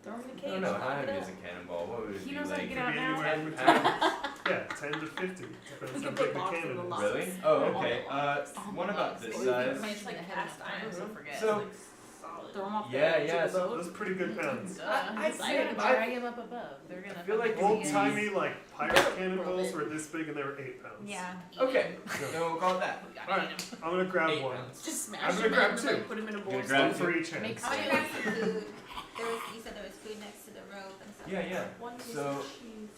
Speaker 3: Throw 'em in the
Speaker 4: I
Speaker 3: cage.
Speaker 4: don't know, how
Speaker 3: lock
Speaker 4: heavy
Speaker 3: it
Speaker 4: is
Speaker 3: up.
Speaker 4: a cannonball? What would it
Speaker 2: He
Speaker 4: be
Speaker 2: knows how to
Speaker 4: like?
Speaker 2: get
Speaker 1: Could
Speaker 2: out
Speaker 1: be
Speaker 2: now.
Speaker 1: anywhere
Speaker 4: 10
Speaker 1: between
Speaker 4: pounds?
Speaker 1: 10 to 50. Depends
Speaker 3: We
Speaker 1: how
Speaker 3: could
Speaker 1: big
Speaker 3: put
Speaker 1: the
Speaker 3: locks in
Speaker 1: cannon
Speaker 3: the
Speaker 1: is.
Speaker 3: locks.
Speaker 4: Really? Oh,
Speaker 3: On the
Speaker 4: okay.
Speaker 3: locks.
Speaker 4: One about this
Speaker 2: Or
Speaker 4: size.
Speaker 2: Might just
Speaker 6: Like
Speaker 2: like
Speaker 6: cast
Speaker 2: cast iron, so
Speaker 6: iron.
Speaker 2: forget.
Speaker 4: So-
Speaker 6: Like solid.
Speaker 3: Throw 'em off the
Speaker 4: Yeah,
Speaker 3: edge
Speaker 4: yeah,
Speaker 3: of the
Speaker 4: so
Speaker 3: boat.
Speaker 1: Those are pretty good pounds.
Speaker 4: I'd
Speaker 2: I
Speaker 4: say
Speaker 2: gotta
Speaker 4: I-
Speaker 2: drag him up above. They're gonna.
Speaker 4: I feel like
Speaker 2: fucking
Speaker 1: Old
Speaker 2: see
Speaker 1: timey like pirate
Speaker 3: Roll
Speaker 1: cannonballs
Speaker 3: it.
Speaker 1: were this big and they were 8 pounds.
Speaker 5: Yeah.
Speaker 4: Okay, then we'll call it that.
Speaker 2: We gotta
Speaker 1: Alright.
Speaker 2: eat him.
Speaker 1: I'm gonna grab
Speaker 4: 8
Speaker 1: one.
Speaker 4: pounds.
Speaker 3: Just smash
Speaker 1: I'm gonna
Speaker 3: them
Speaker 1: grab
Speaker 3: and
Speaker 1: two.
Speaker 3: like put them in a bowl.
Speaker 4: Gonna
Speaker 3: of
Speaker 4: grab
Speaker 1: One
Speaker 3: stuff.
Speaker 1: for each hand.
Speaker 2: Makes
Speaker 5: I want to
Speaker 2: sense.
Speaker 5: grab some food. You said there was food next to the rope and stuff.
Speaker 4: Yeah, yeah.
Speaker 3: One piece
Speaker 4: So,
Speaker 3: of cheese.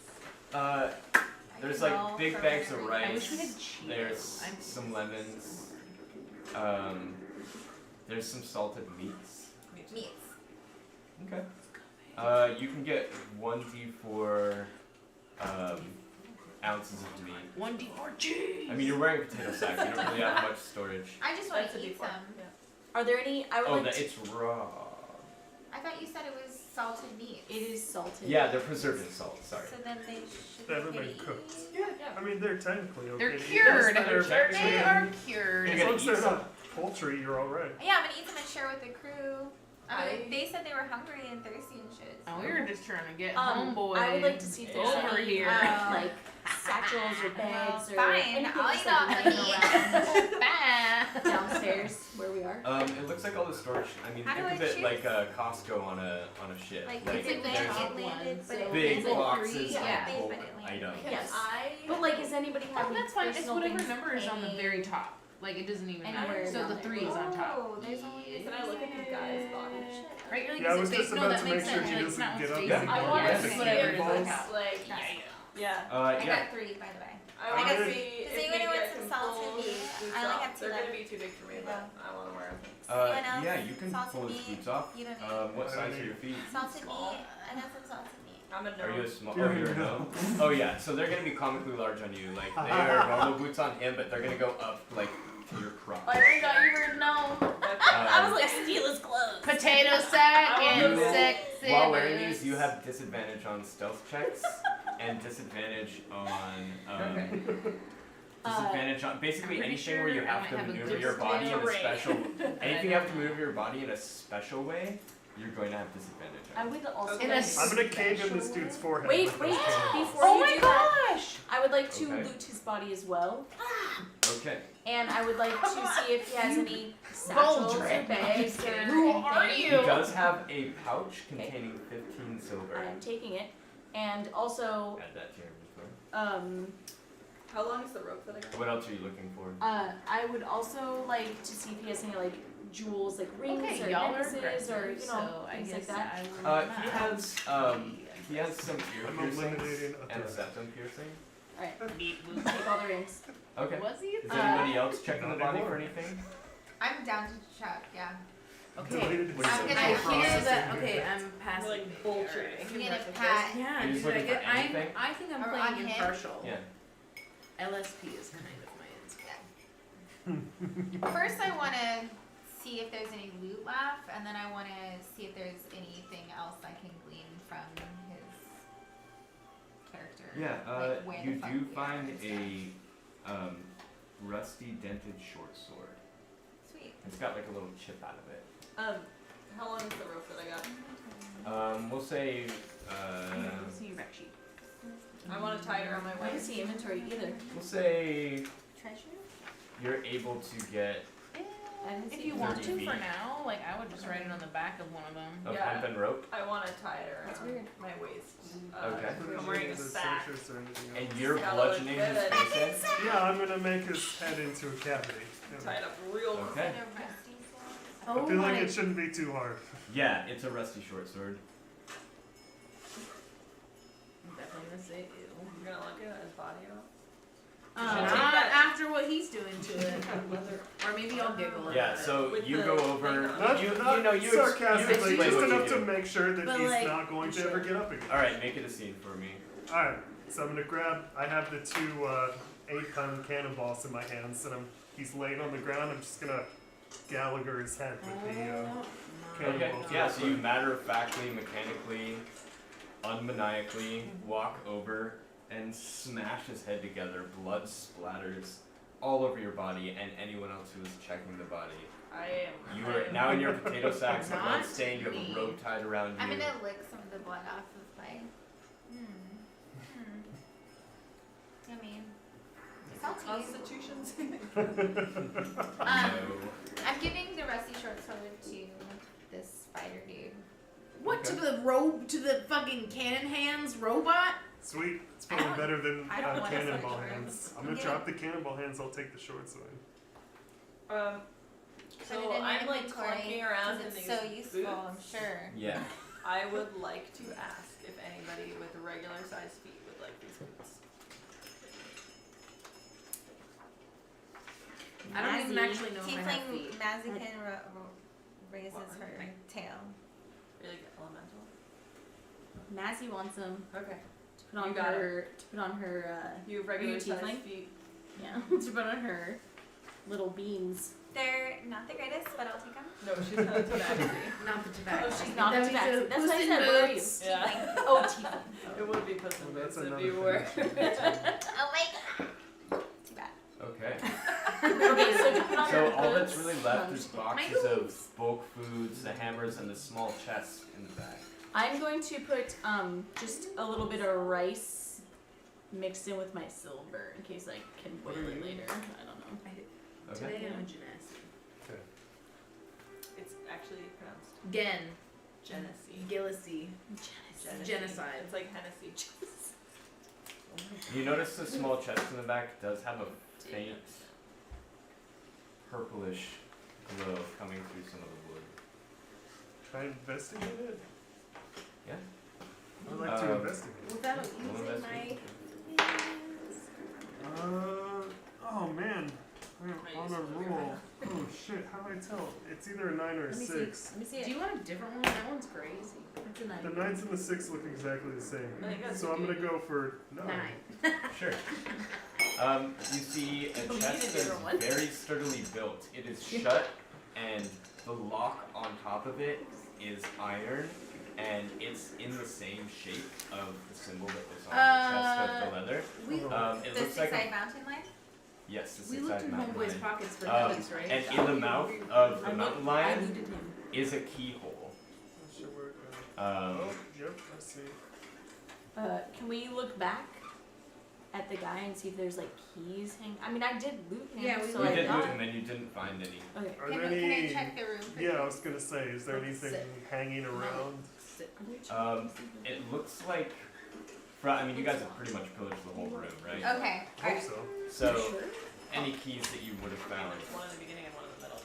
Speaker 4: Uh,
Speaker 5: I
Speaker 4: there's
Speaker 5: can
Speaker 4: like
Speaker 5: roll
Speaker 4: big
Speaker 5: for
Speaker 4: bags of
Speaker 5: whatever
Speaker 4: rice.
Speaker 2: I wish we had Cheetos.
Speaker 4: There's
Speaker 2: I'm
Speaker 4: some lemons. There's some salted meats.
Speaker 5: meats.
Speaker 4: Okay. You can get 1d4 ounces of meat.
Speaker 2: 1d4 cheese.
Speaker 4: I mean, you're wearing a potato sack. You don't really have much storage.
Speaker 5: I just want
Speaker 6: That's a
Speaker 5: to eat
Speaker 6: D4.
Speaker 5: some.
Speaker 6: Yeah.
Speaker 3: Are there any? I would
Speaker 4: Oh,
Speaker 3: like
Speaker 4: that
Speaker 3: to.
Speaker 4: it's raw.
Speaker 5: I thought you said it was salted meat.
Speaker 3: It is salted.
Speaker 4: Yeah, they're preserved in salt. Sorry.
Speaker 5: So then they should
Speaker 1: They haven't
Speaker 5: be
Speaker 1: been cooked.
Speaker 4: Yeah.
Speaker 1: I mean, they're technically okay.
Speaker 2: They're
Speaker 1: to eat.
Speaker 2: cured.
Speaker 1: They're
Speaker 4: They're
Speaker 1: actually-
Speaker 2: They are cured.
Speaker 4: You're
Speaker 1: As
Speaker 4: gonna
Speaker 1: long as
Speaker 4: eat
Speaker 1: they're
Speaker 4: some?
Speaker 1: not poultry, you're alright.
Speaker 5: Yeah, I'm gonna eat them and share with the crew.
Speaker 6: I-
Speaker 5: They said they were hungry and thirsty and shit.
Speaker 2: Oh, we were just trying to get
Speaker 3: I would like to see if there's
Speaker 2: over
Speaker 3: any
Speaker 2: here.
Speaker 3: like satchels or bags or
Speaker 5: fine,
Speaker 3: anything
Speaker 5: I'll
Speaker 3: just
Speaker 5: eat all
Speaker 3: like
Speaker 5: the
Speaker 3: laying
Speaker 5: meat.
Speaker 3: around downstairs where we are.
Speaker 4: It looks like all the storage. I mean,
Speaker 5: How
Speaker 4: think
Speaker 5: do
Speaker 4: of
Speaker 5: I
Speaker 4: it
Speaker 5: choose?
Speaker 4: like Costco on a ship.
Speaker 5: Like,
Speaker 3: Like,
Speaker 5: if it
Speaker 3: there's
Speaker 5: landed,
Speaker 3: top
Speaker 5: it landed,
Speaker 3: one,
Speaker 5: but
Speaker 3: so
Speaker 5: it
Speaker 4: big
Speaker 5: landed
Speaker 4: boxes
Speaker 5: three,
Speaker 4: of
Speaker 5: yeah,
Speaker 4: bulk
Speaker 5: but it landed.
Speaker 4: items.
Speaker 3: Yes.
Speaker 6: I.
Speaker 3: But like, is anybody
Speaker 2: Oh,
Speaker 3: having
Speaker 2: that's fine. It's
Speaker 3: personal
Speaker 2: whatever
Speaker 3: things
Speaker 2: number is on the
Speaker 5: hanging
Speaker 2: very top. Like it doesn't even
Speaker 3: anywhere
Speaker 2: matter. So
Speaker 3: down
Speaker 2: the
Speaker 3: there?
Speaker 2: 3 is on top.
Speaker 5: Oh, there's only
Speaker 6: Can I look at the guy's body?
Speaker 2: Right? Like,
Speaker 1: Yeah, I
Speaker 2: is
Speaker 1: was
Speaker 2: it
Speaker 1: just
Speaker 2: fake?
Speaker 1: about
Speaker 2: No,
Speaker 1: to
Speaker 2: that makes
Speaker 1: make sure
Speaker 2: sense.
Speaker 1: he
Speaker 2: Like, it's
Speaker 1: doesn't
Speaker 2: not
Speaker 1: get
Speaker 2: what's
Speaker 1: up
Speaker 2: facing.
Speaker 1: and
Speaker 6: I
Speaker 1: go
Speaker 6: want
Speaker 1: back
Speaker 6: to
Speaker 1: to
Speaker 6: see
Speaker 2: whatever
Speaker 6: if
Speaker 2: is on
Speaker 6: it's
Speaker 2: top.
Speaker 6: like. Yeah.
Speaker 5: I
Speaker 4: Yeah.
Speaker 5: got 3, by the way.
Speaker 6: I
Speaker 5: I
Speaker 6: want
Speaker 5: got
Speaker 6: to
Speaker 1: three.
Speaker 6: see
Speaker 5: Does
Speaker 6: if
Speaker 5: anyone
Speaker 6: maybe
Speaker 5: want
Speaker 6: I
Speaker 5: some
Speaker 6: can
Speaker 5: salted
Speaker 6: pull
Speaker 5: meat?
Speaker 6: his boots
Speaker 5: I only
Speaker 6: off.
Speaker 5: have 2
Speaker 6: They're
Speaker 5: left.
Speaker 6: gonna be too big for me,
Speaker 5: There you
Speaker 6: but
Speaker 5: go.
Speaker 6: I want to wear them.
Speaker 5: Anyone else?
Speaker 4: Yeah, you can
Speaker 5: Salted
Speaker 4: pull his
Speaker 5: meat?
Speaker 4: boots off.
Speaker 5: You don't need
Speaker 4: What
Speaker 1: I
Speaker 4: size
Speaker 1: don't
Speaker 4: are your feet?
Speaker 5: salted
Speaker 6: Small.
Speaker 5: meat. I got some salted meat.
Speaker 6: I'm a
Speaker 4: Are you a
Speaker 6: gnome.
Speaker 4: small?
Speaker 1: You're
Speaker 4: Oh, you're a
Speaker 1: a
Speaker 4: gnome. Oh yeah, so they're gonna be comically large on you. Like they are normal boots on him, but they're gonna go up like to your crotch.
Speaker 3: I forgot you were no. I was like, steal his clothes.
Speaker 2: Potato sack
Speaker 6: I
Speaker 2: and
Speaker 4: will-
Speaker 2: sexy.
Speaker 4: While wearing these, you have disadvantage on stealth checks and disadvantage on disadvantage on basically
Speaker 2: I'm pretty
Speaker 4: anything where you
Speaker 2: sure I
Speaker 4: have
Speaker 2: might
Speaker 4: to
Speaker 2: have a
Speaker 4: maneuver
Speaker 2: good
Speaker 4: your body in a
Speaker 6: terrain.
Speaker 4: special. Anything you have to move your body in a special way, you're going to have disadvantage
Speaker 3: I
Speaker 4: on.
Speaker 3: would also
Speaker 6: Okay.
Speaker 2: In a
Speaker 3: like
Speaker 1: I'm gonna cave in this dude's forehead.
Speaker 3: Wait,
Speaker 1: with
Speaker 3: wait,
Speaker 1: those cannons.
Speaker 3: before
Speaker 2: Oh
Speaker 3: you
Speaker 2: my
Speaker 3: do that,
Speaker 2: gosh!
Speaker 3: I would like to
Speaker 4: Okay.
Speaker 3: loot his body as well.
Speaker 4: Okay.
Speaker 3: And I would like to see if he has any satchels or
Speaker 2: Baldrick.
Speaker 3: bags or
Speaker 2: Who are
Speaker 3: anything.
Speaker 4: He
Speaker 2: you?
Speaker 4: does have a pouch containing 15 silver.
Speaker 3: I am taking it. And also,
Speaker 4: Add that to your inventory.
Speaker 6: How long is the rope that I got?
Speaker 4: What else are you looking for?
Speaker 3: I would also like to see if he has any like jewels, like rings
Speaker 2: Okay,
Speaker 3: or
Speaker 2: y'all are
Speaker 3: necklaces or
Speaker 2: aggressive,
Speaker 3: know
Speaker 2: so I
Speaker 3: things
Speaker 2: guess
Speaker 3: like that.
Speaker 2: I will
Speaker 4: He
Speaker 2: not
Speaker 4: has
Speaker 2: be
Speaker 4: he has some ear
Speaker 1: I'm
Speaker 4: piercings
Speaker 1: eliminating a
Speaker 4: and
Speaker 1: threat.
Speaker 4: septum piercing.
Speaker 3: Alright. Take all the rings.
Speaker 4: Okay.
Speaker 2: Was he?
Speaker 4: Is anybody else checking the
Speaker 1: not
Speaker 4: body for
Speaker 1: anymore.
Speaker 4: anything?
Speaker 5: I'm down to check. Yeah.
Speaker 2: Okay.
Speaker 1: Deleted
Speaker 4: What is
Speaker 5: I'm
Speaker 4: it?
Speaker 5: gonna
Speaker 2: I
Speaker 5: hear
Speaker 2: hear
Speaker 5: the-
Speaker 2: that. Okay, I'm passing.
Speaker 6: Like bullshit.
Speaker 2: Alright.
Speaker 5: I'm gonna
Speaker 6: Like
Speaker 5: pat.
Speaker 2: Yeah,
Speaker 4: Are you just
Speaker 2: dude, I
Speaker 4: looking for
Speaker 2: get. I'm.
Speaker 4: anything?
Speaker 2: I think I'm
Speaker 5: Or
Speaker 2: playing
Speaker 5: on him?
Speaker 2: impartial.
Speaker 4: Yeah.
Speaker 2: LSP is kind of my instinct.
Speaker 5: First, I want to see if there's any loot left, and then I want to see if there's anything else I can glean from his character.
Speaker 4: Yeah,
Speaker 5: Like, where
Speaker 4: you
Speaker 5: the fuck
Speaker 4: do
Speaker 5: we are
Speaker 4: find
Speaker 5: and stuff.
Speaker 4: a rusty dented short sword.
Speaker 5: Sweet.
Speaker 4: It's got like a little chip out of it.
Speaker 6: How long is the rope that I got?
Speaker 4: We'll say,
Speaker 2: Let's see your rec sheet.
Speaker 6: I want to tie it around my
Speaker 3: I didn't
Speaker 6: waist.
Speaker 3: see inventory either.
Speaker 4: we'll say
Speaker 5: Treasure?
Speaker 4: you're able to get
Speaker 3: I didn't
Speaker 2: If
Speaker 3: see
Speaker 2: you want
Speaker 4: 30
Speaker 2: to
Speaker 4: feet.
Speaker 2: for now, like I would just write it on the back of one of them.
Speaker 4: a
Speaker 6: Yeah.
Speaker 4: hemp and rope,
Speaker 6: I want to tie it around
Speaker 3: That's weird.
Speaker 6: my waist.
Speaker 4: Okay.
Speaker 6: I'm wearing a
Speaker 1: The
Speaker 6: sack.
Speaker 1: searchers or anything
Speaker 4: and
Speaker 1: else.
Speaker 4: you're
Speaker 6: Gotta
Speaker 4: bludgeoning
Speaker 6: look
Speaker 4: his
Speaker 6: good.
Speaker 4: face in.
Speaker 1: Yeah, I'm gonna make his head into a cavity.
Speaker 6: Tie it up real quick.
Speaker 4: Okay.
Speaker 5: Is it a rusty sword?
Speaker 2: Oh
Speaker 1: I feel like
Speaker 2: my.
Speaker 1: it shouldn't be too hard.
Speaker 4: Yeah, it's a rusty short sword.
Speaker 2: I'm definitely gonna say ew.
Speaker 6: You're gonna look at his body up.
Speaker 2: Not
Speaker 6: Take that.
Speaker 2: after what he's doing to it. Or maybe I'll giggle. a
Speaker 4: Yeah,
Speaker 2: little
Speaker 4: so
Speaker 6: With
Speaker 4: you
Speaker 6: the
Speaker 4: go
Speaker 6: thing
Speaker 4: over.
Speaker 6: on it.
Speaker 4: You
Speaker 1: Not
Speaker 4: know you
Speaker 1: sarcastically,
Speaker 4: explain
Speaker 1: just
Speaker 4: what
Speaker 1: enough
Speaker 4: you
Speaker 1: to
Speaker 4: do.
Speaker 1: make sure that
Speaker 3: But,
Speaker 1: he's
Speaker 3: like,
Speaker 1: not going to ever get up again.
Speaker 4: All right, make it a scene for me.
Speaker 1: Alright, so I'm gonna grab, I have the two 8-pound cannonballs in my hands, and he's laying on the ground. I'm just gonna Gallagher his head with the
Speaker 4: Okay.
Speaker 1: cannonballs.
Speaker 4: Yeah, so you matter-of-factly, mechanically, unmaniacally walk over and smash his head together. Blood splatters all over your body and anyone else who is checking the body.
Speaker 6: I am.
Speaker 4: You are now in your potato sacks, the blood
Speaker 2: Not
Speaker 4: stained. You have
Speaker 2: me.
Speaker 4: a rope tied around you.
Speaker 5: I'm gonna lick some of the blood off of my. Yummy. Salty.
Speaker 6: Constitutions.
Speaker 5: Um,
Speaker 4: No.
Speaker 5: I'm giving the rusty short sword to this spider dude.
Speaker 2: What to
Speaker 4: Okay.
Speaker 2: the robe to the fucking cannon hands robot?
Speaker 1: Sweet. It's
Speaker 5: I
Speaker 1: probably
Speaker 5: don't-
Speaker 1: better than
Speaker 5: I don't want a
Speaker 1: cannonball
Speaker 5: sword.
Speaker 1: hands. I'm gonna
Speaker 5: Yeah.
Speaker 1: drop the cannonball hands, I'll take the short sword.
Speaker 5: Put
Speaker 6: So
Speaker 5: it in
Speaker 6: I'm
Speaker 5: my
Speaker 6: like
Speaker 5: inventory,
Speaker 6: clunking around
Speaker 5: 'cause
Speaker 6: in
Speaker 5: it's
Speaker 6: these
Speaker 5: so useful, I'm
Speaker 6: boots.
Speaker 5: sure.
Speaker 4: Yeah.
Speaker 6: I would like to ask if anybody with regular sized feet would like these boots.
Speaker 2: I don't even
Speaker 3: Mazzy.
Speaker 2: actually know if I have feet.
Speaker 5: Tiefling Mazzican raises
Speaker 6: What?
Speaker 5: her
Speaker 6: Okay.
Speaker 5: tail.
Speaker 6: Really good elemental.
Speaker 3: Mazzy wants them
Speaker 6: Okay.
Speaker 3: to put on
Speaker 6: You got
Speaker 3: her to put on her
Speaker 6: You have regular
Speaker 3: you
Speaker 6: sized
Speaker 3: tiefling?
Speaker 6: feet.
Speaker 3: yeah to put on her little beans.
Speaker 5: They're not the greatest, but I'll take them.
Speaker 6: No, she's not a tabaxi.
Speaker 2: Not the tobacco.
Speaker 3: Oh, she's not
Speaker 2: That
Speaker 3: the
Speaker 2: means
Speaker 3: tabaxi.
Speaker 2: the
Speaker 3: That's what I
Speaker 2: Puss in
Speaker 3: said, where are
Speaker 2: Boots.
Speaker 6: Yeah.
Speaker 3: Oh, tiefling.
Speaker 6: It would be Puss in
Speaker 1: Well,
Speaker 6: Boots
Speaker 1: that's
Speaker 6: if
Speaker 1: another
Speaker 6: you were.
Speaker 1: thing.
Speaker 5: Oh my god. Too bad.
Speaker 4: Okay.
Speaker 3: Okay, so to put on
Speaker 4: So
Speaker 3: her
Speaker 4: all that's
Speaker 3: boots,
Speaker 4: really left is boxes
Speaker 2: My
Speaker 4: of bulk foods, the hammers, and the small chests in the back.
Speaker 3: I'm going to put just a little bit of rice mixed in with my silver in case I can boil it later. I don't know.
Speaker 4: Okay.
Speaker 2: Today I'm a genasi.
Speaker 6: It's actually pronounced
Speaker 2: Gen.
Speaker 6: Genesee.
Speaker 2: Gillisy.
Speaker 6: Genesee.
Speaker 2: Genocide.
Speaker 6: It's like Hennessy.
Speaker 4: You notice the small chest in the back does have a faint purplish glow coming through some of the wood.
Speaker 1: Can I investigate it?
Speaker 4: Yeah.
Speaker 1: I'd like to
Speaker 4: Um,
Speaker 1: investigate.
Speaker 2: Without
Speaker 4: Roll
Speaker 2: using my
Speaker 4: investigation.
Speaker 1: Oh man. I'm
Speaker 6: I
Speaker 1: on
Speaker 6: used
Speaker 1: a
Speaker 6: to look
Speaker 1: roll. Oh shit, how do I tell? It's either a 9 or a
Speaker 3: Let me
Speaker 1: 6.
Speaker 3: see. Let me see
Speaker 2: Do
Speaker 3: it.
Speaker 2: you want a different one? That one's crazy.
Speaker 3: It's a 9.
Speaker 1: The 9s and the 6 look exactly the same.
Speaker 6: I think that's
Speaker 1: So I'm
Speaker 6: good.
Speaker 1: gonna go for 9.
Speaker 2: 9.
Speaker 4: Sure. You see a
Speaker 3: Oh, you
Speaker 4: chest
Speaker 3: need a
Speaker 4: that's
Speaker 3: different one.
Speaker 4: very sturdily built. It is shut, and the lock on top of it is iron, and it's in the same shape of the symbol that was on the chest of the leather.
Speaker 2: We
Speaker 4: It
Speaker 5: The
Speaker 4: looks like
Speaker 5: six-eyed mountain lion?
Speaker 4: yes, the
Speaker 2: we looked
Speaker 4: six-eyed
Speaker 2: in
Speaker 4: mountain
Speaker 2: Homeboy's
Speaker 4: lion.
Speaker 2: pockets for
Speaker 4: Um,
Speaker 2: these, right?
Speaker 4: And in the mouth of the
Speaker 3: I
Speaker 4: mountain
Speaker 3: I
Speaker 4: lion
Speaker 3: looted him.
Speaker 4: is a keyhole.
Speaker 1: Not sure where it goes.
Speaker 4: Um,
Speaker 1: Oh, yep, I see.
Speaker 3: Can we look back at the guy and see if there's like keys hanging? I mean, I did loot him,
Speaker 2: Yeah, we
Speaker 3: so
Speaker 4: you
Speaker 3: I
Speaker 4: did
Speaker 3: got.
Speaker 4: loot and then you didn't find any.
Speaker 3: Okay.
Speaker 1: Are
Speaker 5: Can
Speaker 1: there
Speaker 5: I
Speaker 1: any?
Speaker 5: check the room for
Speaker 1: Yeah, I
Speaker 5: you?
Speaker 1: was gonna say, is there
Speaker 3: Let's
Speaker 1: anything
Speaker 3: sit.
Speaker 1: hanging around?
Speaker 4: It looks like, I mean, you guys have pretty much pillaged the whole room, right?
Speaker 5: Okay,
Speaker 1: I hope
Speaker 5: alright.
Speaker 1: so.
Speaker 4: So, any keys that you would have found.
Speaker 6: There's one in the beginning and one in the middle.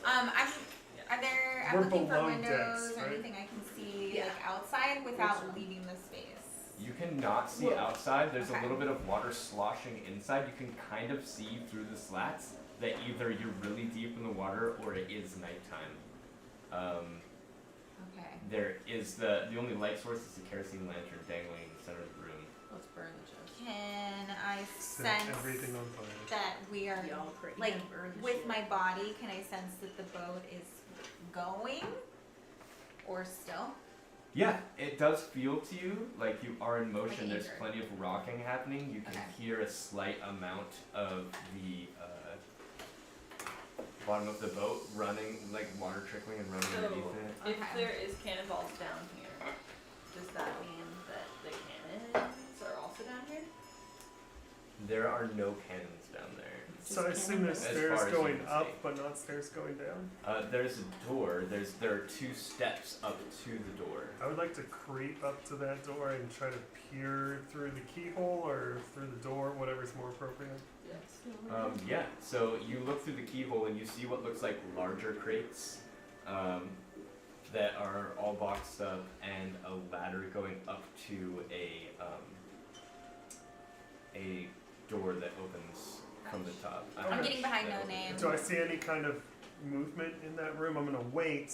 Speaker 5: Are there, I'm
Speaker 1: We're
Speaker 5: looking for
Speaker 1: below
Speaker 5: windows
Speaker 1: decks,
Speaker 5: or
Speaker 1: right?
Speaker 5: anything I can see
Speaker 2: Yeah.
Speaker 5: like outside without leaving the space.
Speaker 4: You cannot see
Speaker 3: Whoa.
Speaker 4: outside. There's
Speaker 5: Okay.
Speaker 4: a little bit of water sloshing inside. You can kind of see through the slats that either you're really deep in the water or it is nighttime.
Speaker 5: Okay.
Speaker 4: There is the only light source is the kerosene lantern dangling in the center of the room.
Speaker 6: Let's burn the chest.
Speaker 5: Can I
Speaker 1: Set
Speaker 5: sense
Speaker 1: everything on fire.
Speaker 5: that we are
Speaker 6: Y'all crazy.
Speaker 5: like
Speaker 2: burn the
Speaker 5: with
Speaker 2: shit.
Speaker 5: my body? Can I sense that the boat is going or still?
Speaker 4: Yeah, it does feel to you like you are in motion.
Speaker 5: Like
Speaker 4: There's
Speaker 5: anchor.
Speaker 4: plenty of rocking happening. You can
Speaker 5: Okay.
Speaker 4: hear a slight amount of the bottom of the boat running, like water trickling and running
Speaker 6: So,
Speaker 4: underneath it.
Speaker 6: if
Speaker 5: Okay.
Speaker 6: there is cannonballs down here, does that mean that the cannons are also down here?
Speaker 4: There are no cannons down there.
Speaker 1: So I assume there's
Speaker 4: As
Speaker 1: stairs
Speaker 4: far as you
Speaker 1: going
Speaker 4: can
Speaker 1: up,
Speaker 4: see.
Speaker 1: but not stairs going down.
Speaker 4: There's a door. There are 2 steps up to the door.
Speaker 1: I would like to creep up to that door and try to peer through the keyhole or through the door, whatever's more appropriate.
Speaker 6: Yes.
Speaker 4: Yeah, so you look through the keyhole and you see what looks like larger crates that are all boxed up and a ladder going up to a door that opens from the top.
Speaker 5: I'm getting behind
Speaker 4: That
Speaker 5: No Name.
Speaker 4: opens.
Speaker 1: Do I see any kind of movement in that room? I'm gonna wait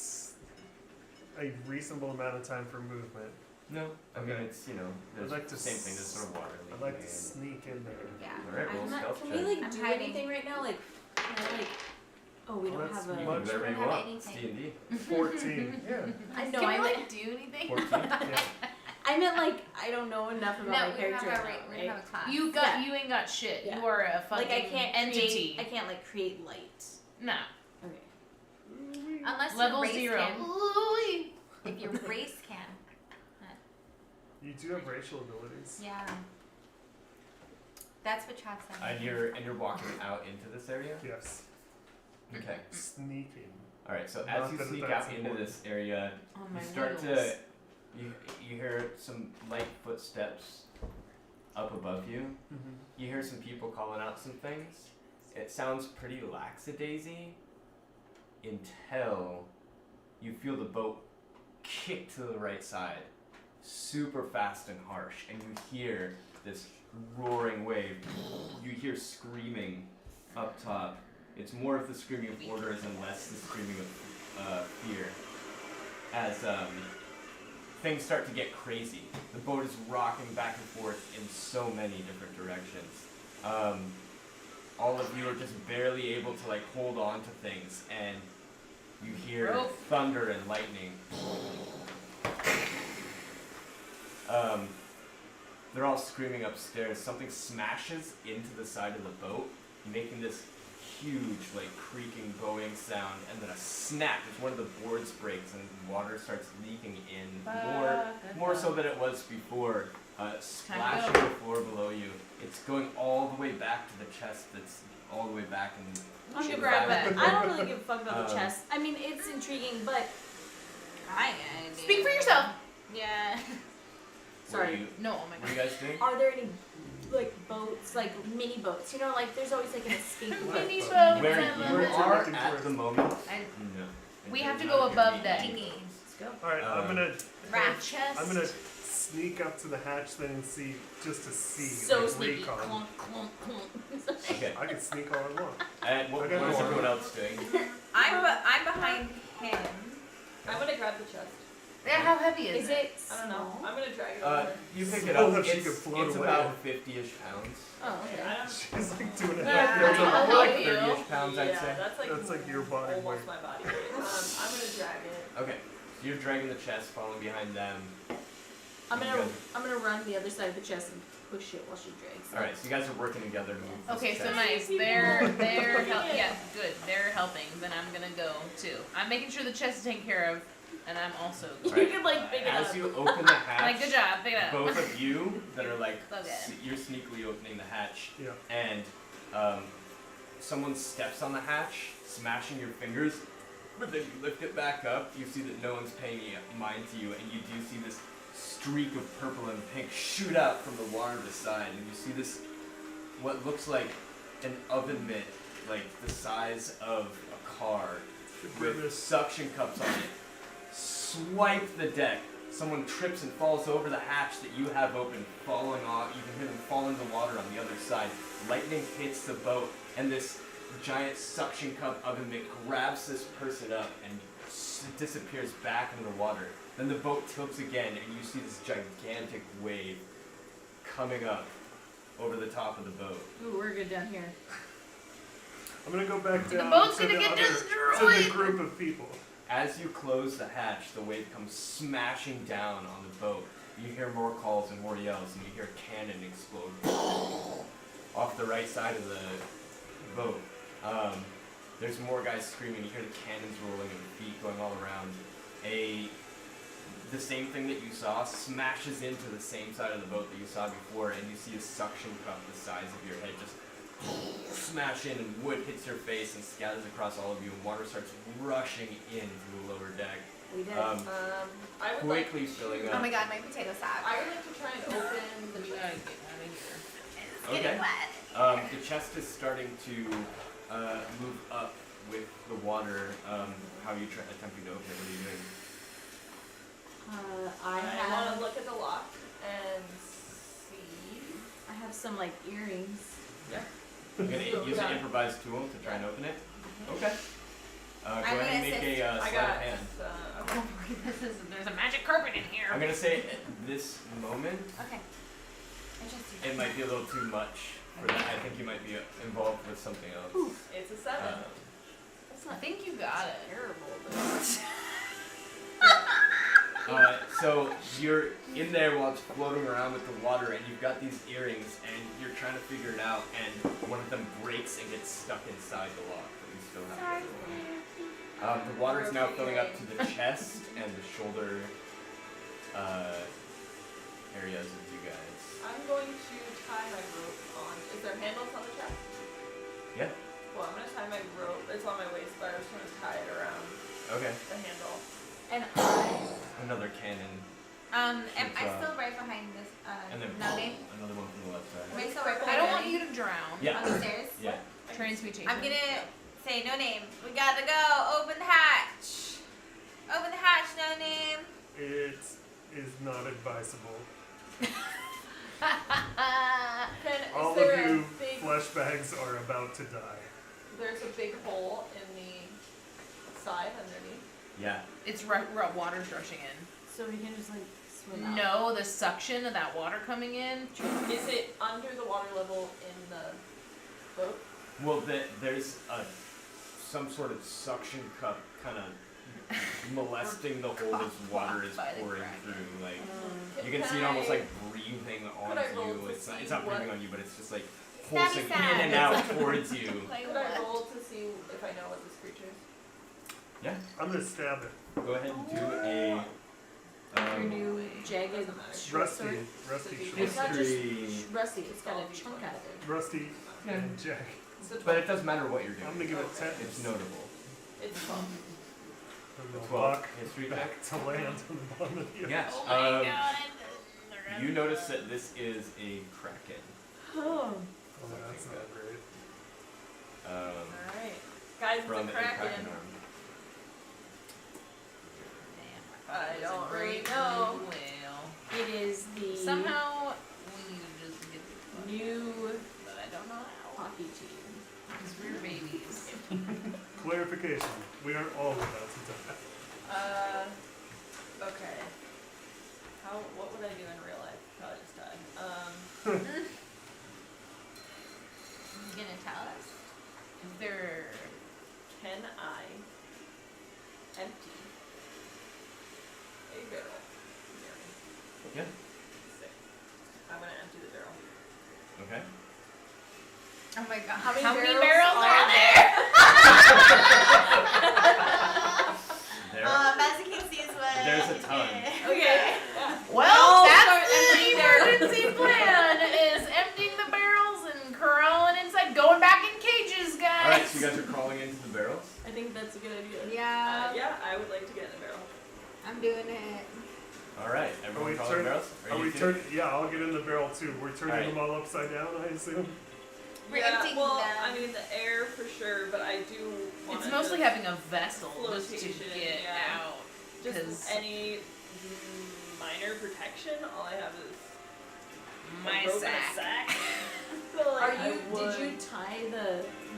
Speaker 1: a reasonable amount of time for movement.
Speaker 4: No, I mean
Speaker 1: Okay.
Speaker 4: it's there's
Speaker 1: like to
Speaker 4: same thing. There's sort of water leaking.
Speaker 1: I'd like to
Speaker 4: in.
Speaker 1: sneak in there.
Speaker 5: Yeah.
Speaker 4: Alright, roll
Speaker 3: I'm not,
Speaker 4: stealth
Speaker 3: can
Speaker 4: check.
Speaker 3: we like
Speaker 5: I'm
Speaker 3: do
Speaker 5: hiding.
Speaker 3: anything right now? Like, can I, like, oh, we
Speaker 1: Well,
Speaker 3: don't
Speaker 1: that's
Speaker 3: have
Speaker 4: You
Speaker 3: a.
Speaker 4: can
Speaker 1: much-
Speaker 4: do whatever
Speaker 5: we
Speaker 4: you
Speaker 5: don't have
Speaker 4: want. It's
Speaker 5: anything.
Speaker 4: D&D.
Speaker 1: 14. Yeah.
Speaker 3: I know.
Speaker 2: Can
Speaker 3: I
Speaker 2: we
Speaker 3: like.
Speaker 2: like do anything?
Speaker 4: 14.
Speaker 1: Yeah.
Speaker 3: I meant like I don't know enough about
Speaker 5: No,
Speaker 3: my
Speaker 5: we don't
Speaker 3: character
Speaker 5: have
Speaker 3: right
Speaker 5: a
Speaker 3: now,
Speaker 5: we
Speaker 3: right?
Speaker 5: don't have a class.
Speaker 2: You ain't got shit.
Speaker 3: Yeah.
Speaker 2: You are a fucking
Speaker 3: Like I can't
Speaker 2: entity.
Speaker 3: create. I can't like create light.
Speaker 2: Nah.
Speaker 3: Okay.
Speaker 5: Unless
Speaker 2: Level
Speaker 5: your race
Speaker 2: 0.
Speaker 5: can.
Speaker 2: Ooh-wee.
Speaker 5: If your race can.
Speaker 1: You do have racial abilities.
Speaker 5: Yeah. That's what Chad said.
Speaker 4: And you're walking out into this area.
Speaker 1: Yes.
Speaker 4: Okay.
Speaker 1: Sneaking.
Speaker 4: All right. So
Speaker 1: Not
Speaker 4: as you
Speaker 1: that
Speaker 4: sneak
Speaker 1: that's
Speaker 4: out into
Speaker 1: important.
Speaker 4: this area,
Speaker 2: On
Speaker 4: you
Speaker 2: my
Speaker 4: start
Speaker 2: wheels.
Speaker 4: to you hear some light footsteps up above you.
Speaker 1: Mm-hmm.
Speaker 4: You hear some people calling out some things. It sounds pretty lackadaisy until you feel the boat kick to the right side, super fast and harsh, and you hear this roaring wave. You hear screaming up top. It's more of the screaming of orders and less the screaming of fear. As things start to get crazy. The boat is rocking back and forth in so many different directions. All of you are just barely able to like hold on to things, and you hear
Speaker 2: Rope.
Speaker 4: thunder and lightning. They're all screaming upstairs. Something smashes into the side of the boat, making this huge, like, creaking, bowing sound, and then a snap as one of the boards breaks and water starts leaking in more so than it was before, splashing the floor below you. It's going all the way back to the chest that's all the way back in
Speaker 3: I'm
Speaker 4: the
Speaker 3: gonna
Speaker 2: grab
Speaker 4: back.
Speaker 2: that.
Speaker 3: I don't really give a fuck about the
Speaker 4: Um,
Speaker 3: chest. I mean, it's intriguing, but
Speaker 2: Speak for yourself.
Speaker 5: Yeah.
Speaker 3: sorry.
Speaker 2: No, oh my
Speaker 4: What are
Speaker 2: god.
Speaker 4: you guys doing?
Speaker 3: Are there any like boats, like mini boats? You know, like there's always like an escape boat.
Speaker 2: Mini
Speaker 1: Where
Speaker 2: boats
Speaker 4: Where
Speaker 2: and
Speaker 4: you
Speaker 1: Where's
Speaker 2: little-
Speaker 4: are
Speaker 1: looking
Speaker 4: at
Speaker 1: for
Speaker 4: the
Speaker 1: it?
Speaker 4: moment,
Speaker 2: I-
Speaker 4: no.
Speaker 2: We
Speaker 4: It
Speaker 2: have
Speaker 4: is
Speaker 2: to
Speaker 4: not
Speaker 2: go
Speaker 4: your
Speaker 2: above
Speaker 4: meeting.
Speaker 2: deck.
Speaker 5: Dingy.
Speaker 3: Let's go.
Speaker 1: All right. I'm gonna.
Speaker 2: Rat chest.
Speaker 1: I'm gonna sneak up to the hatch then and see just to see.
Speaker 3: So
Speaker 1: like,
Speaker 3: sneaky.
Speaker 1: recon.
Speaker 3: Clunk, clunk, clunk.
Speaker 4: Okay.
Speaker 1: I can sneak all I want.
Speaker 4: And what
Speaker 1: Okay,
Speaker 4: is
Speaker 1: well,
Speaker 4: everyone else doing?
Speaker 5: I'm behind him.
Speaker 6: I'm gonna grab the chest.
Speaker 2: Yeah, how heavy is
Speaker 3: Is
Speaker 2: it?
Speaker 3: it?
Speaker 6: I don't know.
Speaker 3: small?
Speaker 6: I'm gonna drag it over.
Speaker 4: You pick it
Speaker 1: Slow
Speaker 4: up.
Speaker 1: enough she
Speaker 4: It's,
Speaker 1: could float
Speaker 4: it's
Speaker 1: away.
Speaker 4: about 50-ish pounds.
Speaker 3: Oh,
Speaker 6: Okay,
Speaker 3: okay.
Speaker 6: I don't.
Speaker 1: She's like 2.5
Speaker 2: Yeah,
Speaker 1: pounds.
Speaker 2: I'll
Speaker 1: More like
Speaker 2: help you.
Speaker 4: 30-ish pounds, I'd
Speaker 6: yeah,
Speaker 4: say.
Speaker 6: that's like
Speaker 1: your body
Speaker 6: almost
Speaker 1: weight.
Speaker 6: my body weight. I'm gonna drag it.
Speaker 4: Okay. So you're dragging the chest, following behind them.
Speaker 3: I'm
Speaker 4: You
Speaker 3: gonna
Speaker 4: guys-
Speaker 3: I'm gonna run the other side of the chest and push it while she drags. it.
Speaker 4: Alright, so you guys are working together to move this
Speaker 2: Okay, so
Speaker 4: chest.
Speaker 2: nice. They're help. Yeah, good. They're helping. Then I'm gonna go too. I'm making sure the chest is taken care of, and I'm also.
Speaker 3: You
Speaker 2: Going.
Speaker 3: can like pick it
Speaker 4: As
Speaker 3: up.
Speaker 4: you open the hatch,
Speaker 2: Like, good job. Pick it up.
Speaker 4: both of you that are like,
Speaker 2: Okay.
Speaker 4: you're sneakily opening the hatch,
Speaker 1: Yeah.
Speaker 4: and someone steps on the hatch, smashing your fingers, but then you lift it back up, you see that no one's paying mind to you, and you do see this streak of purple and pink shoot out from the water beside, and you see this, what looks like an oven mitt, like the size of a car, with
Speaker 1: Goodness.
Speaker 4: suction cups on it, swipe the deck, someone trips and falls over the hatch that you have open, falling off. You can hear them fall into water on the other side. Lightning hits the boat, and this giant suction cup of it grabs this person up and disappears back into the water. Then the boat tilts again, and you see this gigantic wave coming up over the top of the boat.
Speaker 3: Ooh, we're good down here.
Speaker 1: I'm gonna go back
Speaker 2: The
Speaker 1: down
Speaker 2: boat's
Speaker 1: to
Speaker 2: gonna
Speaker 1: the
Speaker 2: get
Speaker 1: other, to
Speaker 2: destroyed.
Speaker 1: the group of people.
Speaker 4: As you close the hatch, the wave comes smashing down on the boat. You hear more calls and more yells, and you hear a cannon explode off the right side of the boat. There's more guys screaming. You hear the cannons rolling and feet going all around. The same thing that you saw smashes into the same side of the boat that you saw before, and you see a suction cup the size of your head just smash in, and wood hits your face and scatters across all of you, and water starts rushing into the lower deck,
Speaker 3: We did.
Speaker 4: Um,
Speaker 6: I would like
Speaker 4: quickly filling up.
Speaker 5: Oh my god, my potato sack.
Speaker 6: I would like to try and open the
Speaker 2: We
Speaker 6: chest.
Speaker 2: gotta get out of here.
Speaker 5: It's
Speaker 4: Okay.
Speaker 5: getting wet.
Speaker 4: The chest is starting to move up with the water. How are you attempting to open it? What are you doing?
Speaker 3: I
Speaker 6: want
Speaker 3: have
Speaker 6: to look at the lock and see.
Speaker 3: I have some like earrings.
Speaker 4: You're gonna use an improvised tool to try and open it? Okay. Go
Speaker 5: I'm
Speaker 4: ahead and
Speaker 5: gonna
Speaker 4: make
Speaker 5: assist.
Speaker 4: a
Speaker 6: I
Speaker 4: sleight
Speaker 6: got
Speaker 4: of hand.
Speaker 6: okay.
Speaker 2: There's a magic carpet in here.
Speaker 4: I'm gonna say at this moment,
Speaker 5: Okay. I just
Speaker 4: it might be a little too much for that. I think you might be involved with something else.
Speaker 6: It's a 7.
Speaker 3: That's
Speaker 2: I
Speaker 3: not
Speaker 2: think you got it.
Speaker 3: terrible.
Speaker 4: So you're in there while it's floating around with the water, and you've got these earrings, and you're trying to figure it out, and one of them breaks and gets stuck inside the lock, but you still have it. The water is now filling up to the chest and the shoulder areas of you guys.
Speaker 6: I'm going to tie my rope on. Is there handles on the chest?
Speaker 4: Yeah.
Speaker 6: Well, I'm going to tie my rope. It's on my waist, but I was going to tie it around
Speaker 4: Okay.
Speaker 6: the handle.
Speaker 3: And
Speaker 4: Another cannon,
Speaker 5: am
Speaker 4: It's,
Speaker 5: I still right behind this
Speaker 4: and then
Speaker 5: no name?
Speaker 4: another one from the left
Speaker 5: Am
Speaker 4: side.
Speaker 5: I still right
Speaker 2: I
Speaker 5: behind
Speaker 2: don't
Speaker 5: no
Speaker 2: want
Speaker 5: name?
Speaker 2: you to drown.
Speaker 4: Yeah.
Speaker 5: On the stairs?
Speaker 4: Yeah.
Speaker 2: Transmutation.
Speaker 5: I'm gonna say no name. We gotta go. Open the hatch. Open the hatch, no name.
Speaker 1: It is not advisable. All
Speaker 6: Is there
Speaker 1: of you
Speaker 6: a big,
Speaker 1: flesh bags are about to die.
Speaker 6: there's a big hole in the side underneath?
Speaker 4: Yeah.
Speaker 2: It's water's rushing in.
Speaker 3: so we can just like swim out.
Speaker 2: No, the suction of that water coming in.
Speaker 6: Is it under the water level in the boat?
Speaker 4: Well, there's some sort of suction cup kind of molesting the hole as water is
Speaker 2: By the
Speaker 4: pouring
Speaker 2: dragon.
Speaker 4: through. Like you
Speaker 6: Can
Speaker 4: can see it almost
Speaker 6: I-
Speaker 4: like breathing
Speaker 6: could I roll
Speaker 4: onto you.
Speaker 6: to
Speaker 4: It's
Speaker 6: see
Speaker 4: not
Speaker 6: what-
Speaker 4: breathing on you, but it's just like
Speaker 5: Stabby
Speaker 4: pulsing
Speaker 5: stab.
Speaker 4: in and out towards you.
Speaker 2: Like
Speaker 6: Could I
Speaker 2: what?
Speaker 6: roll to see if I know what this creature is?
Speaker 4: Yeah.
Speaker 1: I'm gonna stab it.
Speaker 4: Go ahead and do a.
Speaker 3: Your new jagged
Speaker 6: Doesn't matter.
Speaker 3: short sword.
Speaker 1: Rusty
Speaker 6: It's
Speaker 3: It's
Speaker 1: short.
Speaker 3: not just
Speaker 4: History.
Speaker 3: rusty. It's got
Speaker 6: All
Speaker 3: a
Speaker 6: these
Speaker 3: chunk
Speaker 6: ones.
Speaker 3: out of it.
Speaker 1: Rusty and Jack.
Speaker 6: It's a 12.
Speaker 4: But it doesn't matter what you're
Speaker 1: I'm
Speaker 4: doing.
Speaker 1: gonna give it 10.
Speaker 4: It's notable.
Speaker 6: It's 12.
Speaker 1: And they'll
Speaker 4: 12
Speaker 1: walk
Speaker 4: history check.
Speaker 1: back to land on the bottom of the
Speaker 4: Yes.
Speaker 2: Oh my god.
Speaker 4: You notice that this is a kraken.
Speaker 3: Oh.
Speaker 1: Oh, that's not great.
Speaker 6: Alright. Guys,
Speaker 4: From
Speaker 6: it's
Speaker 4: a
Speaker 6: a
Speaker 4: kraken
Speaker 6: kraken.
Speaker 4: arm.
Speaker 6: I don't really
Speaker 2: Great
Speaker 6: know.
Speaker 2: Well,
Speaker 3: It is the
Speaker 2: somehow we need to just get the
Speaker 3: new
Speaker 2: but I don't know how.
Speaker 3: hockey team.
Speaker 2: Because we're babies.
Speaker 1: Clarification. We aren't all about to die.
Speaker 6: Okay. What would I do in real life? Probably just die.
Speaker 5: You gonna tell us?
Speaker 2: Is there
Speaker 6: Can I empty a barrel?
Speaker 4: Yeah.
Speaker 6: Six. I'm gonna empty the barrel.
Speaker 4: Okay.
Speaker 5: Oh my god.
Speaker 2: how many barrels are there?
Speaker 4: There.
Speaker 5: As you can see is what.
Speaker 4: There's a ton.
Speaker 6: Okay.
Speaker 2: Well,
Speaker 6: All
Speaker 2: that's
Speaker 6: start
Speaker 2: the
Speaker 6: emptying their-
Speaker 2: emergency plan is emptying the barrels and crawling inside, going back in cages, guys.
Speaker 4: All right. So you guys are crawling into the barrels.
Speaker 3: I think that's a good idea.
Speaker 5: Yeah.
Speaker 6: Yeah, I would like to get in the barrel.
Speaker 5: I'm doing it.
Speaker 4: All right. Everyone
Speaker 1: we
Speaker 4: crawling in
Speaker 1: turn-
Speaker 4: barrels.
Speaker 1: Are
Speaker 4: you
Speaker 1: we
Speaker 4: two?
Speaker 1: turning? Yeah, I'll get in the barrel too. We're turning
Speaker 4: Alright.
Speaker 1: them all upside down, I assume.
Speaker 5: We're
Speaker 6: yeah,
Speaker 5: emptying
Speaker 6: well,
Speaker 5: them.
Speaker 6: I mean the air for sure, but I do want
Speaker 2: It's mostly having a vessel just to
Speaker 6: Flotation,
Speaker 2: get
Speaker 6: yeah.
Speaker 2: out.
Speaker 6: just
Speaker 2: 'cause-
Speaker 6: any minor protection. All I have is a
Speaker 2: My
Speaker 6: rope and
Speaker 2: sack.
Speaker 6: a sack. So like,
Speaker 3: Are you?
Speaker 6: I would,
Speaker 3: Did you tie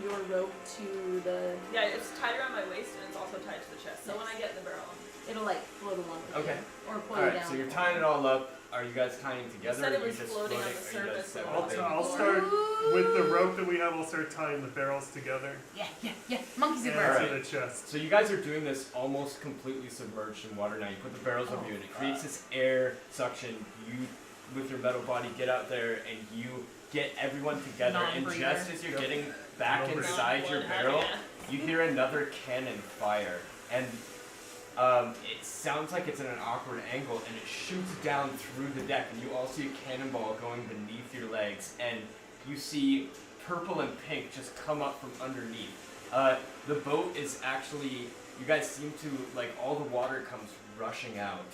Speaker 3: your rope to the?
Speaker 6: Yeah, it's tied around my waist and it's also tied to the chest. So when I get in the barrel,
Speaker 3: It'll like float along with
Speaker 4: Okay.
Speaker 3: you, or pull
Speaker 4: All
Speaker 3: you
Speaker 4: right,
Speaker 3: down.
Speaker 4: so you're tying it all up. Are you guys tying together?
Speaker 6: Said
Speaker 4: or
Speaker 6: it
Speaker 4: are you
Speaker 6: was
Speaker 4: just
Speaker 6: floating on the
Speaker 4: Are you guys
Speaker 6: surface
Speaker 4: separate?
Speaker 6: of
Speaker 1: I'll,
Speaker 6: the
Speaker 1: I'll start with the rope that we have. I'll start tying the barrels together
Speaker 2: Yeah. Monkey
Speaker 1: and
Speaker 2: zipper.
Speaker 4: Alright.
Speaker 1: to the chest.
Speaker 4: So you guys are doing this almost completely submerged in water now. You put the barrels over you and it creates this air suction. You, with your metal body, get out there and you get everyone together. And
Speaker 2: Non-breather.
Speaker 4: just as you're
Speaker 1: Yep.
Speaker 4: getting back
Speaker 1: Non-breather.
Speaker 4: inside your
Speaker 6: One
Speaker 4: barrel,
Speaker 6: having
Speaker 4: you hear another cannon fire. And it sounds like it's at an awkward angle and it shoots down through the deck. And you all see a cannonball going beneath your legs. And you see purple and pink just come up from underneath. The boat is actually, you guys seem to, like, all the water comes rushing out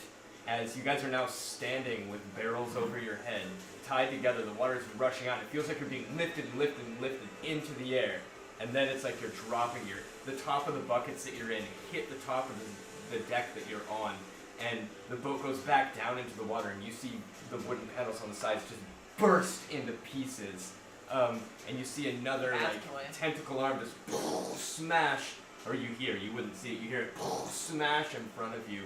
Speaker 4: as you guys are now standing with barrels over your head, tied together. The water is rushing out. It feels like you're being lifted and lifted and lifted into the air. And then it's like you're dropping the top of the buckets that you're in hit the top of the deck that you're on. And the boat goes back down into the water and you see the wooden panels on the sides just burst into pieces. And you see another
Speaker 2: Bad
Speaker 4: like
Speaker 2: boy.
Speaker 4: tentacle arm just smash, or you wouldn't see it, you hear it smash in front of you.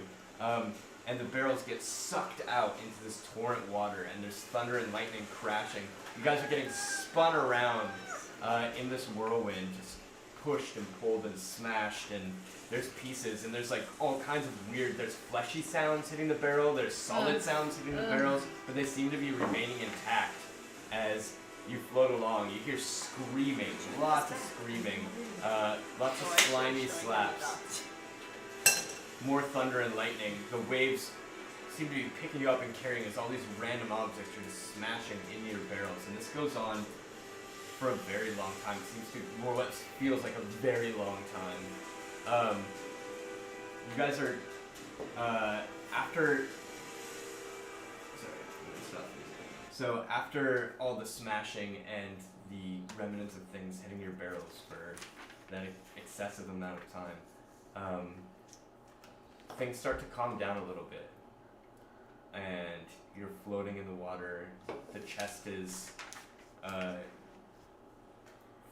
Speaker 4: And the barrels get sucked out into this torrent water and there's thunder and lightning crashing. You guys are getting spun around in this whirlwind, just pushed and pulled and smashed, and there's pieces and there's like all kinds of weird, there's fleshy sounds hitting the barrel, there's solid sounds hitting the barrels, but they seem to be remaining intact as you float along. You hear screaming, lots of screaming, lots of slimy slaps, more thunder and lightning. The waves seem to be picking you up and carrying as all these random objects are just smashing into your barrels. And this goes on for a very long time. It seems to be more what feels like a very long time. You guys are, after, sorry, I'm gonna stop this. So after all the smashing and the remnants of things hitting your barrels for that excessive amount of time, things start to calm down a little bit. And you're floating in the water. The chest is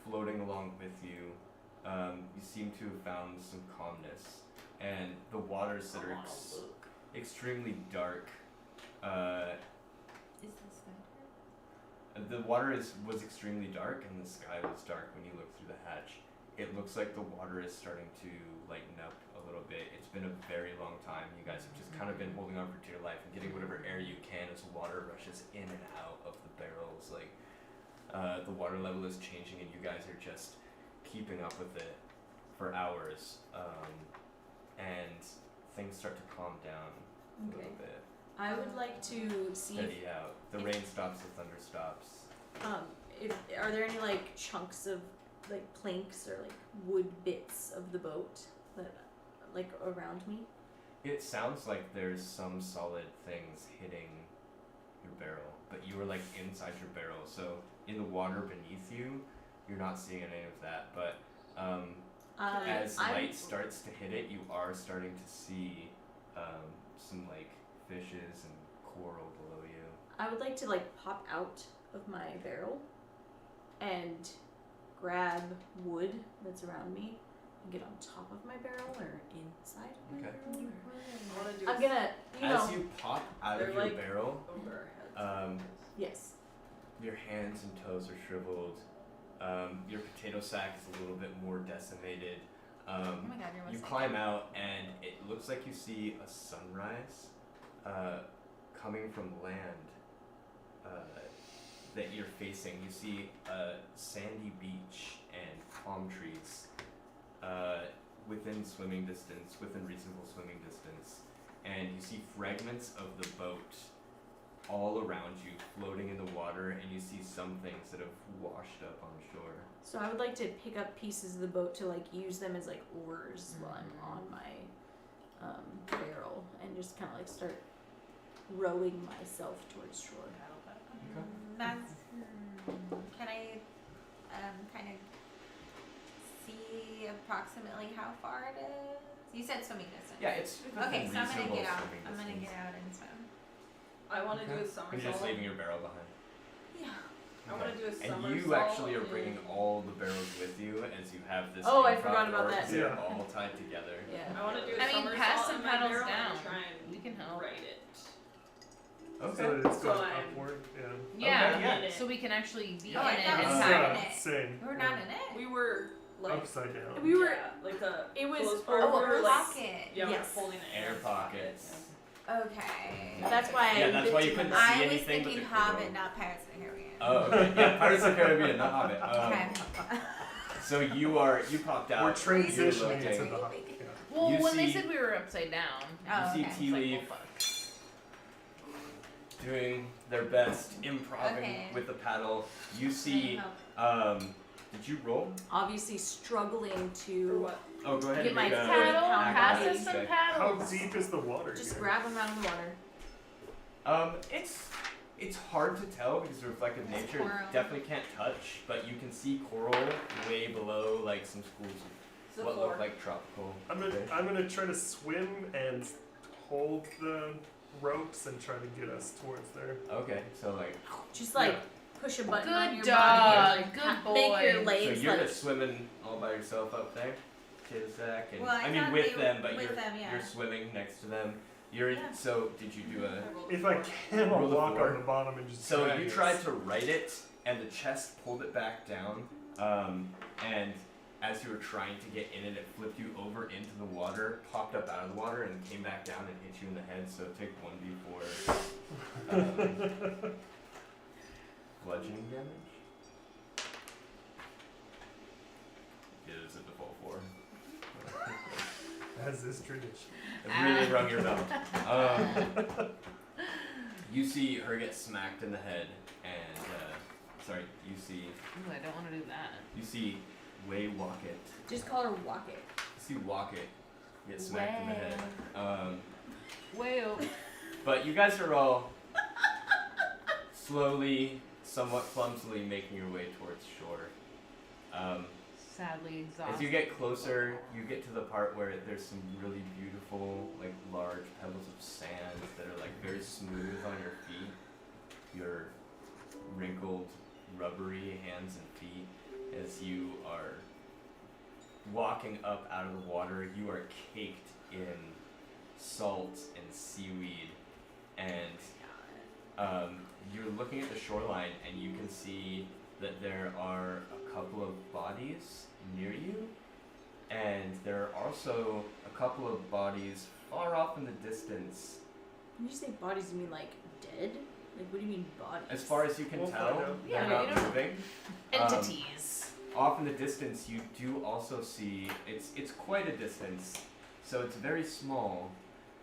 Speaker 4: floating along with you. You seem to have found some calmness. And the waters that are extremely dark.
Speaker 5: Is this better?
Speaker 4: The water was extremely dark and the sky was dark when you look through the hatch. It looks like the water is starting to lighten up a little bit. It's been a very long time. You guys have just kind of been holding on for dear life and getting whatever air you can as water rushes in and out of the barrels. Like, the water level is changing and you guys are just keeping up with it for hours. And things start to calm down a
Speaker 3: Okay.
Speaker 4: little bit.
Speaker 3: I would like to see if,
Speaker 4: Steady out. The rain stops, the thunder stops.
Speaker 3: are there any like chunks of like planks or like wood bits of the boat that like around me?
Speaker 4: It sounds like there's some solid things hitting your barrel, but you are like inside your barrel, so in the water beneath you, you're not seeing any of that. But as light starts to hit it, you are starting to see some like fishes and coral below you.
Speaker 3: I would like to like pop out of my barrel and grab wood that's around me and get on top of my barrel or inside of my
Speaker 4: Okay.
Speaker 3: barrel. Or...
Speaker 6: I want to do
Speaker 3: I'm gonna,
Speaker 4: As you pop out of
Speaker 6: They're
Speaker 4: your
Speaker 6: like-
Speaker 4: barrel,
Speaker 6: over our heads.
Speaker 3: yes.
Speaker 4: your hands and toes are shriveled. Your potato sack is a little bit more decimated.
Speaker 5: Oh my god, you're
Speaker 4: You
Speaker 5: most
Speaker 4: climb out and it looks like you see a sunrise coming from land that you're facing. You see a sandy beach and palm trees within swimming distance, within reasonable swimming distance. And you see fragments of the boat all around you floating in the water, and you see some things that have washed up on shore.
Speaker 3: So I would like to pick up pieces of the boat to like use them as like oars while I'm on my barrel and just kind of like start rowing myself towards shore.
Speaker 5: That's. Can I kind of see approximately how far it is? You said swimming distance.
Speaker 4: Yeah, it's
Speaker 5: Okay, so I'm gonna
Speaker 4: reasonable
Speaker 5: get out.
Speaker 4: swimming
Speaker 5: I'm gonna
Speaker 4: distance.
Speaker 5: get out and swim.
Speaker 6: I want to do a
Speaker 4: You're
Speaker 6: somersault.
Speaker 4: just leaving your barrel behind.
Speaker 5: Yeah.
Speaker 6: I want to do a somersault.
Speaker 4: And you actually are
Speaker 6: in-
Speaker 4: bringing all the barrels with you as you have this.
Speaker 3: Oh, I
Speaker 4: improv
Speaker 3: forgot about
Speaker 4: org,
Speaker 3: that.
Speaker 4: 'cause They're
Speaker 1: Yeah.
Speaker 4: all tied together.
Speaker 3: Yeah.
Speaker 6: I want to do a
Speaker 2: I mean,
Speaker 6: somersault
Speaker 2: pass some
Speaker 6: in my
Speaker 2: pedals
Speaker 6: barrel
Speaker 2: down.
Speaker 6: and try and
Speaker 2: We can help.
Speaker 6: write it.
Speaker 4: Okay.
Speaker 1: So that it's
Speaker 6: So
Speaker 1: going
Speaker 6: I'm-
Speaker 1: upward. Yeah.
Speaker 2: Yeah.
Speaker 4: Okay, yeah.
Speaker 6: In it.
Speaker 2: So we can actually be
Speaker 5: Oh,
Speaker 2: in
Speaker 5: I
Speaker 2: it
Speaker 5: thought
Speaker 2: and
Speaker 5: we
Speaker 2: have
Speaker 5: were
Speaker 2: it.
Speaker 5: in it.
Speaker 1: Same.
Speaker 5: We're not in it.
Speaker 6: We were like
Speaker 1: Upside down.
Speaker 3: We were.
Speaker 6: yeah, like a
Speaker 3: It was.
Speaker 6: closed part.
Speaker 5: Oh,
Speaker 6: we
Speaker 5: a
Speaker 6: were like
Speaker 5: pocket.
Speaker 6: yeah, we
Speaker 3: Yes.
Speaker 6: were holding the
Speaker 4: Air pockets.
Speaker 5: Okay.
Speaker 3: That's why.
Speaker 4: Yeah, that's why you
Speaker 3: lifted
Speaker 4: couldn't
Speaker 3: my-
Speaker 4: see
Speaker 5: I was
Speaker 4: anything but
Speaker 5: thinking
Speaker 4: the
Speaker 5: Hobbit,
Speaker 4: coral.
Speaker 5: not Pirates of the Caribbean.
Speaker 4: Oh, okay. Yeah, Pirates of the Caribbean, not Hobbit.
Speaker 5: Okay.
Speaker 4: So you popped out.
Speaker 1: We're
Speaker 4: You're
Speaker 1: transitioning into
Speaker 4: looking.
Speaker 1: the hub. Yeah.
Speaker 2: Well,
Speaker 4: You
Speaker 2: when they
Speaker 4: see-
Speaker 2: said we were upside down,
Speaker 5: Oh,
Speaker 4: You see
Speaker 5: okay.
Speaker 4: Tea
Speaker 2: it's like,
Speaker 4: Leaf
Speaker 2: well, fuck.
Speaker 4: doing their best, improving
Speaker 5: Okay.
Speaker 4: with the paddle. You
Speaker 5: Can
Speaker 4: see,
Speaker 5: you help?
Speaker 4: did you roll?
Speaker 3: Obviously struggling
Speaker 6: For
Speaker 3: to
Speaker 6: what?
Speaker 4: Oh, go ahead.
Speaker 3: Get
Speaker 4: and
Speaker 3: my
Speaker 4: make a
Speaker 3: paddle, pass
Speaker 4: acrobatics
Speaker 2: us some
Speaker 4: check.
Speaker 1: How
Speaker 2: paddles.
Speaker 1: deep is the water
Speaker 3: just
Speaker 1: here?
Speaker 3: grab them out of the water.
Speaker 4: It's hard to tell because the reflective
Speaker 5: It's
Speaker 4: nature
Speaker 5: coral.
Speaker 4: definitely can't touch, but you can see coral way below like some schools
Speaker 6: It's a
Speaker 4: of what
Speaker 6: floor.
Speaker 4: look like tropical. fish.
Speaker 1: I'm gonna try to swim and hold the ropes and try to get us towards there.
Speaker 4: Okay, so like
Speaker 3: Just like push a button on your
Speaker 2: Good
Speaker 3: body.
Speaker 2: dog.
Speaker 3: And, like,
Speaker 2: Good
Speaker 3: Make your
Speaker 2: boy.
Speaker 4: so
Speaker 3: legs
Speaker 4: you're
Speaker 3: like.
Speaker 4: just swimming all by yourself up there, Chizak, and
Speaker 5: Well, I
Speaker 4: mean
Speaker 5: thought
Speaker 4: with
Speaker 5: they
Speaker 4: them,
Speaker 5: were
Speaker 4: but
Speaker 5: with
Speaker 4: you're
Speaker 5: them, yeah.
Speaker 4: you're swimming next to them. You're
Speaker 5: Yeah.
Speaker 4: so did you do a?
Speaker 6: I rolled a
Speaker 1: If I
Speaker 6: four.
Speaker 1: can, I'll
Speaker 4: Roll the
Speaker 1: walk
Speaker 4: four.
Speaker 1: on the bottom and just.
Speaker 4: So
Speaker 1: drag
Speaker 4: you
Speaker 1: us.
Speaker 4: tried to right it, and the chest pulled it back down. And as you were trying to get in it flipped you over into the water, popped up out of the water, and came back down and hit you in the head. So take 1d4 bludgeoning damage. It is a default 4.
Speaker 1: As is tradition.
Speaker 4: It really rung your bell. You see her get smacked in the head, and sorry, you see
Speaker 2: Ooh, I don't want to do that.
Speaker 4: Way Walkett.
Speaker 3: Just call her walk it.
Speaker 4: You see Walkett get smacked in the head.
Speaker 2: Whale.
Speaker 4: But you guys are all slowly, somewhat clumsily making your way towards shore.
Speaker 2: Sadly exhausted.
Speaker 4: As you get closer, you get to the part where there's some really beautiful, like large pebbles of sand that are like very smooth on your feet. Your wrinkled, rubbery hands and feet. As you are walking up out of the water, you are caked in salt and seaweed, and you're looking at the shoreline, and you can see that there are a couple of bodies near you, and there are also a couple of bodies far off in the distance.
Speaker 3: When you say bodies, you mean like dead? Like what do you mean bodies?
Speaker 4: As far as you can
Speaker 1: We'll
Speaker 4: tell,
Speaker 1: find out.
Speaker 4: they're
Speaker 2: Yeah,
Speaker 4: not
Speaker 2: you don't-
Speaker 4: moving.
Speaker 2: Entities.
Speaker 4: Off in the distance, you do also see it's quite a distance, so it's very small,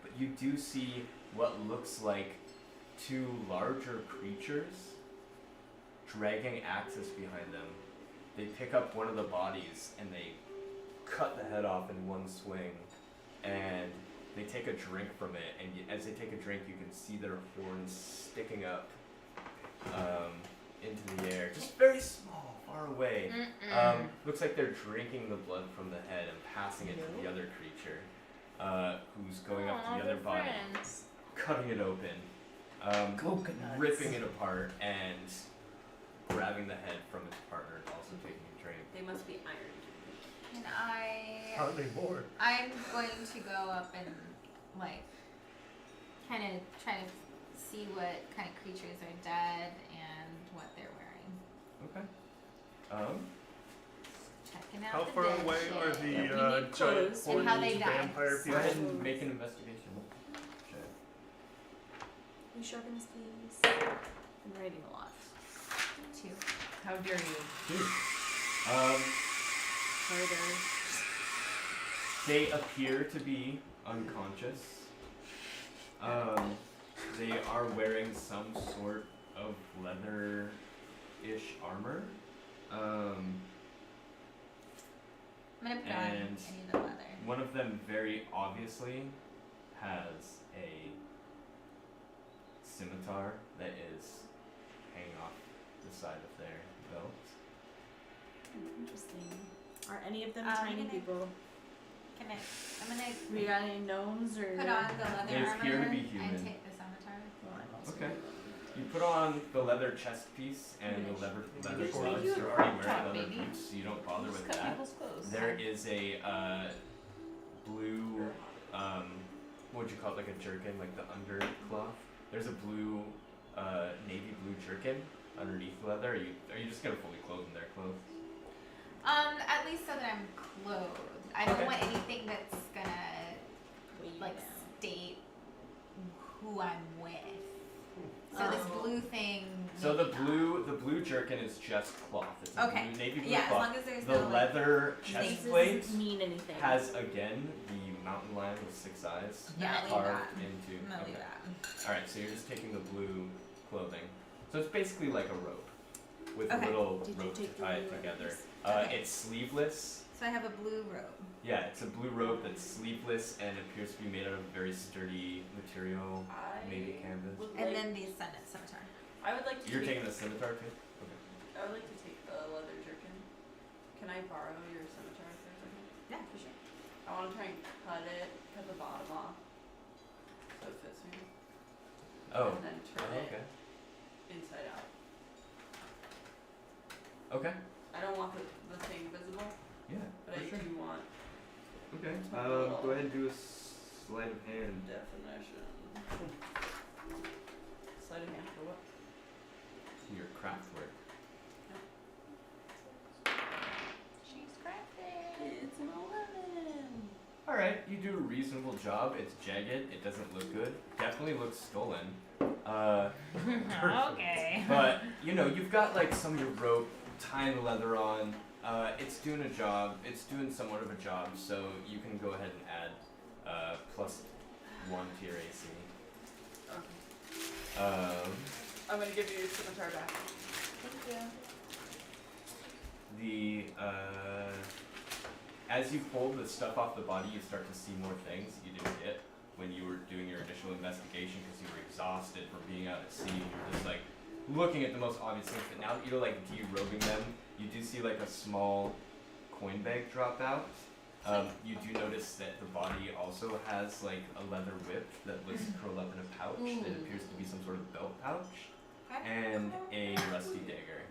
Speaker 4: but you do see what looks like two larger creatures dragging axes behind them. They pick up one of the bodies and they cut the head off in one swing, and they take a drink from it. And as they take a drink, you can see their horns sticking up into the air, just very small, far away. Looks like they're drinking the blood from the head and passing it to the other creature, who's going up to the other body, cutting it open, ripping it apart, and grabbing the head from its partner, and also taking a drink.
Speaker 6: They must be ironed.
Speaker 5: Can I?
Speaker 1: Hardly more.
Speaker 5: I'm going to go up and like kind of try to see what kind of creatures are dead and what they're wearing.
Speaker 4: Okay.
Speaker 5: Checking out
Speaker 1: How
Speaker 5: the
Speaker 1: far
Speaker 5: dead
Speaker 1: away
Speaker 5: shit.
Speaker 1: are the
Speaker 3: Yeah, we need
Speaker 1: giant
Speaker 3: clothes.
Speaker 5: And how
Speaker 1: horny
Speaker 5: they died.
Speaker 1: vampire
Speaker 4: Go
Speaker 1: people?
Speaker 4: ahead and make an investigation check.
Speaker 3: You sharpen his keys. I'm writing a lot.
Speaker 5: 2.
Speaker 2: How dare you?
Speaker 3: Harder.
Speaker 4: They appear to be unconscious. They are wearing some sort of leather-ish armor.
Speaker 5: I'm gonna put on any
Speaker 4: And
Speaker 5: of the leather.
Speaker 4: one of them very obviously has a scimitar that is hanging off the side of their belt.
Speaker 3: Interesting. Are any of them
Speaker 5: I'm
Speaker 3: tiny
Speaker 5: gonna-
Speaker 3: people?
Speaker 5: Can I'm gonna
Speaker 3: We got any gnomes or?
Speaker 5: put on the leather
Speaker 4: It
Speaker 5: armor
Speaker 4: appear to be human.
Speaker 5: and take the scimitar.
Speaker 3: Well, I'm also
Speaker 4: Okay.
Speaker 3: gonna-
Speaker 4: You put on the leather chest piece and the leather
Speaker 2: Just
Speaker 4: gloves.
Speaker 2: make you a
Speaker 4: You're already
Speaker 2: crop
Speaker 4: wearing
Speaker 2: top,
Speaker 4: leather
Speaker 2: baby.
Speaker 4: boots, so you don't bother
Speaker 2: Just
Speaker 4: with
Speaker 2: cut
Speaker 4: that.
Speaker 2: people's clothes.
Speaker 4: There is a blue, what would you call it, like a jerkin, like the undercloth. There's a blue, navy blue jerkin underneath the leather. Are you just gonna fully clothe in their clothes?
Speaker 5: At least so that I'm clothed. I don't
Speaker 4: Okay.
Speaker 5: want anything that's gonna
Speaker 3: Weigh you
Speaker 5: like
Speaker 3: down.
Speaker 5: state who I'm with. So this
Speaker 3: Oh.
Speaker 5: blue thing.
Speaker 4: So the
Speaker 5: maybe not.
Speaker 4: blue jerkin is just cloth. It's a
Speaker 5: Okay.
Speaker 4: blue, navy blue
Speaker 5: Yeah, as
Speaker 4: cloth.
Speaker 5: long as there's
Speaker 4: The
Speaker 5: no like.
Speaker 4: leather
Speaker 3: This
Speaker 4: chest plate
Speaker 3: doesn't mean anything.
Speaker 4: has again the mountain lion with 6 eyes
Speaker 5: Yeah, I'll leave
Speaker 4: carved
Speaker 5: that.
Speaker 4: into.
Speaker 5: I'm gonna
Speaker 4: Okay.
Speaker 5: leave that.
Speaker 4: All right, so you're just taking the blue clothing. So it's basically like a rope with
Speaker 5: Okay.
Speaker 4: a little
Speaker 3: Did you
Speaker 4: rope to
Speaker 3: take the
Speaker 4: tie it
Speaker 3: blue
Speaker 4: together.
Speaker 3: ropes?
Speaker 5: Okay.
Speaker 4: It's sleeveless.
Speaker 5: So I have a blue robe.
Speaker 4: Yeah, it's a blue rope that's sleeveless and appears to be made out of very sturdy material, maybe canvas.
Speaker 6: would
Speaker 5: And
Speaker 6: like-
Speaker 5: then the ascendant scimitar.
Speaker 6: I would like to.
Speaker 4: You're
Speaker 6: take,
Speaker 4: taking the scimitar too? Okay.
Speaker 6: I would like to take the leather jerkin. Can I borrow your scimitar for a second?
Speaker 5: Yeah, for sure.
Speaker 6: I want to try and cut the bottom off, so it fits me,
Speaker 4: Oh,
Speaker 6: and then turn
Speaker 4: okay.
Speaker 6: it inside out.
Speaker 4: Okay.
Speaker 6: I don't want the thing visible,
Speaker 4: Yeah,
Speaker 6: but I
Speaker 4: for sure.
Speaker 6: do want
Speaker 4: Okay.
Speaker 6: Go ahead
Speaker 4: and do a sleight of hand.
Speaker 6: definition. Sleight of hand for what?
Speaker 4: Your craft work.
Speaker 5: She's crafting.
Speaker 6: It's an 11.
Speaker 4: Alright, you do a reasonable job. It's jagged, it doesn't look good. Definitely looks stolen.
Speaker 2: Okay.
Speaker 4: But, you know, you've got like some of your rope, tying the leather on. It's doing a job. It's doing somewhat of a job, so you can go ahead and add +1 to your AC.
Speaker 6: Okay. I'm gonna give you your scimitar back.
Speaker 5: Thank you.
Speaker 4: As you pull the stuff off the body, you start to see more things you didn't get when you were doing your initial investigation because you were exhausted from being out at sea. You're just like looking at the most obvious things, but now that you're like derobing them, you do see like a small coin bag drop out. You do notice that the body also has like a leather whip that looks to curl up in a pouch that
Speaker 2: Ooh.
Speaker 4: appears to be some sort of belt pouch,
Speaker 5: Okay.
Speaker 4: and a rusty dagger.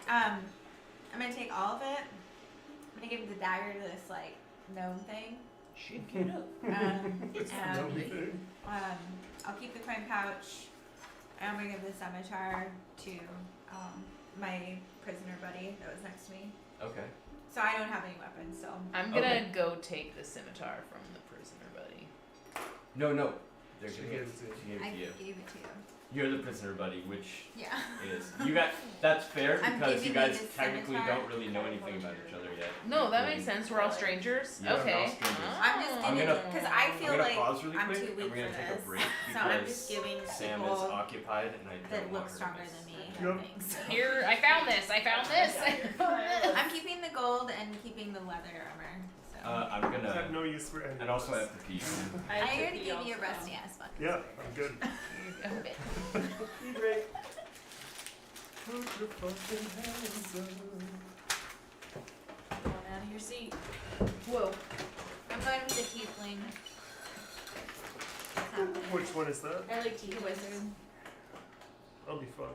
Speaker 5: I'm gonna take all of it. I'm gonna give the dagger to this like gnome thing.
Speaker 2: Shake it up.
Speaker 5: I'll keep the coin pouch. And I'm gonna give the scimitar to my prisoner buddy that was next to me.
Speaker 4: Okay.
Speaker 5: So I don't have any weapons, so
Speaker 2: I'm gonna
Speaker 4: Okay.
Speaker 2: go take the scimitar from the prisoner buddy.
Speaker 4: No. They're
Speaker 1: She
Speaker 4: gonna
Speaker 1: gives it.
Speaker 4: she gave
Speaker 5: I
Speaker 4: it to you.
Speaker 5: gave it to you.
Speaker 4: You're the prisoner buddy, which
Speaker 5: Yeah.
Speaker 4: is you got. That's fair
Speaker 5: I'm
Speaker 4: because you
Speaker 5: giving you
Speaker 4: guys
Speaker 5: the
Speaker 4: technically
Speaker 5: scimitar.
Speaker 4: don't really know anything about each other yet.
Speaker 2: No, that makes sense. We're all strangers.
Speaker 4: Yeah, we're all
Speaker 2: Okay.
Speaker 4: strangers.
Speaker 5: I'm just
Speaker 4: I'm
Speaker 5: giving
Speaker 4: gonna-
Speaker 5: because I
Speaker 4: I'm
Speaker 5: feel
Speaker 4: gonna
Speaker 5: like
Speaker 4: pause really
Speaker 5: I'm
Speaker 4: quick.
Speaker 5: too weak
Speaker 4: and we're gonna
Speaker 5: for
Speaker 4: take
Speaker 5: this.
Speaker 4: a break
Speaker 5: So I'm
Speaker 4: because
Speaker 5: just giving
Speaker 4: Sam is
Speaker 5: people
Speaker 4: occupied and I don't
Speaker 5: that
Speaker 4: want
Speaker 5: look
Speaker 4: her to
Speaker 5: stronger
Speaker 4: miss.
Speaker 5: than me.
Speaker 1: Yep.
Speaker 5: Things.
Speaker 2: Here, I found this. I found this.
Speaker 5: I'm keeping the gold and keeping the leather armor. So
Speaker 4: I'm
Speaker 1: I have
Speaker 4: gonna.
Speaker 1: no use for any.
Speaker 4: And
Speaker 1: of
Speaker 4: also I
Speaker 1: this.
Speaker 4: have to pee.
Speaker 5: I
Speaker 6: have to
Speaker 5: already
Speaker 6: pee
Speaker 5: gave you a
Speaker 6: also.
Speaker 5: rusty ass one.
Speaker 1: Yeah, I'm good.
Speaker 2: Okay.
Speaker 1: Great. Put your fucking hands up.
Speaker 3: Going out of your seat.
Speaker 2: Whoa.
Speaker 5: I'm going with the tiefling. What's happening?
Speaker 1: Which one is that?
Speaker 3: I like
Speaker 5: The
Speaker 3: tea
Speaker 5: wizard.
Speaker 1: That'll be fun.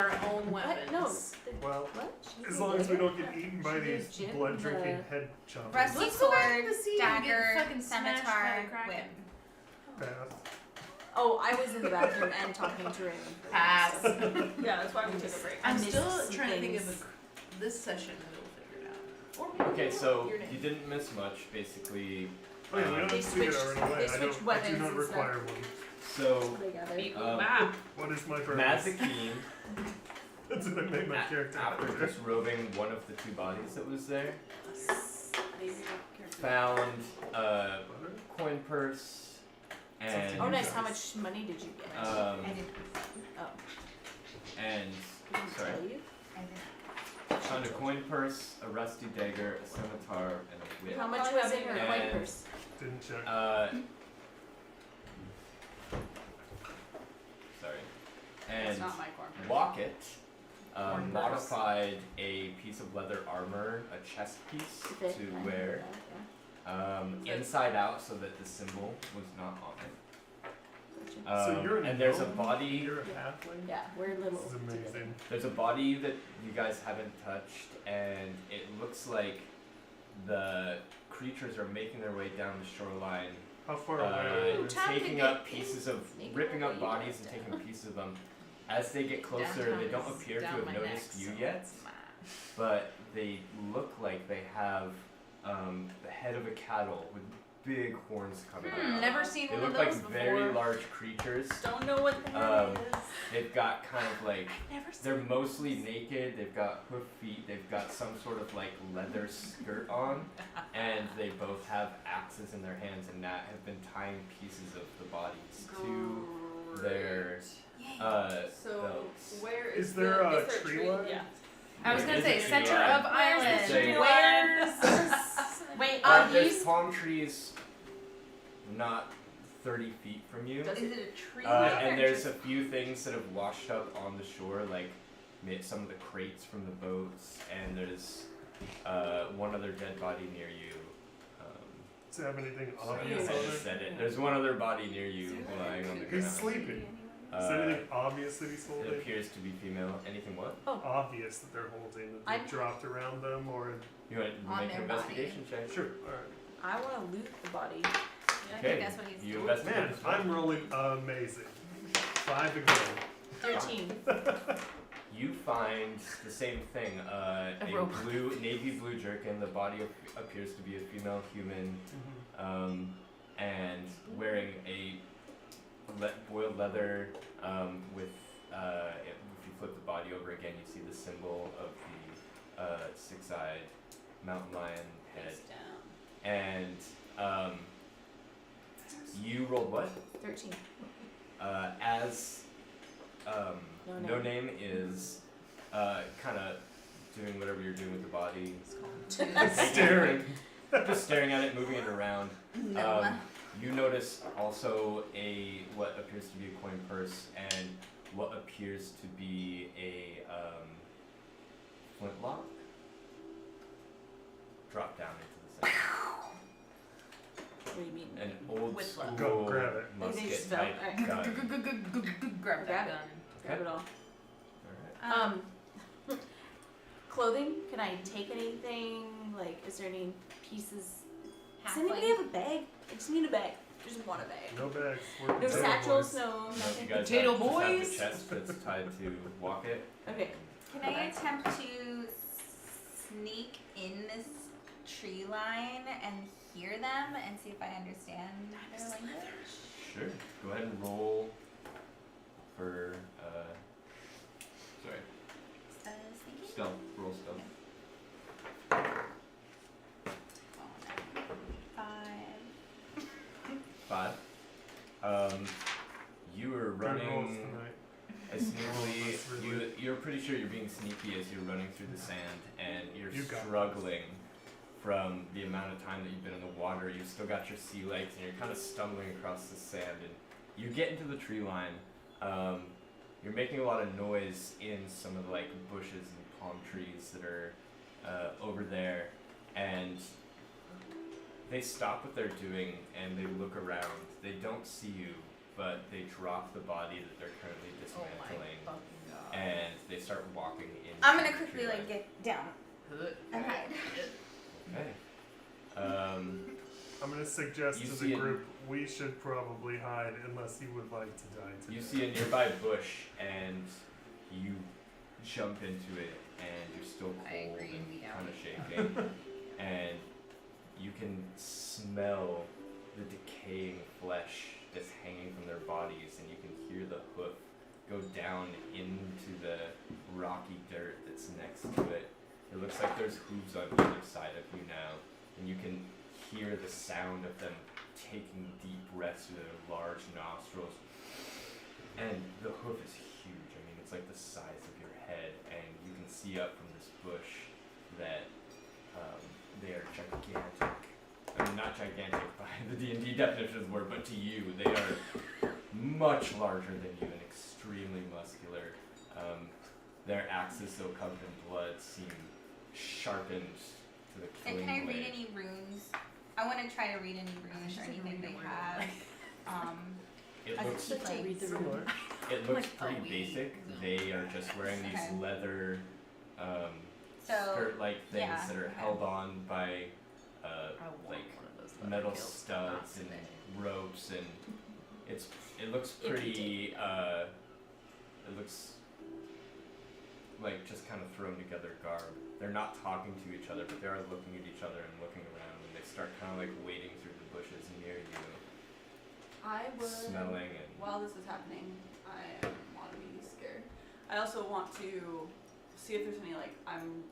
Speaker 2: our own
Speaker 3: What?
Speaker 2: weapons.
Speaker 3: No. The,
Speaker 1: Well,
Speaker 3: what? She
Speaker 1: as
Speaker 3: did
Speaker 1: long as we
Speaker 3: later?
Speaker 1: don't get eaten by
Speaker 3: She did
Speaker 1: these
Speaker 3: Jim
Speaker 1: blood drinking
Speaker 3: the-
Speaker 1: head choppers.
Speaker 5: Rusty
Speaker 2: Let's go back
Speaker 5: sword,
Speaker 2: to the sea and get
Speaker 5: dagger,
Speaker 2: fucking smashed by
Speaker 5: scimitar,
Speaker 2: the Kraken.
Speaker 5: whip.
Speaker 1: Bath.
Speaker 3: Oh, I was in the bathroom and talking to Raymond. for that,
Speaker 2: Pass.
Speaker 3: so.
Speaker 6: Yeah, that's why we took a break.
Speaker 3: I
Speaker 2: I'm
Speaker 3: missed
Speaker 2: still
Speaker 3: some
Speaker 2: trying to think of
Speaker 3: things.
Speaker 2: this session that we'll figure it out. Or maybe
Speaker 4: Okay,
Speaker 2: we'll
Speaker 4: so
Speaker 2: your name.
Speaker 4: you didn't miss much. Basically,
Speaker 1: Oh yeah, we don't
Speaker 3: They
Speaker 1: have to figure it out
Speaker 3: switched-
Speaker 1: right away.
Speaker 3: they
Speaker 1: I
Speaker 3: switched
Speaker 1: do
Speaker 3: weapons
Speaker 1: not
Speaker 3: and
Speaker 1: require one.
Speaker 4: so
Speaker 3: They gathered.
Speaker 2: Be cool.
Speaker 4: Um,
Speaker 2: Bye.
Speaker 1: What is my purpose?
Speaker 4: Mazikeen,
Speaker 1: That's what I made my character.
Speaker 4: after disrobing one of the two bodies that was there, found a
Speaker 1: Butter?
Speaker 4: coin purse and
Speaker 3: Oh, nice. How much money did you get?
Speaker 5: I did.
Speaker 3: Oh,
Speaker 4: and
Speaker 3: did he
Speaker 4: sorry,
Speaker 3: tell you?
Speaker 5: I did.
Speaker 4: found a coin purse, a rusty dagger, a scimitar, and a whip.
Speaker 3: How much was in her coin
Speaker 4: And-
Speaker 3: purse?
Speaker 1: Didn't check.
Speaker 4: Sorry.
Speaker 2: It's
Speaker 4: And
Speaker 2: not my corn.
Speaker 4: Wocket
Speaker 2: Corn purse.
Speaker 4: modified a piece of leather armor, a chest piece
Speaker 3: Fit?
Speaker 4: to
Speaker 3: I know
Speaker 4: wear
Speaker 3: that,
Speaker 4: inside out so that the symbol was not on it.
Speaker 3: yeah. Gotcha.
Speaker 1: So you're a
Speaker 4: and there's a
Speaker 1: gnome?
Speaker 4: body.
Speaker 1: You're a halfling?
Speaker 3: Yeah, we're little.
Speaker 1: This is amazing.
Speaker 4: There's a body that you guys haven't touched, and it looks like the creatures are making their way down the shoreline,
Speaker 1: How far away?
Speaker 3: Ooh, time to
Speaker 4: taking
Speaker 3: get
Speaker 4: up pieces of,
Speaker 3: sneaking
Speaker 4: ripping up
Speaker 3: away
Speaker 4: bodies and
Speaker 3: down.
Speaker 4: taking pieces of them. As they get closer,
Speaker 2: Downtown
Speaker 4: they don't
Speaker 2: is
Speaker 4: appear to
Speaker 2: down
Speaker 4: have
Speaker 2: my
Speaker 4: noticed
Speaker 2: neck,
Speaker 4: you
Speaker 2: so
Speaker 4: yet,
Speaker 2: it's mine.
Speaker 4: but they look like they have the head of a cattle with big horns coming out.
Speaker 2: Never seen
Speaker 4: They
Speaker 2: one
Speaker 4: look
Speaker 2: of
Speaker 4: like
Speaker 2: those before.
Speaker 4: very large creatures.
Speaker 6: Don't know what that
Speaker 4: Um,
Speaker 6: is.
Speaker 4: They've got kind of like,
Speaker 2: Never seen
Speaker 4: they're mostly naked, they've got hoof feet, they've got some sort of like leather skirt on, and they both have axes in their hands and that have been tying pieces of the bodies to their
Speaker 6: So
Speaker 4: belts.
Speaker 6: where
Speaker 1: Is
Speaker 6: is
Speaker 1: there
Speaker 6: the,
Speaker 1: a
Speaker 6: is there
Speaker 1: tree line?
Speaker 6: Yeah.
Speaker 2: I was
Speaker 4: There
Speaker 2: gonna
Speaker 4: is a
Speaker 2: say
Speaker 4: tree
Speaker 2: center
Speaker 4: line.
Speaker 2: of island.
Speaker 4: the tree
Speaker 2: Where's
Speaker 3: Wait,
Speaker 4: There's palm trees not 30 feet from you.
Speaker 5: Is it a tree?
Speaker 4: And there's a few things that have washed up on the shore, like some of the crates from the boats, and there's one other dead body near you.
Speaker 1: Does it have anything
Speaker 4: Sorry,
Speaker 1: obvious
Speaker 4: I
Speaker 1: on
Speaker 4: just
Speaker 1: it?
Speaker 4: said it. There's one other body near you lying on the ground.
Speaker 1: He's sleeping. Is
Speaker 4: Uh,
Speaker 1: there anything obvious that he's
Speaker 4: it
Speaker 1: holding?
Speaker 4: appears to be female. Anything what?
Speaker 1: Obvious that they're holding, that they
Speaker 3: I'm-
Speaker 1: dropped around them, or
Speaker 4: You want to
Speaker 5: On
Speaker 4: make an
Speaker 5: their body.
Speaker 4: investigation check?
Speaker 1: sure. All right.
Speaker 3: I want to loot the body.
Speaker 5: Yeah, I
Speaker 4: Okay,
Speaker 5: think that's what he's
Speaker 4: you
Speaker 5: doing.
Speaker 4: investigate
Speaker 1: Man,
Speaker 4: as well.
Speaker 1: I'm rolling amazing. 5 again.
Speaker 3: 13.
Speaker 4: You find the same thing, a
Speaker 2: rope.
Speaker 4: navy blue jerkin. The body appears to be a female human, and wearing a boiled leather with, if you flip the body over again, you see the symbol of the six-eyed mountain lion head. And you rolled what?
Speaker 3: 13.
Speaker 4: As
Speaker 3: No
Speaker 4: No Name is kind of doing whatever you're doing with the body,
Speaker 1: Staring.
Speaker 4: just staring at it, moving it around.
Speaker 5: No.
Speaker 4: You notice also what appears to be a coin purse and what appears to be a flintlock drop down into the center.
Speaker 3: What do you mean?
Speaker 4: An old
Speaker 2: With
Speaker 4: school
Speaker 2: love.
Speaker 1: Go grab it.
Speaker 4: musket
Speaker 3: just
Speaker 4: type
Speaker 3: felt-
Speaker 4: gun.
Speaker 2: Grab that gun.
Speaker 3: Grab it all.
Speaker 4: Alright.
Speaker 3: Clothing? Can I take anything? Like, is there any pieces? Does
Speaker 5: halfling.
Speaker 3: anybody have a bag? I just need a bag. I just want a bag.
Speaker 1: No bags. We're
Speaker 3: No
Speaker 1: potato
Speaker 3: satchels,
Speaker 1: boys.
Speaker 3: no
Speaker 4: No, you
Speaker 3: nothing.
Speaker 4: guys
Speaker 2: Potato
Speaker 4: just have
Speaker 2: boys.
Speaker 4: the chest that's tied to Wocket.
Speaker 3: Okay.
Speaker 5: Can I attempt to sneak in this tree line and hear them and see if I understand their language?
Speaker 4: Sure. Go ahead and roll for sorry,
Speaker 5: Sneaking?
Speaker 4: stealth. Roll stealth.
Speaker 5: Oh, no. 5.
Speaker 4: 5. You were
Speaker 1: Good rolls
Speaker 4: running
Speaker 1: tonight.
Speaker 4: as sneakily.
Speaker 1: That's really-
Speaker 4: You're pretty sure you're being sneaky as you're running through the sand, and you're
Speaker 1: You got
Speaker 4: struggling from the amount of time that you've been in the water. You've still got your sea legs, and you're kind of stumbling across the sand. And you get into the tree line. You're making a lot of noise in some of the like bushes and palm trees that are over there, and they stop what they're doing and they look around. They don't see you, but they drop the body that they're currently
Speaker 2: Oh my
Speaker 4: dismantling.
Speaker 2: fucking god.
Speaker 4: and they start walking in.
Speaker 5: I'm gonna quickly like get down and hide.
Speaker 4: Okay.
Speaker 1: I'm gonna suggest
Speaker 4: You
Speaker 1: to
Speaker 4: see
Speaker 1: the
Speaker 4: it-
Speaker 1: group we should probably hide unless you would like to die today.
Speaker 4: You see a nearby bush, and you jump into it, and you're still
Speaker 2: I
Speaker 4: cold
Speaker 2: agree,
Speaker 4: and
Speaker 2: meow.
Speaker 4: kind of shaking, and you can smell the decaying flesh that's hanging from their bodies, and you can hear the hoof go down into the rocky dirt that's next to it. It looks like there's hooves on either side of you now, and you can hear the sound of them taking deep breaths through their large nostrils. And the hoof is huge. I mean, it's like the size of your head, and you can see up from this bush that they are gigantic. I mean, not gigantic by the D&D definition of the word, but to you, they are much larger than you and extremely muscular. Their axes, though covered in blood, seem sharpened to the
Speaker 5: And
Speaker 4: killing
Speaker 5: can I
Speaker 4: blade.
Speaker 5: read any runes? I want to try to read any runes or anything they have.
Speaker 4: It
Speaker 5: as
Speaker 4: looks
Speaker 5: a
Speaker 3: Like to read the
Speaker 1: Similar.
Speaker 3: room.
Speaker 4: It looks
Speaker 2: Like,
Speaker 4: pretty
Speaker 2: oh, we-
Speaker 4: basic. They are just wearing these
Speaker 5: Okay.
Speaker 4: leather
Speaker 5: So,
Speaker 4: skirt-like things
Speaker 5: yeah,
Speaker 4: that are
Speaker 5: okay.
Speaker 4: held on by
Speaker 2: I want
Speaker 4: like
Speaker 2: one of those leather
Speaker 4: metal
Speaker 2: kilts, but not
Speaker 4: studs and
Speaker 2: today.
Speaker 4: ropes, and it looks
Speaker 3: If you
Speaker 4: pretty it looks like just kind of thrown together garb. They're not talking to each other, but they are looking at each other and looking around, and they start kind of like wading through the bushes near you,
Speaker 6: I would.
Speaker 4: smelling and
Speaker 6: While this is happening, I want to be scared. I also want to see if there's any like I'm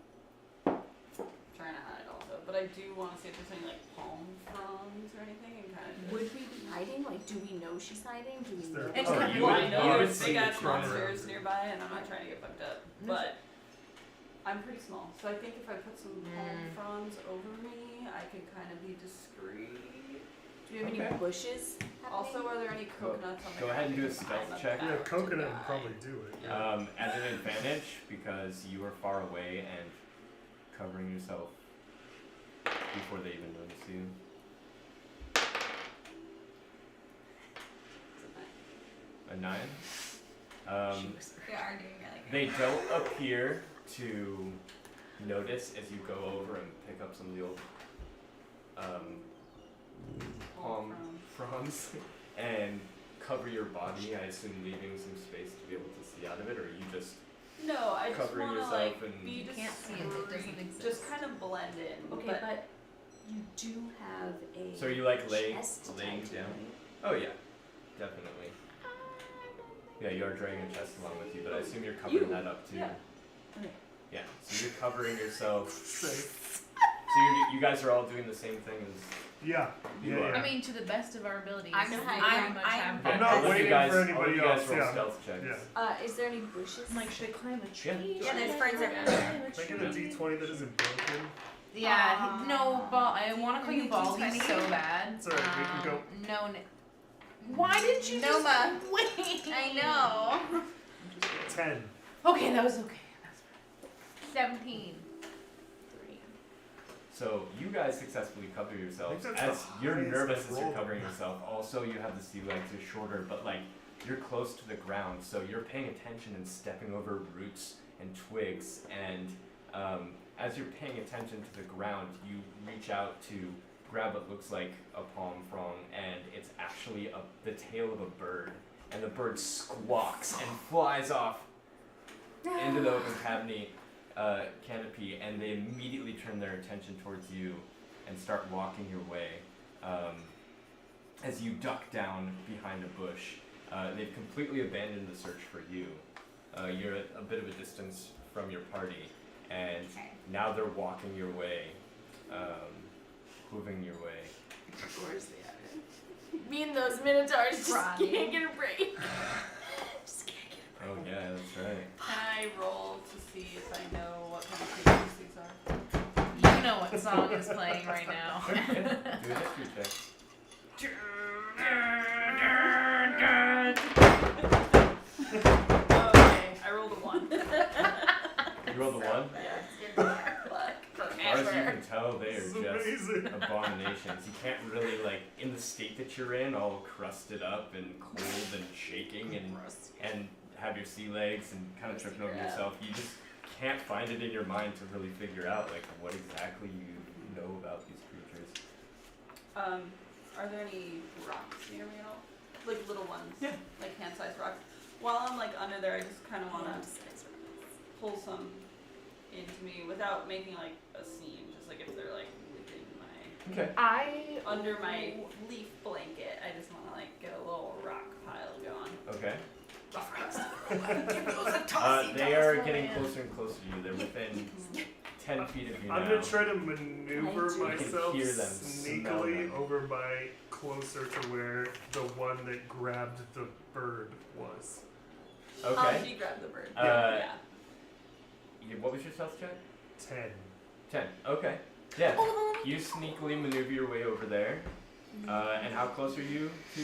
Speaker 6: trying to hide also, but I do want to see if there's any like palm fronds or anything and kind of.
Speaker 3: Would we be hiding? Like, do we know she's hiding? Do we
Speaker 1: Is
Speaker 3: know?
Speaker 1: there-
Speaker 2: And
Speaker 1: Oh,
Speaker 2: kind of
Speaker 1: you
Speaker 6: Well,
Speaker 1: would-
Speaker 6: I
Speaker 1: you
Speaker 6: know
Speaker 1: would
Speaker 6: there's
Speaker 1: see
Speaker 6: big ass
Speaker 1: the trunk
Speaker 6: monsters
Speaker 1: around.
Speaker 6: nearby, and I'm not trying to get fucked up, but I'm pretty small, so I think if I put some palm
Speaker 2: Mm.
Speaker 6: fronds over me, I can kind of be discreet.
Speaker 3: Do we have
Speaker 4: Okay.
Speaker 3: any bushes?
Speaker 6: Also, are there any coconuts on the
Speaker 4: go
Speaker 6: ground?
Speaker 4: ahead and do a
Speaker 6: Because
Speaker 4: stealth
Speaker 6: I'm
Speaker 4: check.
Speaker 1: Yeah,
Speaker 6: about to
Speaker 1: coconut
Speaker 6: die.
Speaker 1: would probably do it.
Speaker 6: Yeah.
Speaker 4: At an advantage because you are far away and covering yourself before they even notice you. A 9.
Speaker 2: She whispered.
Speaker 5: we are doing really good.
Speaker 4: They don't appear to notice as you go over and pick up some of the old palm fronds and cover your body. I assume leaving some space to be able to see out of it, or you just
Speaker 6: No, I just
Speaker 4: covering
Speaker 6: want to
Speaker 4: yourself
Speaker 6: like
Speaker 4: and
Speaker 6: be
Speaker 2: You can't see it, it doesn't
Speaker 6: discreet,
Speaker 2: exist.
Speaker 6: just kind of blend in.
Speaker 3: Okay,
Speaker 6: but
Speaker 3: but you do have a.
Speaker 4: so are you like laying
Speaker 3: chest
Speaker 4: laying
Speaker 3: tied to
Speaker 4: down?
Speaker 3: it.
Speaker 4: Oh yeah, definitely. Yeah, you are dragging a chest along with you, but I assume you're covering
Speaker 3: You.
Speaker 4: that up too.
Speaker 6: Yeah.
Speaker 3: Okay.
Speaker 4: Yeah, so you're covering yourself.
Speaker 1: Safe.
Speaker 4: So you guys are all doing the same thing as.
Speaker 1: Yeah.
Speaker 4: You
Speaker 1: Yeah,
Speaker 4: are.
Speaker 1: yeah.
Speaker 2: I mean, to the best of our abilities.
Speaker 5: I'm
Speaker 2: we
Speaker 5: hiding.
Speaker 2: pretty much
Speaker 5: I'm-
Speaker 2: have
Speaker 1: I'm
Speaker 2: that.
Speaker 1: not
Speaker 4: I'll let
Speaker 1: waiting
Speaker 4: you guys,
Speaker 1: for anybody
Speaker 4: I'll let you guys
Speaker 1: else,
Speaker 4: roll
Speaker 1: yeah.
Speaker 4: stealth checks.
Speaker 1: Yeah.
Speaker 3: Is there any bushes?
Speaker 2: I'm like, should I climb a tree?
Speaker 4: Yeah.
Speaker 5: Yeah, there's ferns everywhere.
Speaker 1: Can I get a D20 that isn't broken?
Speaker 2: Yeah,
Speaker 5: Aw.
Speaker 2: no, ball. I want to call you
Speaker 5: Really
Speaker 2: Baldy
Speaker 5: funny.
Speaker 2: so bad.
Speaker 1: It's alright, we can go.
Speaker 2: No, why didn't you
Speaker 5: Noma.
Speaker 2: just wait?
Speaker 5: I know.
Speaker 1: 10.
Speaker 2: Okay, that was okay. That's fine. 17. 3.
Speaker 4: So you guys successfully cover yourselves.
Speaker 1: I think that's
Speaker 4: As
Speaker 1: the
Speaker 4: you're
Speaker 1: highest
Speaker 4: nervous
Speaker 1: I've
Speaker 4: as you're
Speaker 1: rolled.
Speaker 4: covering yourself, also you have the sea legs are shorter, but like you're close to the ground, so you're paying attention and stepping over roots and twigs. And as you're paying attention to the ground, you reach out to grab what looks like a palm frond, and it's actually the tail of a bird. And the bird squawks and flies off into the open canopy, and they immediately turn their attention towards you and start walking your way. As you duck down behind a bush, they've completely abandoned the search for you. You're at a bit of a distance from your party, and
Speaker 5: Okay.
Speaker 4: now they're walking your way, moving your way.
Speaker 3: Of course they are. Me and those minotaurs just
Speaker 5: Ronnie.
Speaker 3: can't get a break. Just can't get a
Speaker 4: Oh yeah, that's right.
Speaker 6: can I roll to see if I know what kind of creatures these are?
Speaker 2: You know what song is playing right now.
Speaker 4: Yeah, do a history check.
Speaker 6: Okay, I rolled a 1.
Speaker 4: You rolled a 1? As far as you can tell, they
Speaker 1: This is
Speaker 4: are just
Speaker 1: amazing.
Speaker 4: abominations. You can't really, like, in the state that you're in, all crusted up and cold and shaking and have your sea legs and kind of tripping over
Speaker 3: Crab.
Speaker 4: yourself. You just can't find it in your mind to really figure out like what exactly you know about these creatures.
Speaker 6: Are there any rocks near me at all? Like little ones?
Speaker 4: Yeah.
Speaker 6: Like hand-sized rocks. While I'm like under there, I just kind of want to pull some into me without making like a scene. Just like if they're like within my
Speaker 4: Okay.
Speaker 6: under my leaf blanket, I just want to like get a little rock pile going.
Speaker 4: Okay.
Speaker 2: Tossy,
Speaker 4: They are
Speaker 2: toss,
Speaker 4: getting
Speaker 2: man.
Speaker 4: closer and closer to you. They're within 10 feet of you
Speaker 1: I'm
Speaker 4: now.
Speaker 1: gonna try to maneuver
Speaker 3: You can
Speaker 1: myself
Speaker 4: hear them, smell
Speaker 1: sneakily
Speaker 4: them.
Speaker 1: over by closer to where the one that grabbed the bird was.
Speaker 4: Okay.
Speaker 6: She grabbed the bird.
Speaker 4: Yeah. What was your stealth check?
Speaker 1: 10.
Speaker 4: 10. Okay. Yeah. You sneakily maneuver your way over there. And how close are you to?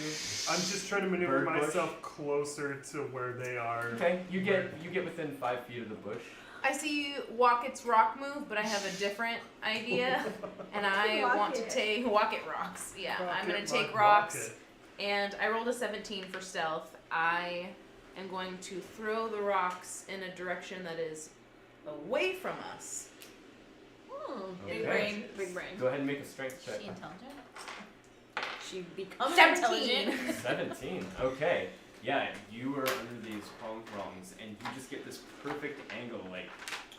Speaker 1: I'm just trying to maneuver
Speaker 4: Bird bush?
Speaker 1: myself closer to where they are.
Speaker 4: Okay. You get within 5 feet of the bush.
Speaker 2: I see walk its rock move, but I have a different idea, and I want to
Speaker 3: Rocket.
Speaker 2: take walk it rocks. Yeah, I'm gonna
Speaker 1: Rocket,
Speaker 2: take
Speaker 1: rock,
Speaker 2: rocks,
Speaker 1: rocket.
Speaker 2: and I rolled a 17 for stealth. I am going to throw the rocks in a direction that is away from us.
Speaker 3: Big
Speaker 4: Okay.
Speaker 3: brain. Big brain.
Speaker 4: Go ahead and make a strength check.
Speaker 5: Is she intelligent?
Speaker 3: She becomes
Speaker 2: 17.
Speaker 3: intelligent.
Speaker 4: 17. Okay. Yeah, you are under these palm fronds, and you just get this perfect angle, like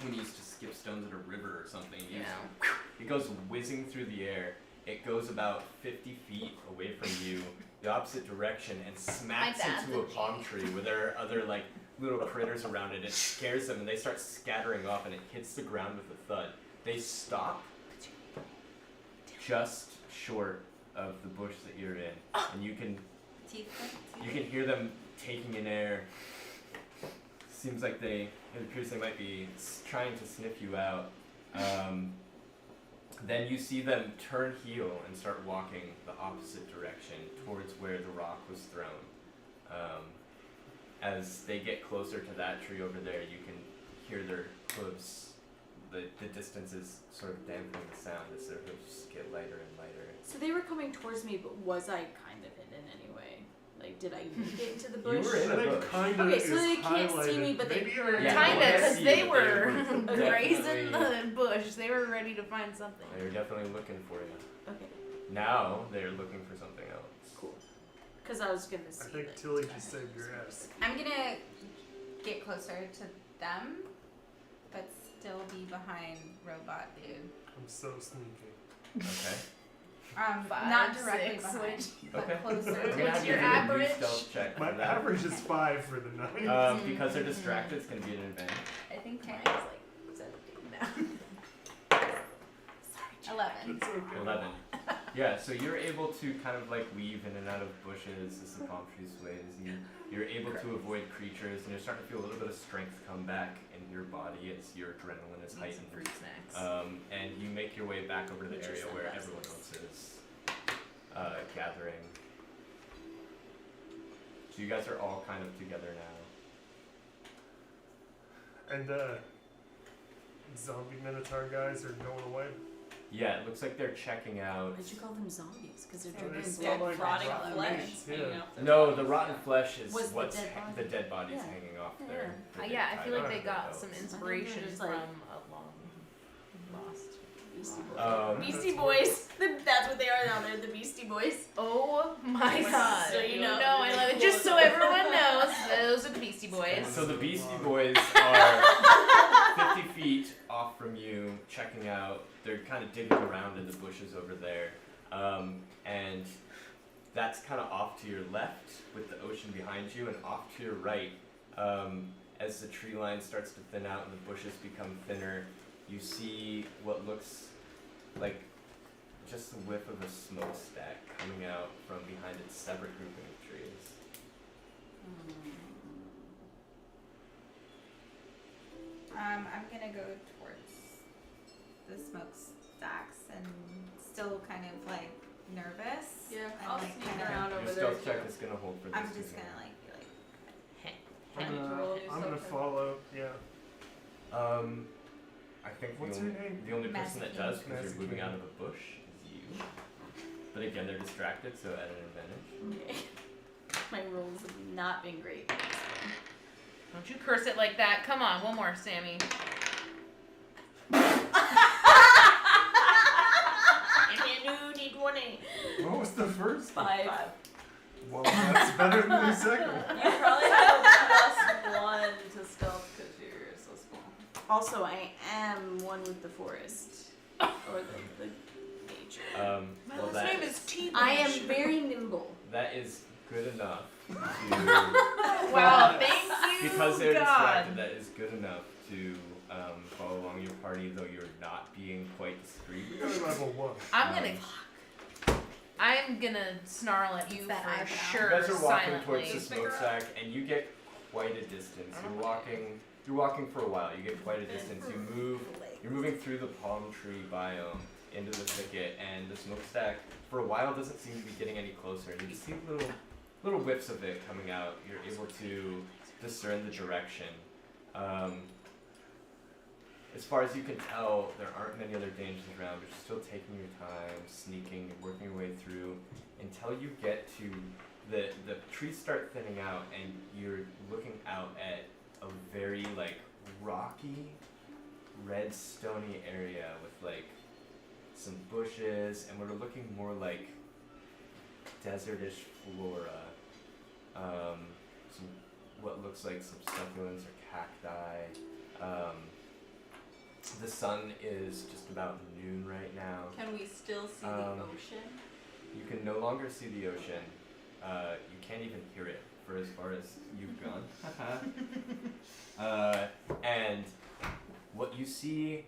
Speaker 4: when you used to skip stones at a river or something. You just- it goes whizzing through the air. It goes about 50 feet away from you, the opposite direction, and smacks
Speaker 2: dad's
Speaker 4: into a
Speaker 2: a
Speaker 4: palm tree where there are other like little critters around it. It scares them, and they start scattering off, and it hits the ground with a thud. They stop just short of the bush that you're in, and you can hear them taking in air. Seems like it appears they might be trying to sniff you out. Then you see them turn heel and start walking the opposite direction towards where the rock was thrown. As they get closer to that tree over there, you can hear their hooves. The distance is sort of dampening the sound as their hooves get lighter and lighter.
Speaker 3: So they were coming towards me, but was I kind of hidden anyway? Like, did I get into the
Speaker 4: You
Speaker 3: bush?
Speaker 4: were in a
Speaker 1: But it
Speaker 4: bush.
Speaker 1: kinda
Speaker 3: Okay, so
Speaker 1: is
Speaker 3: they can't see
Speaker 1: highlighted.
Speaker 3: me, but they
Speaker 1: Maybe
Speaker 3: heard.
Speaker 1: you're-
Speaker 4: Yeah,
Speaker 2: Kinda,
Speaker 4: no, I
Speaker 2: because
Speaker 4: see
Speaker 2: they
Speaker 4: you, but
Speaker 2: were
Speaker 4: they were
Speaker 2: grazing
Speaker 4: definitely-
Speaker 2: the bush. They were ready to find something.
Speaker 4: They're definitely looking for you.
Speaker 3: Okay,
Speaker 4: Now they're looking for something else.
Speaker 3: cool. Because I was gonna
Speaker 1: I
Speaker 3: see.
Speaker 1: think
Speaker 3: that
Speaker 1: Tilly
Speaker 3: I
Speaker 1: just
Speaker 3: had
Speaker 1: saved your
Speaker 3: this.
Speaker 1: ass.
Speaker 5: I'm gonna get closer to them, but still be behind Robot Dude.
Speaker 1: I'm so sneaky.
Speaker 4: Okay.
Speaker 5: Not
Speaker 2: 5,
Speaker 5: directly
Speaker 2: 6,
Speaker 5: behind, but
Speaker 4: Okay.
Speaker 5: closer.
Speaker 4: I'm gonna
Speaker 2: What's
Speaker 4: have you
Speaker 2: your
Speaker 4: do a new
Speaker 2: average?
Speaker 4: stealth check
Speaker 1: My
Speaker 4: for that.
Speaker 1: average is 5 for the night.
Speaker 4: Because they're distracted, it's gonna be an advantage.
Speaker 2: I think
Speaker 5: Okay.
Speaker 2: mine is like 17 now.
Speaker 5: 11.
Speaker 1: That's okay.
Speaker 4: 11. Yeah, so you're able to kind of like weave in and out of bushes as the palm tree sways. You're able to avoid creatures, and you're starting to feel a little bit of strength come back in your body as your adrenaline is
Speaker 2: Need some
Speaker 4: heightened.
Speaker 2: fruit snacks.
Speaker 4: And you make your way back over to the
Speaker 3: Which is
Speaker 4: area where
Speaker 3: fantastic.
Speaker 4: everyone else is gathering. So you guys are all kind of together now.
Speaker 1: And zombie minotaur guys are going away.
Speaker 4: Yeah, it looks like they're checking out.
Speaker 3: Why'd you call them zombies? Because they're
Speaker 1: Oh,
Speaker 3: drinking
Speaker 1: it's
Speaker 3: blood.
Speaker 1: dead
Speaker 6: Rotting
Speaker 1: rotten
Speaker 6: flesh
Speaker 1: meats,
Speaker 6: hanging
Speaker 1: yeah.
Speaker 6: off their
Speaker 4: No,
Speaker 6: bodies.
Speaker 4: the rotten flesh is
Speaker 3: Was the
Speaker 4: what's
Speaker 3: dead body?
Speaker 4: the dead bodies
Speaker 3: Yeah.
Speaker 4: hanging off
Speaker 3: Yeah.
Speaker 4: there.
Speaker 2: Yeah, I feel like they got
Speaker 1: belts.
Speaker 2: some
Speaker 3: I think
Speaker 2: inspiration
Speaker 3: they're just
Speaker 2: from
Speaker 3: like-
Speaker 2: a long lost.
Speaker 3: Beastie Boys.
Speaker 1: That's
Speaker 3: Beastie Boys. That's what they are now. They're the Beastie Boys.
Speaker 2: Oh my
Speaker 3: Just
Speaker 2: god!
Speaker 3: so you know.
Speaker 2: I love it. Just so everyone knows, those are the Beastie Boys.
Speaker 4: So the Beastie Boys are 50 feet off from you, checking out. They're kind of digging around in the bushes over there. And that's kind of off to your left with the ocean behind you, and off to your right, as the tree line starts to thin out and the bushes become thinner, you see what looks like just a whiff of a smokestack coming out from behind its separate grouping of trees.
Speaker 5: I'm gonna go towards the smokestacks and still kind of like nervous.
Speaker 6: Yeah,
Speaker 5: and
Speaker 6: I'll
Speaker 5: like
Speaker 6: sneak
Speaker 5: kinda-
Speaker 6: around
Speaker 4: Your
Speaker 6: over there.
Speaker 4: stealth check
Speaker 6: too.
Speaker 4: is gonna hold for this.
Speaker 5: I'm
Speaker 4: too.
Speaker 5: just gonna like be like,
Speaker 1: I'm
Speaker 6: need to roll a new
Speaker 1: gonna
Speaker 6: stealth check.
Speaker 1: follow. Yeah.
Speaker 4: I think
Speaker 1: What's
Speaker 4: the
Speaker 1: her
Speaker 4: only,
Speaker 1: name?
Speaker 4: the only person that
Speaker 5: Masakine.
Speaker 4: does, because you're moving
Speaker 1: Masakine.
Speaker 4: out of a bush, is you. But again, they're distracted, so at an advantage.
Speaker 3: Okay. My rolls have not been great.
Speaker 2: Don't you curse it like that. Come on, one more, Sammy.
Speaker 1: What was the first?
Speaker 3: 5.
Speaker 1: Well, that's better than the second.
Speaker 6: You probably have a +1 to stealth because you're so small.
Speaker 3: Also, I am one with the forest. Or the nature.
Speaker 2: My
Speaker 4: Well,
Speaker 2: last
Speaker 4: that
Speaker 2: name is T.
Speaker 3: I am very nimble.
Speaker 4: that is good enough to
Speaker 2: Wow, thank you,
Speaker 4: because they're
Speaker 2: God.
Speaker 4: distracted. That is good enough to follow along your party, though you're not being quite discreet.
Speaker 1: We got a level 1.
Speaker 2: I'm gonna snarl at you
Speaker 5: It's that
Speaker 2: for
Speaker 5: eyebrow.
Speaker 2: sure.
Speaker 4: You guys are walking
Speaker 2: silently.
Speaker 4: towards the smokestack, and you get quite a distance. You're walking for a while. You get quite a distance. You're moving through the palm tree biome into the thicket, and the smokestack for a while doesn't seem to be getting any closer. And you just see little whiffs of it coming out. You're able to discern the direction. As far as you can tell, there aren't many other dangers around, but you're still taking your time, sneaking, and working your way through until you get to the trees start thinning out, and you're looking out at a very rocky, red stony area with some bushes, and we're looking more like desertish flora. Some what looks like some succulents or cacti. The sun is just about noon right now.
Speaker 6: Can we still see the ocean?
Speaker 4: You can no longer see the ocean. You can't even hear it for as far as you've gone. And what you see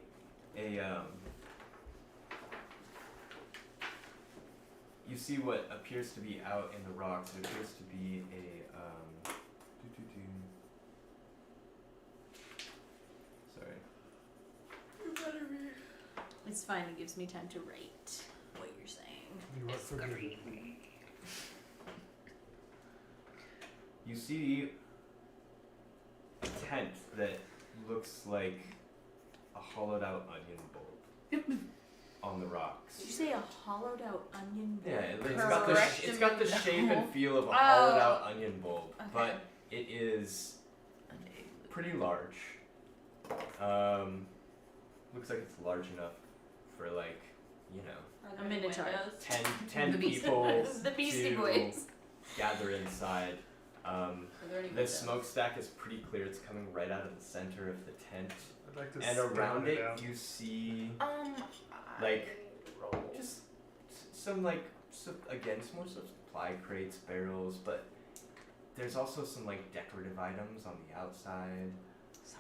Speaker 4: you see what appears to be out in the rocks. It appears to be sorry.
Speaker 3: It's fine, it gives me time to write what you're saying.
Speaker 1: You are forgiven.
Speaker 4: You see a tent that looks like a hollowed out onion bulb on the rocks.
Speaker 3: Did you say a hollowed out onion bowl?
Speaker 4: Yeah, it's got the shape and feel of a hollowed out onion bulb, but it is pretty large. Looks like it's large enough for
Speaker 6: Are
Speaker 3: A
Speaker 6: there any
Speaker 3: minotaur.
Speaker 6: windows?
Speaker 4: 10
Speaker 2: The Beastie
Speaker 4: people
Speaker 3: Boys. The Beastie
Speaker 4: to
Speaker 3: Boys.
Speaker 4: gather inside.
Speaker 6: Are there any
Speaker 4: The
Speaker 6: windows?
Speaker 4: smokestack is pretty clear. It's coming right out of the center of the tent,
Speaker 1: I'd like to
Speaker 4: and
Speaker 1: scout
Speaker 4: around it
Speaker 1: out.
Speaker 4: you see
Speaker 2: Roll.
Speaker 4: just some again some more supply crates, barrels, but there's also some decorative items on the outside.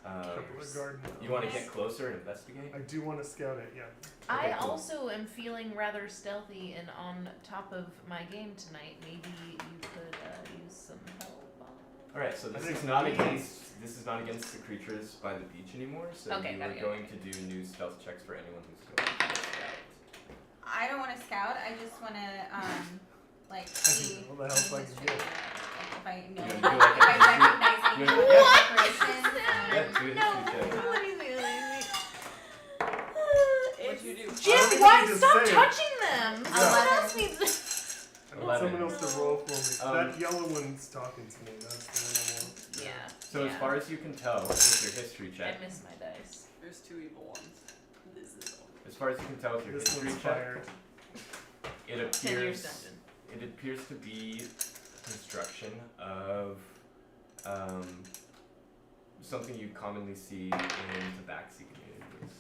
Speaker 1: Couple of garden
Speaker 4: You want to
Speaker 1: gnomes.
Speaker 4: get closer and investigate?
Speaker 1: I do want to scout it, yeah.
Speaker 2: I
Speaker 4: Okay, cool.
Speaker 2: also am feeling rather stealthy and on top of my game tonight. Maybe you could use some help.
Speaker 4: All right, so
Speaker 1: I
Speaker 4: this
Speaker 1: think
Speaker 4: is not
Speaker 1: we-
Speaker 4: against the creatures by the beach anymore. So
Speaker 2: Okay,
Speaker 4: you
Speaker 2: got
Speaker 4: are
Speaker 2: it,
Speaker 4: going to do new stealth checks for anyone who's going to scout.
Speaker 5: I don't want to scout. I just want to see.
Speaker 1: What the hell's
Speaker 5: history, if I know,
Speaker 4: You
Speaker 5: if
Speaker 4: wanna do
Speaker 5: I recognize any
Speaker 4: you
Speaker 5: of
Speaker 4: wanna-
Speaker 5: the decorations.
Speaker 4: Yeah, do a history check.
Speaker 6: What'd you do?
Speaker 1: I don't
Speaker 2: Jim,
Speaker 1: think
Speaker 2: why
Speaker 1: I need to
Speaker 2: stop
Speaker 1: say it.
Speaker 2: touching them?
Speaker 1: Yeah.
Speaker 2: Someone else needs.
Speaker 1: I want
Speaker 4: 11.
Speaker 1: someone else to roll for me.
Speaker 4: Um,
Speaker 1: That yellow one's talking to me. That's the one I want.
Speaker 2: Yeah.
Speaker 4: So as far as you can tell with your history check,
Speaker 2: I missed my dice.
Speaker 6: There's 2 evil ones.
Speaker 3: This is
Speaker 4: as far as you can tell with your
Speaker 1: This
Speaker 4: history
Speaker 1: one's
Speaker 4: check,
Speaker 1: fired.
Speaker 4: it
Speaker 2: 10 years
Speaker 4: appears
Speaker 2: dungeon.
Speaker 4: it appears to be construction of something you commonly see in tabaxi communities.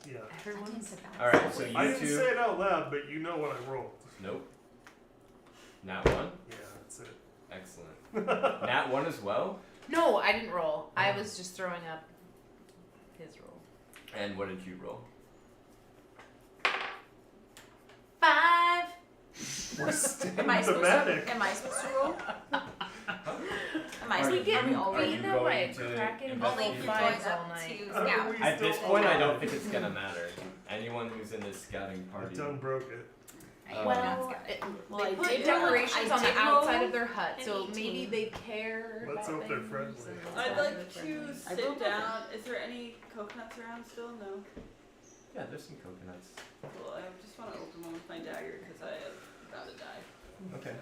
Speaker 1: Yeah.
Speaker 2: Everyone's.
Speaker 4: All right, so
Speaker 1: I
Speaker 4: you
Speaker 1: didn't
Speaker 4: two.
Speaker 1: say it out loud, but you know what I rolled.
Speaker 4: Nope. Nat 1.
Speaker 1: Yeah, that's it.
Speaker 4: Excellent. Nat 1 as well.
Speaker 2: No, I didn't roll. I was just throwing up his roll.
Speaker 4: And what did you roll?
Speaker 2: 5.
Speaker 1: We're staying
Speaker 3: Am I supposed
Speaker 1: thematic.
Speaker 3: to roll? Am I
Speaker 4: Are
Speaker 3: supposed
Speaker 4: you-
Speaker 3: are we all
Speaker 4: are
Speaker 3: ready?
Speaker 4: you
Speaker 2: beaten up by a
Speaker 4: going to
Speaker 2: Kraken
Speaker 4: investigate?
Speaker 5: Only
Speaker 2: all
Speaker 5: if you're
Speaker 2: fives
Speaker 5: going
Speaker 2: all
Speaker 5: up
Speaker 2: night.
Speaker 5: to
Speaker 1: How do
Speaker 5: scout.
Speaker 1: we
Speaker 4: At this
Speaker 1: still
Speaker 4: point, I
Speaker 1: alive?
Speaker 4: don't think it's gonna matter. Anyone who's in this scouting
Speaker 1: My
Speaker 4: party.
Speaker 1: tongue broke it.
Speaker 2: Well,
Speaker 3: Well, I
Speaker 2: they put
Speaker 3: did
Speaker 2: decorations
Speaker 3: roll-
Speaker 2: on the
Speaker 3: I did roll
Speaker 2: outside of their hut,
Speaker 3: an
Speaker 2: so
Speaker 3: 18.
Speaker 2: maybe they care.
Speaker 1: Let's
Speaker 2: about
Speaker 1: hope they're
Speaker 2: things
Speaker 1: friendly.
Speaker 2: and
Speaker 6: I'd
Speaker 2: stuff.
Speaker 6: like to
Speaker 3: I
Speaker 6: sit
Speaker 3: rolled
Speaker 6: down. Is there any coconuts around still? No.
Speaker 4: Yeah, there's some coconuts.
Speaker 6: Cool. I just want to open one with my dagger because I am about to die.
Speaker 4: Okay.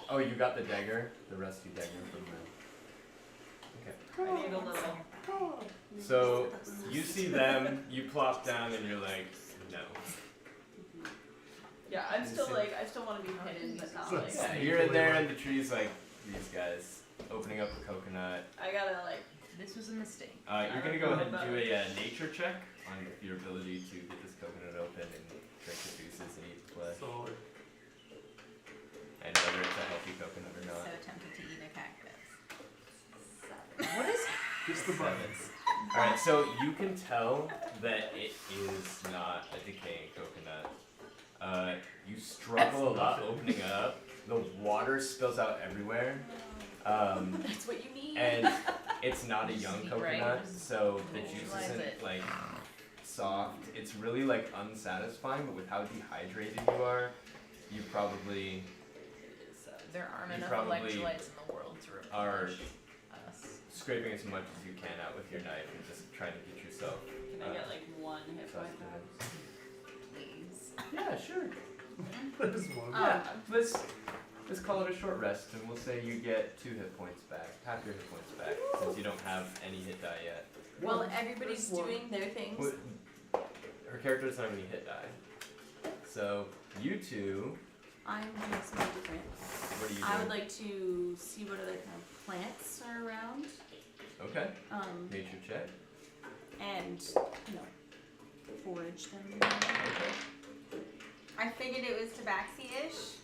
Speaker 4: Oh, you got the dagger, the rusty dagger from the.
Speaker 6: I need a little.
Speaker 4: So you see them, you plop down, and you're like, no.
Speaker 6: Yeah, I'm still like, I still want to be hidden, but not like.
Speaker 4: Yeah, you're in there, and the tree's like these guys opening up the coconut.
Speaker 6: I gotta like.
Speaker 2: This was a mistake.
Speaker 4: You're gonna go ahead and do a nature check on your ability to get this coconut open and drink the juices and eat the flesh,
Speaker 1: Solid.
Speaker 4: and whether it's a healthy coconut or
Speaker 5: So
Speaker 4: not.
Speaker 5: tempted to eat a cactus.
Speaker 2: What is
Speaker 1: Just the buttons.
Speaker 4: Alright, so you can tell that it is not a decaying coconut. You struggle a lot opening it up. The water spills out everywhere.
Speaker 3: That's what you need.
Speaker 4: And it's not a young
Speaker 2: Sweet, right?
Speaker 4: coconut, so the juice
Speaker 2: Visualize
Speaker 4: isn't
Speaker 2: it.
Speaker 4: like soft. It's really like unsatisfying, but with how dehydrated you are, you probably
Speaker 2: There aren't
Speaker 4: You
Speaker 2: enough
Speaker 4: probably
Speaker 2: electrolytes in the world to
Speaker 4: are
Speaker 2: replenish us.
Speaker 4: scraping as much as you can out with your knife and just trying to get yourself.
Speaker 6: Can I get like one hit point back?
Speaker 2: Please.
Speaker 4: Yeah, sure.
Speaker 1: There's one.
Speaker 4: Yeah, let's call it a short rest, and we'll say you get 2 hit points back, half your hit points back, since you don't have any hit die yet.
Speaker 3: Well, everybody's doing their things.
Speaker 4: Well, her character doesn't have any hit die, so you two,
Speaker 3: I'm doing something different.
Speaker 4: what are you doing?
Speaker 3: I would like to see what other kind of plants are around.
Speaker 4: Okay,
Speaker 3: Um,
Speaker 4: nature check.
Speaker 3: and forage them.
Speaker 4: Okay.
Speaker 5: I figured it was tabaxi-ish.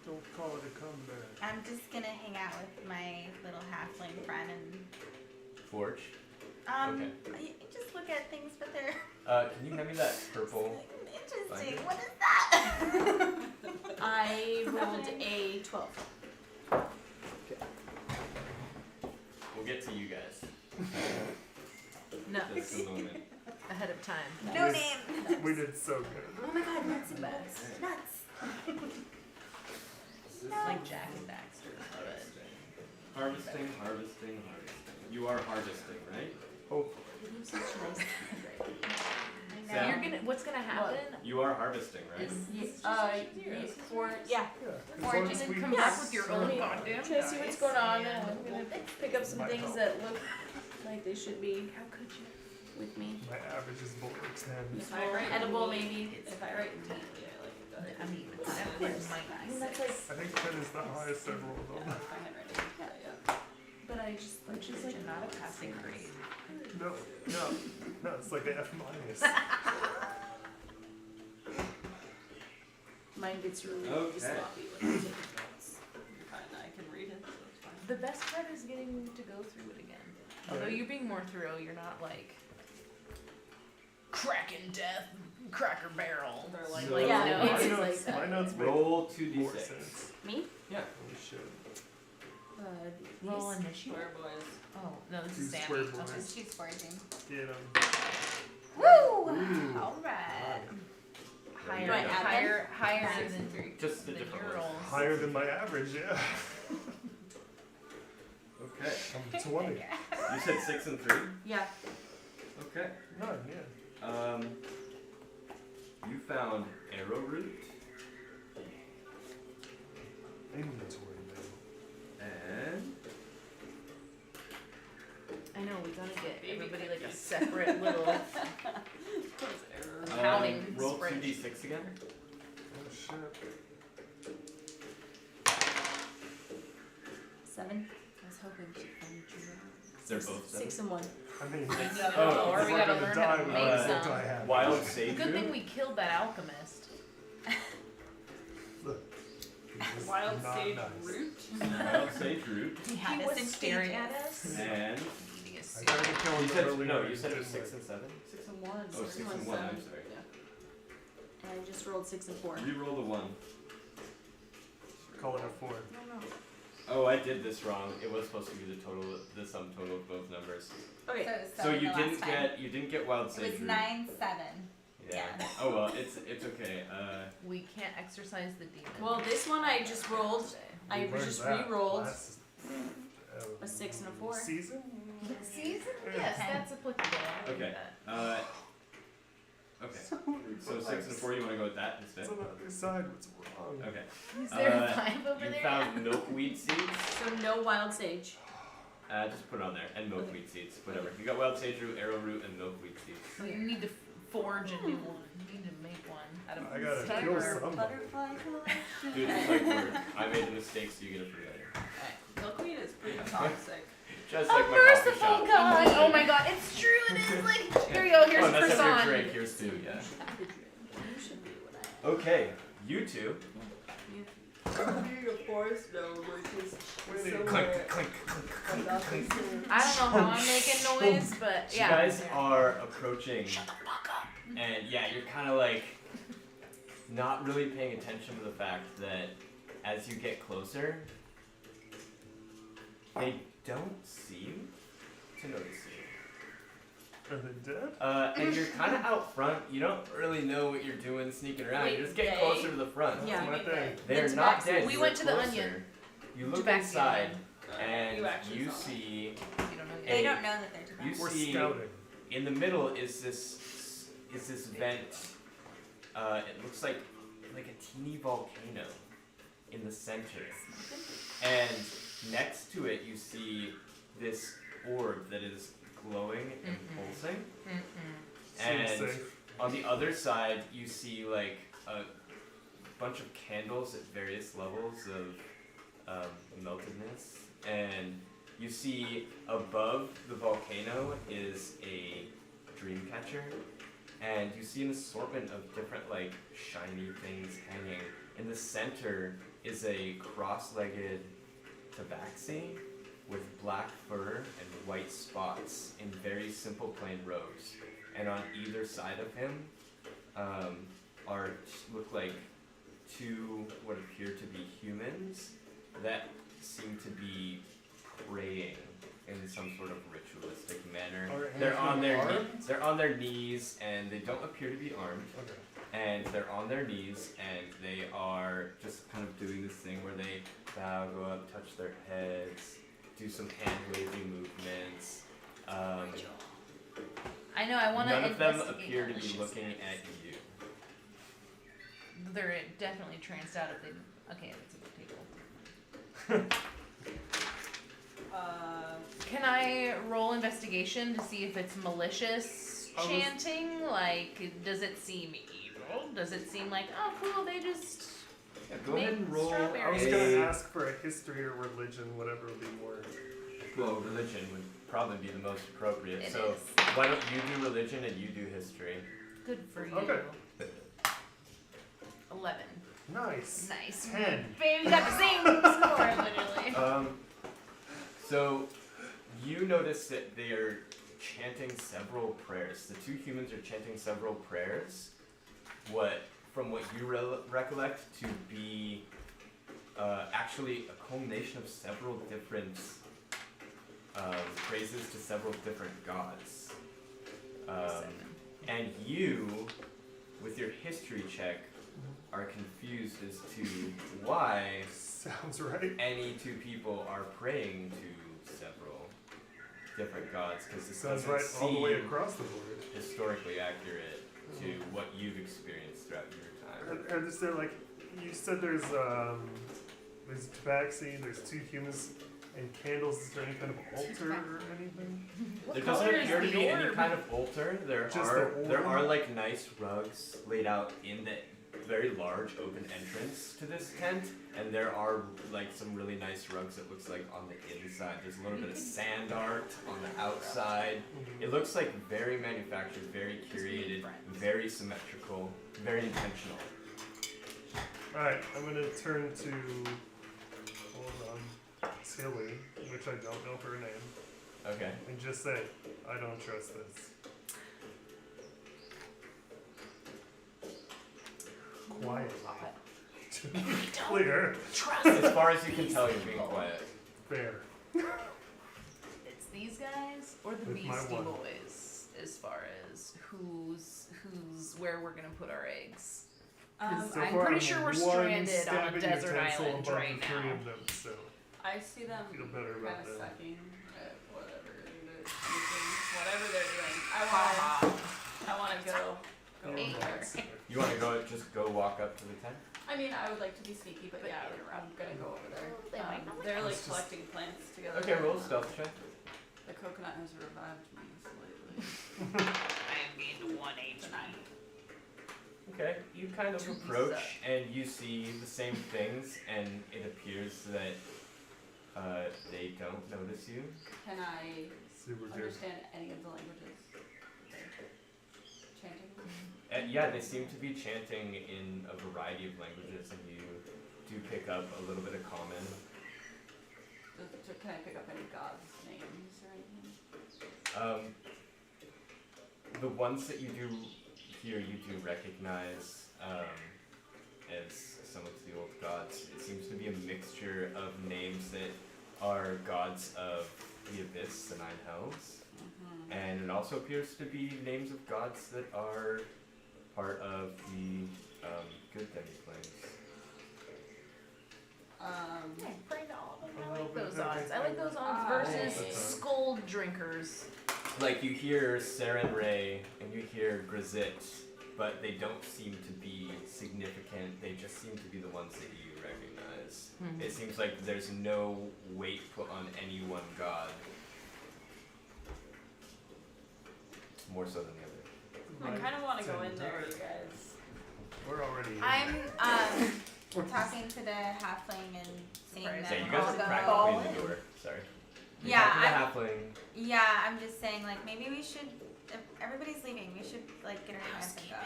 Speaker 1: Don't call it a comeback.
Speaker 5: I'm just gonna hang out with my little halfling friend and
Speaker 4: Forge.
Speaker 5: you just look at things, but they're
Speaker 4: Can you hand me that purple?
Speaker 5: interesting.
Speaker 4: Binder.
Speaker 5: What is that?
Speaker 3: I rolled a 12.
Speaker 4: We'll get to you guys.
Speaker 2: No.
Speaker 4: Just a moment.
Speaker 2: Ahead of time.
Speaker 5: No
Speaker 1: Yes.
Speaker 5: name.
Speaker 1: We did so good.
Speaker 3: Oh my god, nuts and bolts.
Speaker 5: Nuts.
Speaker 2: Like Jack and Daxter. But
Speaker 4: Harvesting, harvesting, harvesting. You are harvesting, right?
Speaker 1: Oh,
Speaker 3: You have such nice handwriting.
Speaker 5: I
Speaker 2: so
Speaker 5: know.
Speaker 2: you're gonna. What's gonna happen?
Speaker 4: You are harvesting, right?
Speaker 3: Yeah.
Speaker 1: yeah.
Speaker 5: Or
Speaker 1: As long
Speaker 5: just
Speaker 1: as we
Speaker 2: Come
Speaker 3: Yeah.
Speaker 2: back with your own goddamn.
Speaker 3: Try to see what's going on, and I'm gonna pick up some
Speaker 1: Might
Speaker 3: things
Speaker 1: help.
Speaker 3: that look like they should be
Speaker 2: How could you?
Speaker 3: with me.
Speaker 1: My average is bullets and
Speaker 6: If I write
Speaker 3: Edible,
Speaker 6: neat-
Speaker 3: maybe.
Speaker 6: If I write neatly, I like it better.
Speaker 2: I mean, that might
Speaker 3: I mean,
Speaker 2: be
Speaker 3: that's like,
Speaker 2: six.
Speaker 1: I think 10 is the highest I've rolled
Speaker 6: Yeah,
Speaker 1: on.
Speaker 6: my handwriting. Yeah.
Speaker 3: but I just like
Speaker 2: Which is like not a passing grade.
Speaker 1: No, it's like an F minus.
Speaker 3: mine gets really
Speaker 4: Okay.
Speaker 3: sloppy when I take notes.
Speaker 6: Fine, I can read it, so it's fine.
Speaker 2: The best part is getting to go through it again. Although
Speaker 1: Right.
Speaker 2: you're being more thorough, you're not like cracking death, cracker barrel.
Speaker 6: They're like,
Speaker 4: So-
Speaker 3: Yeah,
Speaker 2: no,
Speaker 3: it's
Speaker 1: my
Speaker 3: like
Speaker 1: notes,
Speaker 3: that.
Speaker 1: my notes make
Speaker 4: Roll
Speaker 1: more
Speaker 4: 2d6.
Speaker 1: sense.
Speaker 3: Me?
Speaker 4: Yeah.
Speaker 1: Holy shit.
Speaker 2: Roll
Speaker 3: These?
Speaker 2: initiative.
Speaker 6: Square boys.
Speaker 2: Oh no, this
Speaker 1: Two
Speaker 2: is Sammy.
Speaker 1: square
Speaker 2: Okay.
Speaker 1: boys.
Speaker 5: She's foraging.
Speaker 1: Get 'em.
Speaker 5: Woo!
Speaker 1: Ooh.
Speaker 5: All right.
Speaker 2: Higher,
Speaker 3: Do I add
Speaker 2: higher
Speaker 5: them?
Speaker 2: than
Speaker 4: Just the
Speaker 2: than
Speaker 4: different
Speaker 2: your
Speaker 4: ones.
Speaker 2: rolls.
Speaker 1: Higher than my average, yeah.
Speaker 4: Okay.
Speaker 1: I'm 20.
Speaker 4: You said 6 and 3?
Speaker 3: Yeah.
Speaker 4: Okay.
Speaker 1: None, yeah.
Speaker 4: You found arrowroot
Speaker 1: Inventory, man.
Speaker 4: and
Speaker 2: I know we gotta get everybody like a separate little
Speaker 6: Those errors.
Speaker 2: Counting
Speaker 4: roll
Speaker 2: spreadsheet.
Speaker 4: 2d6 again.
Speaker 1: Oh shit.
Speaker 3: 7.
Speaker 5: I was hoping to find you.
Speaker 4: They're both
Speaker 3: 6 and 1.
Speaker 1: I mean,
Speaker 4: Oh,
Speaker 2: or
Speaker 1: if
Speaker 2: we
Speaker 1: we're
Speaker 2: gotta
Speaker 1: gonna
Speaker 2: learn
Speaker 1: die,
Speaker 2: how to
Speaker 1: we
Speaker 2: make
Speaker 1: might as well
Speaker 2: some.
Speaker 1: die happy.
Speaker 4: Wild sage
Speaker 2: Good thing
Speaker 4: root.
Speaker 2: we killed that alchemist.
Speaker 1: Look. It's
Speaker 6: Wild
Speaker 1: not
Speaker 6: sage
Speaker 1: nice.
Speaker 6: root.
Speaker 4: Wild sage root
Speaker 2: He
Speaker 5: had
Speaker 2: he
Speaker 5: us
Speaker 2: was
Speaker 5: in
Speaker 2: staring
Speaker 5: stages.
Speaker 2: at us.
Speaker 4: and
Speaker 2: Eating a
Speaker 1: I
Speaker 2: soup.
Speaker 1: tried to kill
Speaker 4: you
Speaker 1: him
Speaker 4: said
Speaker 1: earlier,
Speaker 4: no.
Speaker 1: it
Speaker 4: You said it was
Speaker 1: didn't
Speaker 4: 6 and 7.
Speaker 6: 6 and 1.
Speaker 4: Oh, 6 and 1. I'm sorry.
Speaker 6: Yeah.
Speaker 3: And I just rolled 6 and 4.
Speaker 4: Reroll the 1.
Speaker 1: work. Call it a 4.
Speaker 3: No.
Speaker 4: Oh, I did this wrong. It was supposed to be the sum total of both numbers.
Speaker 3: Okay.
Speaker 5: So, it was
Speaker 4: So
Speaker 5: seven
Speaker 4: you
Speaker 5: the
Speaker 4: didn't
Speaker 5: last time.
Speaker 4: get wild
Speaker 5: It
Speaker 4: sage
Speaker 5: was
Speaker 4: root.
Speaker 5: 9-7.
Speaker 4: Yeah.
Speaker 5: yeah.
Speaker 4: Oh well, it's okay.
Speaker 2: We can't exercise the demon.
Speaker 3: Well, this one I just rolled. I
Speaker 1: We learned
Speaker 3: just
Speaker 1: that
Speaker 3: re-rolled
Speaker 1: last,
Speaker 3: a 6 and a 4.
Speaker 1: Season?
Speaker 2: Season? Yes,
Speaker 5: Okay.
Speaker 2: that's applicable. I'll give you
Speaker 4: Okay.
Speaker 2: that.
Speaker 4: Okay.
Speaker 1: So
Speaker 4: So 6 and 4, you want to go with that instead?
Speaker 1: It's on the other side. What's wrong?
Speaker 4: Okay.
Speaker 2: Is there
Speaker 4: Uh,
Speaker 2: a 5 over
Speaker 4: You
Speaker 2: there?
Speaker 4: found milkweed seeds.
Speaker 3: So no wild sage.
Speaker 4: Just put it on there. And milkweed seeds. Whatever. You got wild sage root, arrowroot, and milkweed seeds.
Speaker 2: So you need to forge a new one. You need to make one out of
Speaker 1: I gotta
Speaker 2: stick
Speaker 1: kill
Speaker 2: or-
Speaker 1: somebody.
Speaker 5: Butterfly collection.
Speaker 4: Dude, it's like weird. I made the mistake, so you get a free item.
Speaker 6: Milkweed is pretty toxic.
Speaker 4: Just
Speaker 2: A
Speaker 4: like my coffee
Speaker 2: merciful
Speaker 4: shop.
Speaker 2: God! Oh my God, it's true. It is like here you go. Here's
Speaker 4: Oh,
Speaker 2: a
Speaker 4: and that's your
Speaker 2: croissant.
Speaker 4: drink. Here's 2, yeah.
Speaker 3: You should be what I am.
Speaker 4: Okay, you two.
Speaker 6: I'm being a forest gnome, which is
Speaker 1: Wait,
Speaker 6: somewhere
Speaker 4: Clink, clink, clink, clink,
Speaker 6: about
Speaker 4: clink.
Speaker 6: this soon.
Speaker 2: I don't know how I'm making noise, but
Speaker 4: You
Speaker 2: yeah.
Speaker 4: guys are approaching, and yeah, you're kind of like not really paying attention to the fact that as you get closer, they don't seem to notice you.
Speaker 1: Are they dead?
Speaker 4: And you're kind of out front. You don't really know what you're doing sneaking around.
Speaker 3: Wait,
Speaker 4: you just get
Speaker 3: they?
Speaker 4: closer to the front.
Speaker 3: Yeah.
Speaker 1: That's my thing.
Speaker 4: They're
Speaker 3: It's
Speaker 4: not
Speaker 3: Tabaxi.
Speaker 4: dead.
Speaker 2: We
Speaker 4: you're
Speaker 2: went to the
Speaker 4: closer.
Speaker 2: Onion.
Speaker 4: You look
Speaker 2: Tabaxi
Speaker 4: inside,
Speaker 2: Onion.
Speaker 4: and
Speaker 6: You actually
Speaker 4: you
Speaker 6: saw
Speaker 4: see
Speaker 2: You don't know
Speaker 4: Hey.
Speaker 5: They
Speaker 2: yet.
Speaker 5: don't know that they're tobacco.
Speaker 4: you
Speaker 1: We're
Speaker 4: see
Speaker 1: scouting.
Speaker 4: in the middle is this vent. It looks like a teeny volcano in the center, and next to it you see this orb that is glowing and pulsing.
Speaker 2: Mm-mm.
Speaker 4: And
Speaker 1: Seems safe.
Speaker 4: on the other side, you see like a bunch of candles at various levels of meltedness, and you see above the volcano is a dream catcher, and you see an assortment of different like shiny things hanging. In the center is a cross-legged tabaxi with black fur and white spots in very simple plain robes. And on either side of him look like 2 what appear to be humans that seem to be praying in some sort of ritualistic manner.
Speaker 1: Are
Speaker 4: They're on their
Speaker 1: armed?
Speaker 4: they're on their knees, and they don't appear to be armed.
Speaker 1: Okay.
Speaker 4: And they're on their knees, and they are just kind of doing this thing where they bow, go up, touch their heads, do some hand wavy movements.
Speaker 2: I know. I want to.
Speaker 4: None of them appear to be looking at you.
Speaker 2: They're definitely tranced out if they. Okay, that's a good table. Can I roll investigation to see if it's malicious
Speaker 1: I was-
Speaker 2: chanting? Like, does it seem evil? Does it seem like, oh, cool, they just.
Speaker 4: Yeah, go ahead and
Speaker 2: Make
Speaker 4: roll.
Speaker 2: strawberries.
Speaker 1: I was
Speaker 4: a-
Speaker 1: gonna ask for a history or religion, whatever would be more.
Speaker 4: Well, religion would probably be the most appropriate.
Speaker 2: It
Speaker 4: so
Speaker 2: is.
Speaker 4: why don't you do religion and you do history?
Speaker 2: Good for you.
Speaker 1: Okay.
Speaker 2: 11.
Speaker 1: Nice.
Speaker 2: Nice.
Speaker 1: 10.
Speaker 2: Babe, you got the same score, literally.
Speaker 4: So you notice that they are chanting several prayers. The 2 humans are chanting several prayers. From what you recollect to be actually a culmination of several different praises to several different gods. And you, with your history check, are confused as to why
Speaker 1: Sounds right.
Speaker 4: any 2 people are praying to several different gods, because this
Speaker 1: Sounds
Speaker 4: doesn't
Speaker 1: right all the way
Speaker 4: seem
Speaker 1: across the board.
Speaker 4: historically accurate to what you've experienced throughout your time.
Speaker 1: And is there like you said? There's tabaxi. There's 2 humans and candles. Is there any kind of altar or anything?
Speaker 4: There
Speaker 2: color
Speaker 4: doesn't
Speaker 2: is
Speaker 4: appear to
Speaker 2: the
Speaker 4: be any
Speaker 2: orb?
Speaker 4: kind of altar. There
Speaker 1: Just
Speaker 4: are
Speaker 1: the
Speaker 4: there
Speaker 1: orb?
Speaker 4: are like nice rugs laid out in the very large open entrance to this tent, and there are like some really nice rugs that looks like on the inside. There's a little bit of sand art on the outside. It looks like very manufactured, very curated, very symmetrical, very intentional.
Speaker 1: Alright, I'm gonna turn to Tilly, which I don't know her name,
Speaker 4: Okay.
Speaker 1: and just say, I don't trust this. Quietly. To be clear.
Speaker 4: As far as you can tell, you're being quiet.
Speaker 1: Fair.
Speaker 2: It's these guys or the
Speaker 1: With my
Speaker 2: Beastie
Speaker 1: one.
Speaker 2: Boys as far as who's where we're gonna put our eggs.
Speaker 1: So
Speaker 2: I'm
Speaker 1: far,
Speaker 2: pretty sure we're
Speaker 1: one
Speaker 2: stranded on a
Speaker 1: stabbing
Speaker 2: desert
Speaker 1: utensil
Speaker 2: island
Speaker 1: above
Speaker 2: right
Speaker 1: the 3
Speaker 2: now.
Speaker 1: of them, so
Speaker 6: I see them
Speaker 1: feel better
Speaker 6: kind
Speaker 1: about
Speaker 6: of
Speaker 1: that.
Speaker 6: sucking at whatever they're doing. I want to go.
Speaker 1: You're
Speaker 2: Eight.
Speaker 1: right.
Speaker 4: walk up to the tent.
Speaker 6: I mean, I would like to be sneaky, but yeah, I'm gonna go over there.
Speaker 3: They might not like
Speaker 6: They're like
Speaker 1: Let's just-
Speaker 6: collecting plants together.
Speaker 4: Okay, roll a stealth check.
Speaker 6: The coconut has revived me slightly.
Speaker 2: I am gained 1
Speaker 6: It's a
Speaker 2: HP.
Speaker 6: 9.
Speaker 4: Okay, you kind of
Speaker 2: Two pieces
Speaker 4: approach and you see the same things, and it appears that they don't notice you.
Speaker 6: Can I
Speaker 1: Super good.
Speaker 6: understand any of the languages? Chanting?
Speaker 4: Yeah, they seem to be chanting in a variety of languages, and you do pick up a little bit of common.
Speaker 6: Can I pick up any gods' names or anything?
Speaker 4: The ones that you do hear, you do recognize as some of the old gods. It seems to be a mixture of names that are gods of the abyss, the nine hells, and it also appears to be names of gods that are part of the good demi-planes.
Speaker 2: Yeah, pray to all of them. I
Speaker 1: A little
Speaker 2: like
Speaker 1: bit
Speaker 2: those
Speaker 1: of
Speaker 2: odds. I like those odds
Speaker 6: Ah,
Speaker 2: versus
Speaker 1: yeah.
Speaker 2: skull drinkers.
Speaker 4: Like you hear Saren Ray and you hear Grizit, but they don't seem to be significant. They just seem to be the ones that you recognize.
Speaker 2: Mhm.
Speaker 4: It seems like there's no weight put on any one god. More so than the other.
Speaker 6: I kind of want to go in
Speaker 1: It's
Speaker 6: there,
Speaker 1: dark.
Speaker 6: you guys.
Speaker 1: We're already in
Speaker 5: I'm
Speaker 1: there.
Speaker 5: talking to the halfling and seeing
Speaker 2: Surprise.
Speaker 5: them
Speaker 4: Yeah, you guys
Speaker 5: all
Speaker 4: are
Speaker 5: go.
Speaker 4: practically in the door. Sorry. You
Speaker 5: Yeah,
Speaker 4: talk to the halfling.
Speaker 5: Yeah, I'm just saying, like, maybe we should. If everybody's leaving, we should like get our plants and go.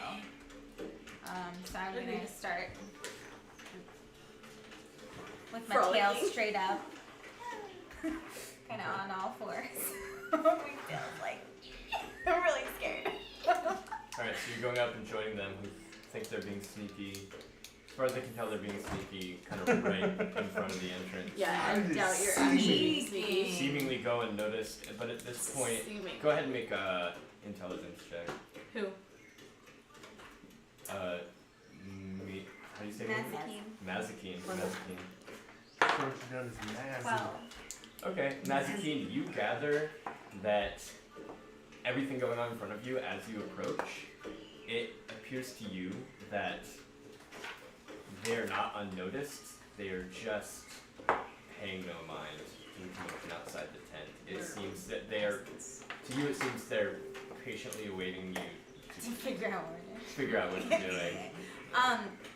Speaker 5: So I'm gonna
Speaker 6: Agreed.
Speaker 5: start with my
Speaker 3: Frolicking.
Speaker 5: tail straight up, kind of on all fours. We feel like I'm really scared.
Speaker 4: Alright, so you're going up and joining them who think they're being sneaky. As far as I can tell, they're being sneaky, kind of right in front of the entrance.
Speaker 3: Yeah, I
Speaker 1: That is
Speaker 3: doubt you're actually being
Speaker 5: sneaky.
Speaker 3: sneaky.
Speaker 4: Seemingly go unnoticed, but at this point,
Speaker 3: Assuming.
Speaker 4: go ahead and make a intelligence check.
Speaker 3: Who?
Speaker 4: How do you say it?
Speaker 5: Mazikeen.
Speaker 4: Mazikeen.
Speaker 1: Broken down as Maz.
Speaker 5: 12.
Speaker 4: Okay, Mazikeen, you gather that everything going on in front of you as you approach, it appears to you that they're not unnoticed, they're just paying no mind to the commotion outside the tent. It seems that they're, to you it seems they're patiently awaiting you
Speaker 5: To
Speaker 4: to
Speaker 5: figure out where it is.
Speaker 4: figure out what you're doing.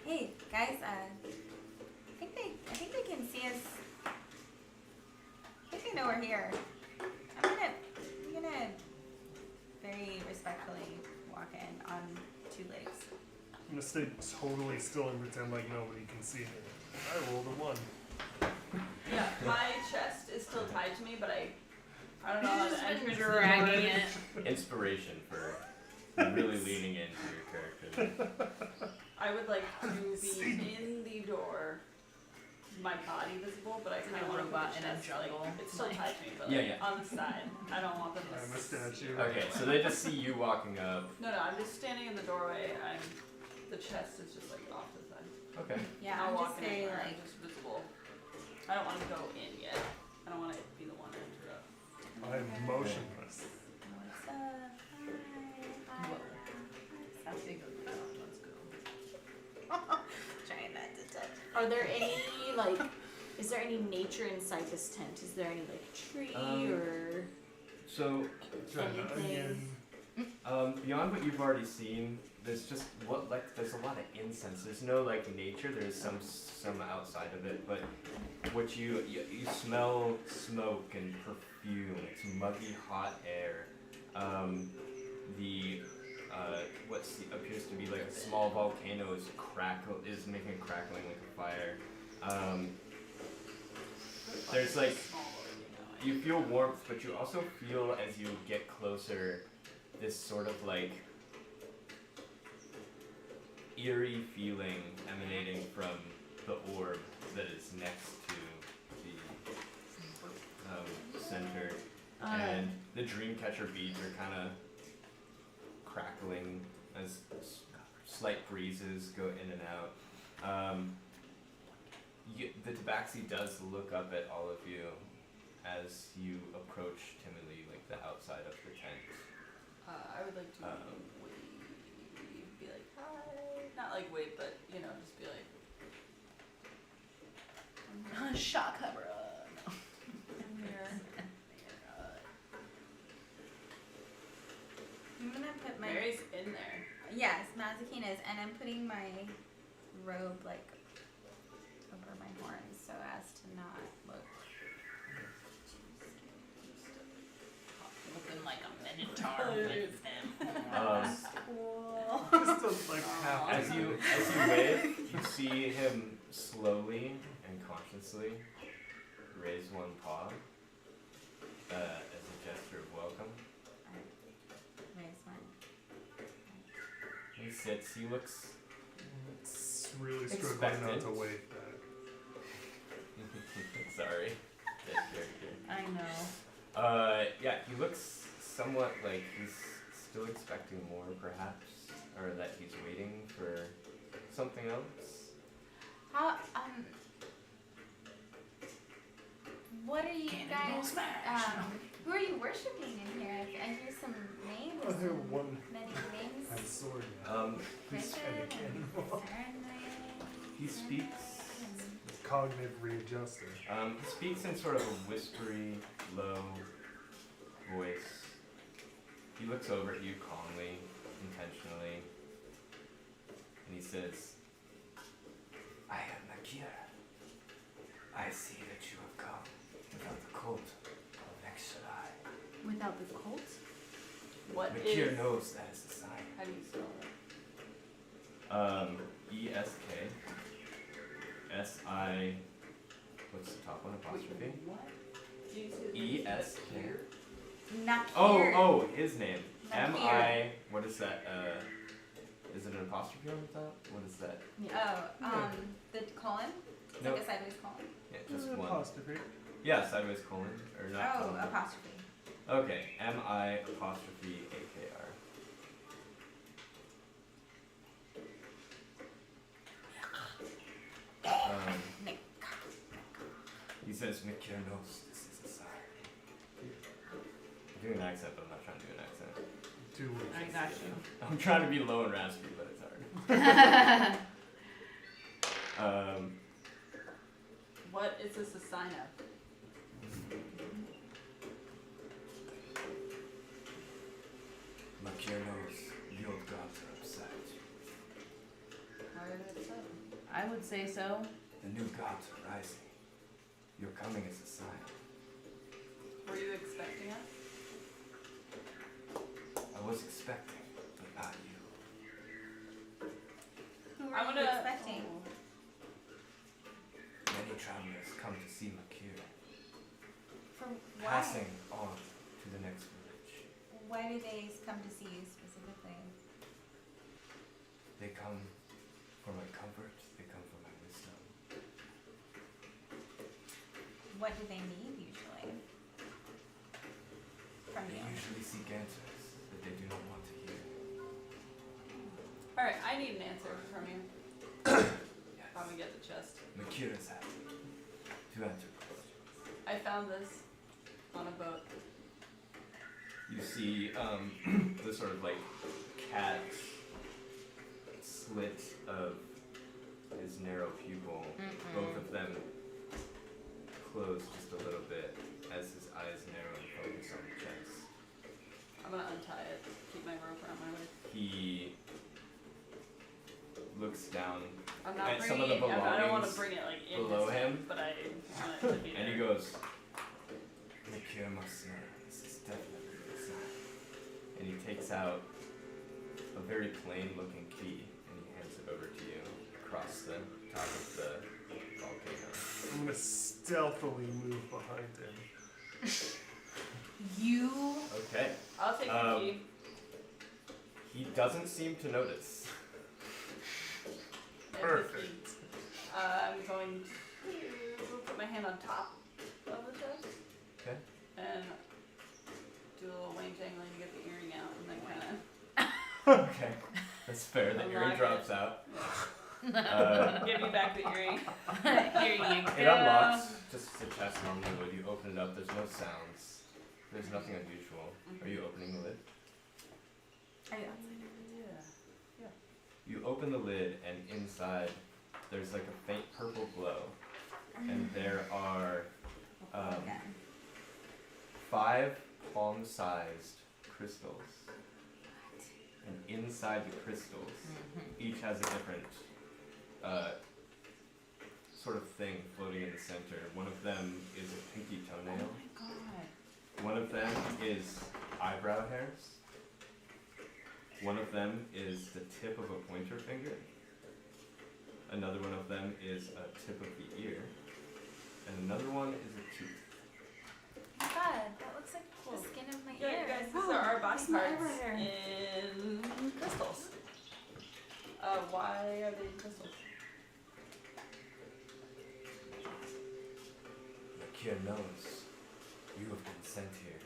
Speaker 5: Hey guys, I think they can see us. I think they know we're here. I'm gonna very respectfully walk in on 2 legs.
Speaker 1: I'm gonna stay totally still and pretend like nobody can see me. I rolled a 1.
Speaker 6: Yeah, my chest is still tied to me, but I don't know how
Speaker 2: Just
Speaker 6: to
Speaker 2: been
Speaker 6: enter the
Speaker 2: dragging
Speaker 6: door.
Speaker 2: it.
Speaker 4: Inspiration for really leaning into your character.
Speaker 6: I would like to be in the door, my body visible, but I kind of
Speaker 2: Like a
Speaker 6: want to
Speaker 2: robot
Speaker 6: put
Speaker 2: in
Speaker 6: the
Speaker 2: a
Speaker 6: chest, like,
Speaker 2: jungle.
Speaker 6: it's still
Speaker 2: Like-
Speaker 6: tied to me, but
Speaker 4: Yeah,
Speaker 6: like,
Speaker 4: yeah.
Speaker 6: on the side. I don't want them to
Speaker 1: I'm a statue.
Speaker 4: Okay, so they just see you walking up.
Speaker 6: No, I'm just standing in the doorway. The chest is just like off to the side.
Speaker 4: Okay.
Speaker 5: Yeah,
Speaker 6: I'll
Speaker 5: I'm
Speaker 6: walk
Speaker 5: just
Speaker 6: in
Speaker 5: very
Speaker 6: anywhere,
Speaker 5: like.
Speaker 6: I'm just visible. I don't want to go in yet. I don't want to be the one to interrupt.
Speaker 1: I'm motionless.
Speaker 5: What's up? Hi.
Speaker 2: I think let's go.
Speaker 5: Trying not to touch.
Speaker 3: Are there any like? Is there any nature inside this tent? Is there any like tree or?
Speaker 4: So,
Speaker 1: Trying to
Speaker 3: Anything.
Speaker 1: onion.
Speaker 4: beyond what you've already seen, there's just there's a lot of incense. There's no like nature. There's some outside of it, but what you smell smoke and perfume. It's muggy hot air. Appears to be like a small volcano is making a crackling like a fire. There's like you feel warmth, but you also feel as you get closer this sort of like eerie feeling emanating from the orb that is next to the center, and the Dreamcatcher beads are kind of crackling as slight breezes go in and out. The Tabaxi does look up at all of you as you approach timidly, like the outside of the tent.
Speaker 6: I would like to wave, be like hi, not like wave, but you know,
Speaker 2: Chakra.
Speaker 5: I'm gonna put my
Speaker 6: Mary's in there.
Speaker 5: yes, Mazikeen is, and I'm putting my robe like over my horns so as to not look.
Speaker 2: Looking like a minotaur with him.
Speaker 5: Cool.
Speaker 1: Just a, like half.
Speaker 4: As you wave, you see him slowly and consciously raise one paw as a gesture of welcome.
Speaker 5: Raise one.
Speaker 4: He sits. He looks.
Speaker 1: It's really struggling not to wave that.
Speaker 4: Sorry, dead character.
Speaker 2: I know.
Speaker 4: Yeah, he looks somewhat like he's still expecting more, perhaps, or that he's waiting for something else.
Speaker 5: How what are you guys? Who are you worshiping in here? I hear some names.
Speaker 1: I hear
Speaker 5: and
Speaker 1: one
Speaker 5: many names.
Speaker 1: has a sword now.
Speaker 4: He's,
Speaker 5: Christian
Speaker 1: and a
Speaker 5: and
Speaker 1: cannonball.
Speaker 4: he speaks.
Speaker 1: Cognitive readjuster.
Speaker 4: He speaks in sort of a whispery, low voice. He looks over at you calmly, intentionally, and he says, "I am Nakir. I see that you have come without the cult of Nexalai.
Speaker 3: Without the cult?
Speaker 6: What
Speaker 4: Nakir
Speaker 6: is?
Speaker 4: knows that is the sign.
Speaker 6: How do you spell
Speaker 4: ESK. SI. What's the top one? Apostrophe.
Speaker 6: it? What? Do you say the
Speaker 4: ESK.
Speaker 6: here?
Speaker 5: Nakir.
Speaker 4: Oh, his name.
Speaker 5: Nakir.
Speaker 4: MI. What is that? Is it an apostrophe on the top? What is that?
Speaker 5: Oh, the colon? It's
Speaker 4: Nope.
Speaker 5: like a sideways colon?
Speaker 4: Yeah, just one.
Speaker 1: Apostrophe.
Speaker 4: Yeah, sideways colon or not?
Speaker 5: Oh,
Speaker 4: colon.
Speaker 5: apostrophe.
Speaker 4: Okay, MI apostrophe AKR.
Speaker 5: Nick.
Speaker 4: He says Nakir knows this is a sign. I'm doing an accent, but I'm not trying to do an accent.
Speaker 1: Do it.
Speaker 2: I got you.
Speaker 4: I'm trying to be low and raspy, but it's hard.
Speaker 6: What is this a sign of?
Speaker 4: Nakir knows the old gods are upset.
Speaker 6: How did it so?
Speaker 2: I would say so.
Speaker 4: The new gods are rising. Your coming is a sign.
Speaker 6: Were you expecting us?
Speaker 4: I was expecting, but not you.
Speaker 5: Who
Speaker 6: I'm
Speaker 5: are you
Speaker 6: gonna.
Speaker 5: expecting?
Speaker 4: Many travelers come to see Makir,
Speaker 5: For why?
Speaker 4: passing on to the next village.
Speaker 5: Why do they come to see you specifically?
Speaker 4: They come for my comfort, they come for my wisdom.
Speaker 5: What do they need usually? From
Speaker 4: They
Speaker 5: you?
Speaker 4: usually seek answers that they do not want to hear.
Speaker 6: Alright, I need an answer from you.
Speaker 4: Yes,
Speaker 6: How we get the chest.
Speaker 4: Makir is happy to answer questions.
Speaker 6: I found this on a boat.
Speaker 4: You see the sort of like cat slit of his narrow pupil, both of them close just a little bit as his eyes narrow and focus on the chest.
Speaker 6: I'm gonna untie it, keep my rope around my waist.
Speaker 4: He looks down
Speaker 6: I'm not
Speaker 4: And some
Speaker 6: bringing
Speaker 4: of the
Speaker 6: it. I don't want to
Speaker 4: belongings
Speaker 6: bring it like in
Speaker 4: below
Speaker 6: his
Speaker 4: him.
Speaker 6: hand, but I want it to be there.
Speaker 4: and he goes, Makir must know this is definitely a sign. And he takes out a very plain looking key and he hands it over to you across the top of the volcano.
Speaker 1: I'm gonna stealthily move behind him.
Speaker 2: You.
Speaker 4: Okay.
Speaker 6: I'll take the
Speaker 4: Um,
Speaker 6: key.
Speaker 4: He doesn't seem to notice.
Speaker 6: and the
Speaker 1: Perfect.
Speaker 6: key. I'm going to put my hand on top of the chest.
Speaker 4: Okay.
Speaker 6: And do a little wing jangling to get the earring out, and then kind of
Speaker 4: Okay. That's fair. The
Speaker 6: Unlock
Speaker 4: earring
Speaker 6: it.
Speaker 4: drops out.
Speaker 6: give you back the earring.
Speaker 2: Here you go.
Speaker 4: It unlocks just as a chest normally would. You open it up, there's no sounds. There's nothing unusual. Are you opening the lid?
Speaker 5: Are you
Speaker 6: Yeah.
Speaker 4: You open the lid and inside there's like a faint purple glow and there are
Speaker 5: Again.
Speaker 4: 5 palm-sized crystals. And inside the crystals, each has a different sort of thing floating in the center. One of them is a pinky toenail.
Speaker 2: Oh my god.
Speaker 4: One of them is eyebrow hairs. One of them is the tip of a pointer finger. Another one of them is a tip of the ear. And another one is a tooth.
Speaker 5: Oh my god, that looks like the skin of my
Speaker 6: Yeah,
Speaker 5: ear.
Speaker 6: you guys, these are our body
Speaker 3: It's my
Speaker 6: parts
Speaker 3: eyebrow hair.
Speaker 6: in crystals. Why are they in crystals?
Speaker 4: Nakir knows you have been sent here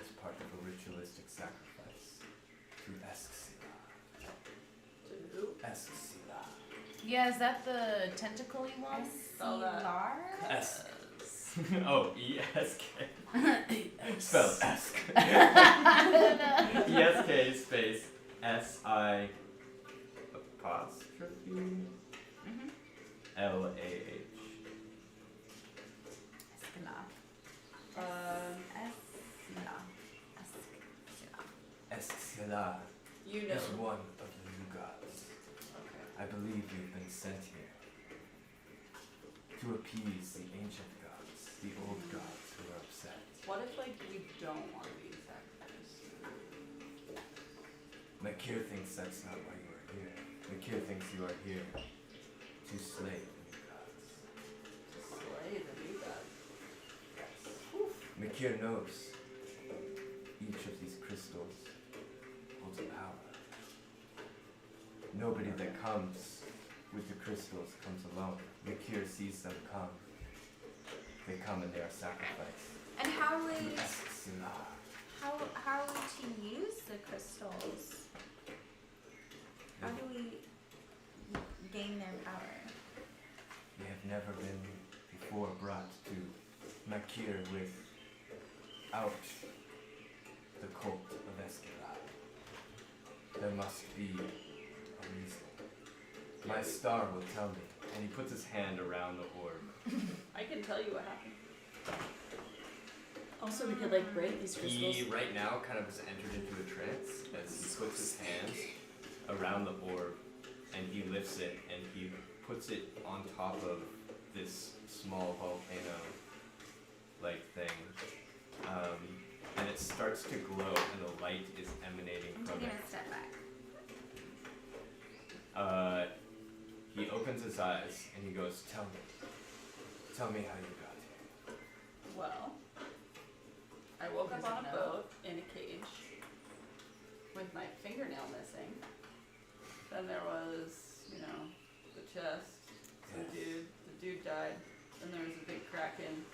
Speaker 4: as part of a ritualistic sacrifice to Esxila.
Speaker 6: To
Speaker 4: Esxila.
Speaker 2: Yeah, is that the tentacle-y one?
Speaker 6: Spell that.
Speaker 5: Lar?
Speaker 4: S. Oh, E-S-K. Spell Esk. E-S-K space S-I apostrophe L-A-H.
Speaker 5: Escala. Escala.
Speaker 4: Esxila
Speaker 6: you know.
Speaker 4: is one of the new gods.
Speaker 6: Okay.
Speaker 4: I believe you've been sent here to appease the ancient gods, the old gods who are upset.
Speaker 6: What if like we don't want to be sacrificed?
Speaker 4: Makir thinks that's not why you are here. Makir thinks you are here to slay the new gods.
Speaker 6: To slay the new god.
Speaker 4: Makir knows each of these crystals holds a power. Nobody that comes with the crystals comes alone. Makir sees them come. They come and they are sacrificed.
Speaker 5: And how are we
Speaker 4: To Esxila.
Speaker 5: how are we to use the crystals? How do we gain their power?
Speaker 4: They have never been before brought to Makir without the cult of Escala. There must be a reason. My star will tell me. And he puts his hand around the orb.
Speaker 6: I can tell you what happened.
Speaker 3: Also, we could like break these crystals.
Speaker 4: He right now kind of has entered into a trance as he puts his hands around the orb and he lifts it and he puts it on top of this small volcano like thing. And it starts to glow and the light is emanating
Speaker 5: I'm
Speaker 4: from
Speaker 5: taking
Speaker 4: it.
Speaker 5: a step back.
Speaker 4: He opens his eyes and he goes, tell me how you got here.
Speaker 6: Well, I woke up on a boat in a cage with my fingernail missing. Then there was, you know, the chest, some
Speaker 4: Yes.
Speaker 6: dude, the dude died. Then there was a big kraken.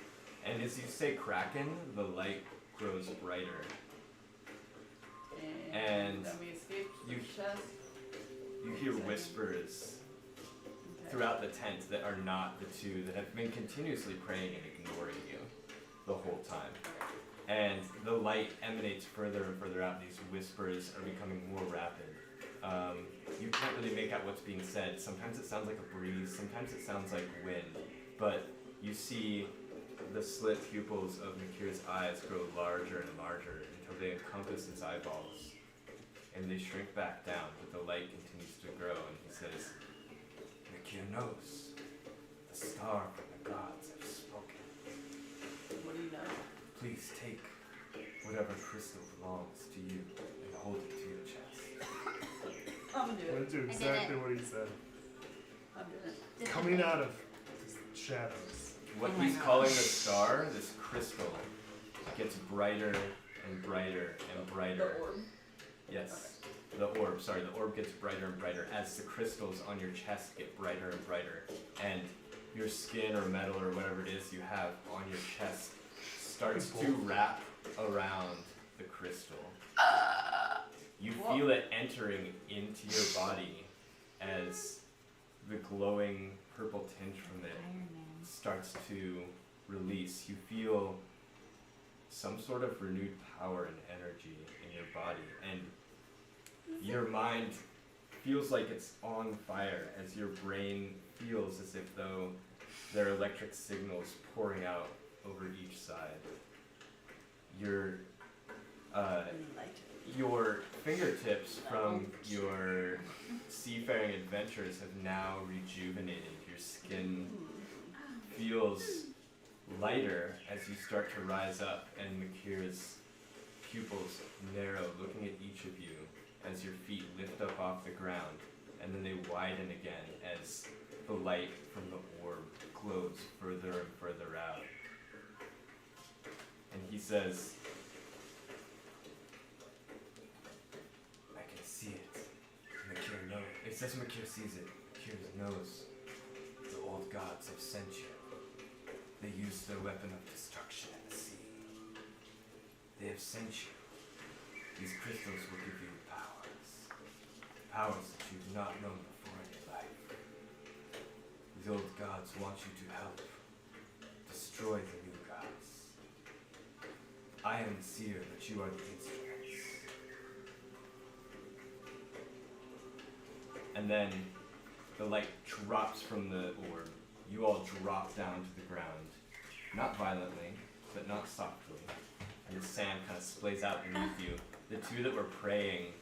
Speaker 4: And as you say Kraken, the light grows brighter. And
Speaker 6: then we escaped
Speaker 4: you-
Speaker 6: the chest.
Speaker 4: You hear whispers
Speaker 6: Okay.
Speaker 4: throughout the tent that are not the two that have been continuously praying and ignoring you the whole time. And the light emanates further and further out, and these whispers are becoming more rapid. You can't really make out what's being said. Sometimes it sounds like a breeze, sometimes it sounds like wind, but you see the slit pupils of Makir's eyes grow larger and larger until they encompass his eyeballs. And they shrink back down, but the light continues to grow, and he says, Makir knows. The star from the gods have spoken.
Speaker 6: What do you know?
Speaker 4: Please take whatever crystal belongs to you and hold it to your chest.
Speaker 6: I'm gonna do
Speaker 1: I'm gonna
Speaker 6: it.
Speaker 1: do
Speaker 5: did
Speaker 1: exactly
Speaker 5: it.
Speaker 1: what he said.
Speaker 6: I'm doing it.
Speaker 1: Coming out of the shadows.
Speaker 4: What
Speaker 2: Oh my
Speaker 4: he's
Speaker 2: gosh.
Speaker 4: calling the star, this crystal, gets brighter and brighter and brighter.
Speaker 6: The orb.
Speaker 4: Yes. The orb gets brighter and brighter as the crystals on your chest get brighter and brighter. And your skin or metal or whatever it is you have on your chest starts to wrap around the crystal. You feel it entering into your body as the glowing purple tint from it starts to release. You feel some sort of renewed power and energy in your body, and your mind feels like it's on fire as your brain feels as if though there are electric signals pouring out over each side. Your fingertips from your seafaring adventures have now rejuvenated. Your skin feels lighter as you start to rise up, and Makira's pupils narrow, looking at each of you as your feet lift up off the ground, and then they widen again as the light from the orb glows further and further out. And he says, I can see it. Makira knows. It says Makira sees it. Makira knows. The old gods have sent you. They used their weapon of destruction in the sea. They have sent you. These crystals will give you powers. Powers that you've not known before in your life. The old gods want you to help destroy the new gods. I am the seer, but you are the instruments. And then the light drops from the orb. You all drop down to the ground. Not violently, but not softly. And the sand kind of splays out beneath you. The two that were praying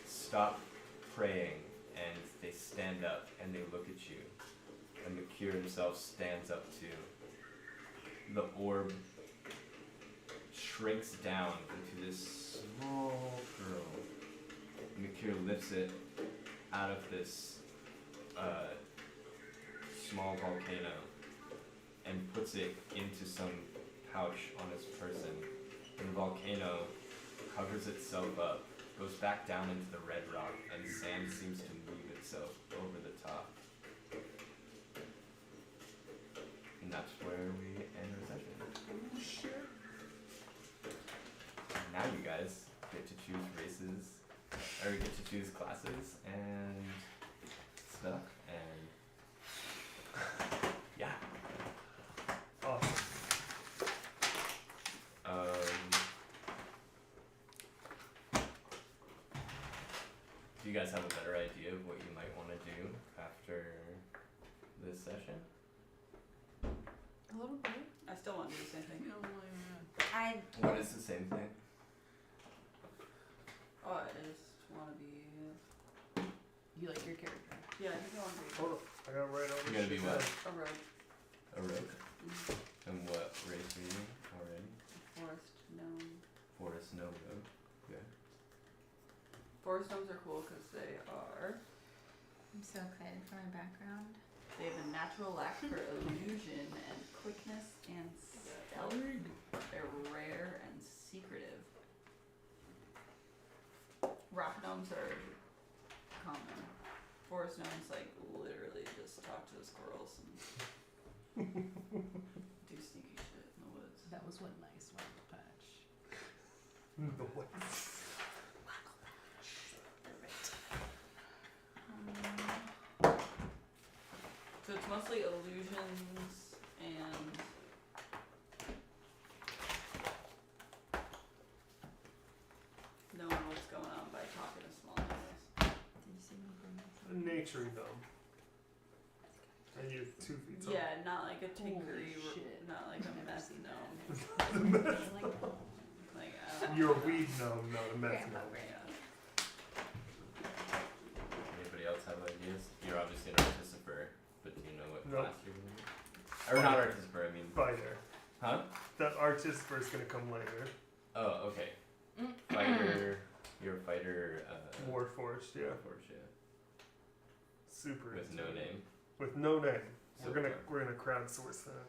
Speaker 4: stop praying, and they stand up and they look at you. And Makira himself stands up too. The orb shrinks down into this small girl. Makira lifts it out of this small volcano and puts it into some pouch on his person. And the volcano covers itself up, goes back down into the red rock, and sand seems to move itself over the top. And that's where we end our session. And now you guys get to choose races, or get to choose classes and stuff, and yeah.
Speaker 1: Awesome.
Speaker 4: Do you guys have a better idea of what you might want to do after this session?
Speaker 3: A little bit.
Speaker 6: I still want to do the same thing.
Speaker 5: I
Speaker 4: What is the same thing?
Speaker 6: Oh, I just want to be.
Speaker 2: You like your character.
Speaker 6: Yeah, I think I want to be
Speaker 1: Hold on. I got right over.
Speaker 4: You're gonna be what?
Speaker 6: a rogue.
Speaker 4: A rogue? And what race are you already?
Speaker 6: Forest gnome.
Speaker 4: Forest, no rogue. Okay.
Speaker 6: Forest gnomes are cool because they are.
Speaker 5: I'm so excited for my background.
Speaker 6: They have a natural lack for illusion and quickness and stealth. They're rare and secretive. Rock gnomes are common. Forest gnomes like literally just talk to the squirrels and do sneaky shit in the woods.
Speaker 2: That was what nice one patch.
Speaker 1: The what?
Speaker 6: So it's mostly illusions and knowing what's going on by talking to small animals.
Speaker 5: Did you see me bring this?
Speaker 1: A nature gnome. And you're 2 feet tall.
Speaker 6: Yeah, not like a tinkery,
Speaker 2: Holy shit.
Speaker 6: not like a
Speaker 2: I've never
Speaker 6: meth
Speaker 2: seen that.
Speaker 6: gnome. Like I don't
Speaker 1: You're a weed gnome, not a meth
Speaker 5: Grandpa,
Speaker 1: gnome.
Speaker 6: Yeah.
Speaker 4: Anybody else have ideas? You're obviously an artificer, but do you know what
Speaker 1: Nope.
Speaker 4: class you're gonna be? Or not artificer, I mean.
Speaker 1: Fighter.
Speaker 4: Huh?
Speaker 1: That artificer is gonna come later.
Speaker 4: Oh, okay. Fighter. You're a fighter.
Speaker 1: Warforged, yeah.
Speaker 4: Forge, yeah.
Speaker 1: Super.
Speaker 4: With no
Speaker 1: into it.
Speaker 4: name.
Speaker 1: With no name.
Speaker 4: So
Speaker 1: We're gonna
Speaker 4: far.
Speaker 1: crowdsource that.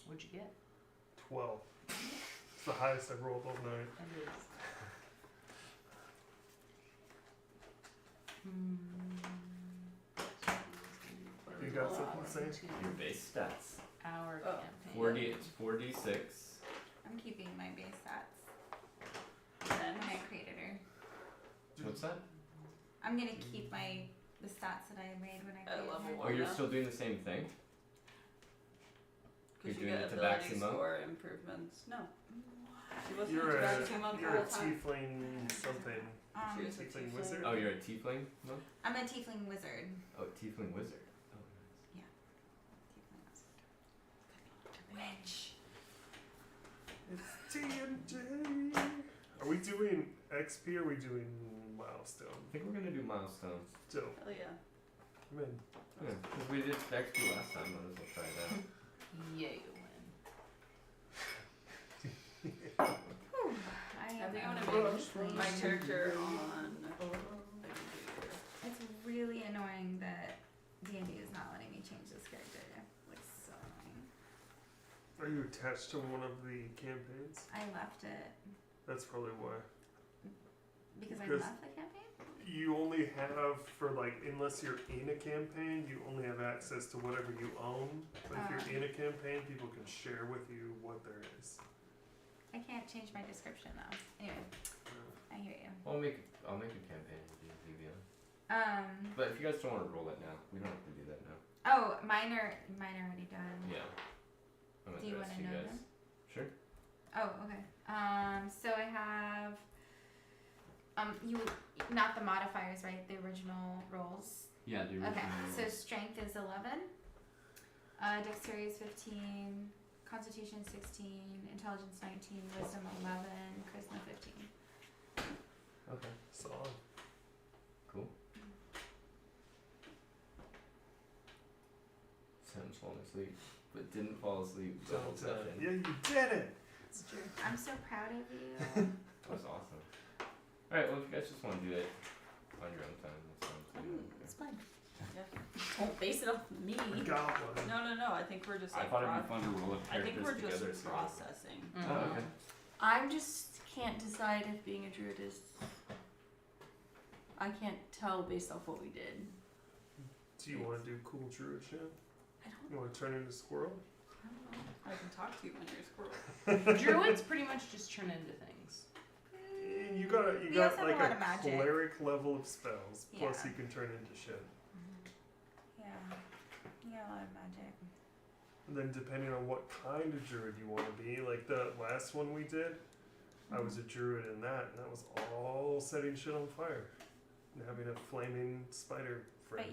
Speaker 2: What'd you get?
Speaker 1: 12. It's the highest I've rolled all night.
Speaker 2: That is.
Speaker 1: You got something to say?
Speaker 4: Your base stats.
Speaker 2: Our
Speaker 6: Oh.
Speaker 2: campaign.
Speaker 4: It's 4d6.
Speaker 5: I'm keeping my base stats
Speaker 6: And
Speaker 5: when I created her.
Speaker 4: What's that?
Speaker 5: I'm gonna keep my the stats that I made when I
Speaker 6: At
Speaker 5: played
Speaker 6: level
Speaker 5: her.
Speaker 6: one.
Speaker 4: Oh, you're
Speaker 6: Yeah.
Speaker 4: still doing the same thing?
Speaker 6: Because
Speaker 4: You're
Speaker 6: you
Speaker 4: doing
Speaker 6: get
Speaker 4: the
Speaker 6: ability
Speaker 4: Tabaxi monk?
Speaker 6: score improvements. No. She wasn't
Speaker 1: You're
Speaker 6: a
Speaker 1: a
Speaker 6: Tabaxi monk the
Speaker 1: you're a
Speaker 6: whole time.
Speaker 1: tiefling something.
Speaker 6: She was a
Speaker 1: Tiefling
Speaker 6: tiefling.
Speaker 1: wizard?
Speaker 4: Oh, you're a tiefling? No?
Speaker 5: I'm a tiefling wizard.
Speaker 4: Oh, tiefling wizard. Oh, nice.
Speaker 5: Tiefling wizard. Witch.
Speaker 1: It's TNJ. Are we doing XP or are we doing milestone?
Speaker 4: I think we're gonna do milestones.
Speaker 1: Dope.
Speaker 6: Hell yeah.
Speaker 1: I'm in.
Speaker 4: Yeah, because we did XP last time, might as well try it out.
Speaker 2: Yeah, you win.
Speaker 5: I
Speaker 6: I think
Speaker 5: am
Speaker 6: I'm gonna make
Speaker 5: mostly-
Speaker 6: my character on the computer.
Speaker 5: It's really annoying that D&D is not letting me change this character. Like, so annoying.
Speaker 1: Are you attached to one of the campaigns?
Speaker 5: I left it
Speaker 1: That's probably why.
Speaker 5: because I
Speaker 1: Because-
Speaker 5: left the campaign?
Speaker 1: You only have for like unless you're in a campaign, you only have access to whatever you own. But if you're in a campaign, people can share with you what there is.
Speaker 5: I can't change my description though. Anyway, I hear you.
Speaker 4: I'll make a campaign with D&D Beyond. But if you guys don't want to roll it now, we don't have to do that now.
Speaker 5: Oh, mine are already done.
Speaker 4: Yeah. I'm gonna
Speaker 5: Do you
Speaker 4: address
Speaker 5: want to know
Speaker 4: guys.
Speaker 5: them?
Speaker 4: Sure.
Speaker 5: Oh, okay. So I have you not the modifiers, right? The original rolls.
Speaker 4: Yeah, the original.
Speaker 5: Okay. So
Speaker 4: rolls.
Speaker 5: strength is 11. Dexterity is 15. Constitution 16. Intelligence 19. Wisdom 11. Charisma 15.
Speaker 4: Okay.
Speaker 1: Solid.
Speaker 4: Cool. Sam's falling asleep, but didn't fall asleep the whole session.
Speaker 1: Yeah, you did it.
Speaker 5: It's true. I'm so proud of you.
Speaker 4: That was awesome. Alright, well, if you guys just want to do it on your own time, that's fine too.
Speaker 3: It's fine.
Speaker 6: Yeah.
Speaker 3: Don't base it off me.
Speaker 1: I got one.
Speaker 6: No. I think we're just
Speaker 4: I
Speaker 6: like.
Speaker 4: thought it'd be fun to roll up
Speaker 6: I think
Speaker 4: characters
Speaker 6: we're
Speaker 4: together.
Speaker 6: just
Speaker 4: so-
Speaker 6: processing.
Speaker 4: Oh, okay.
Speaker 3: I just can't decide if being a druid is. I can't tell based off what we did.
Speaker 1: Do you want to do cool druid shit?
Speaker 3: I don't.
Speaker 1: You want to turn into a squirrel?
Speaker 3: I don't know.
Speaker 6: I can talk to you when you're a squirrel.
Speaker 2: Druids pretty much just turn into things.
Speaker 1: You
Speaker 5: We
Speaker 1: got
Speaker 5: also have
Speaker 1: like
Speaker 5: a lot
Speaker 1: a
Speaker 5: of magic.
Speaker 1: cleric level of spells. Plus
Speaker 5: Yeah.
Speaker 1: you can turn into shit.
Speaker 5: Yeah. You got a lot of magic.
Speaker 1: And then depending on what kind of druid you want to be, like the last one we did, I was a druid in that, and that was all setting shit on fire and having a flaming spider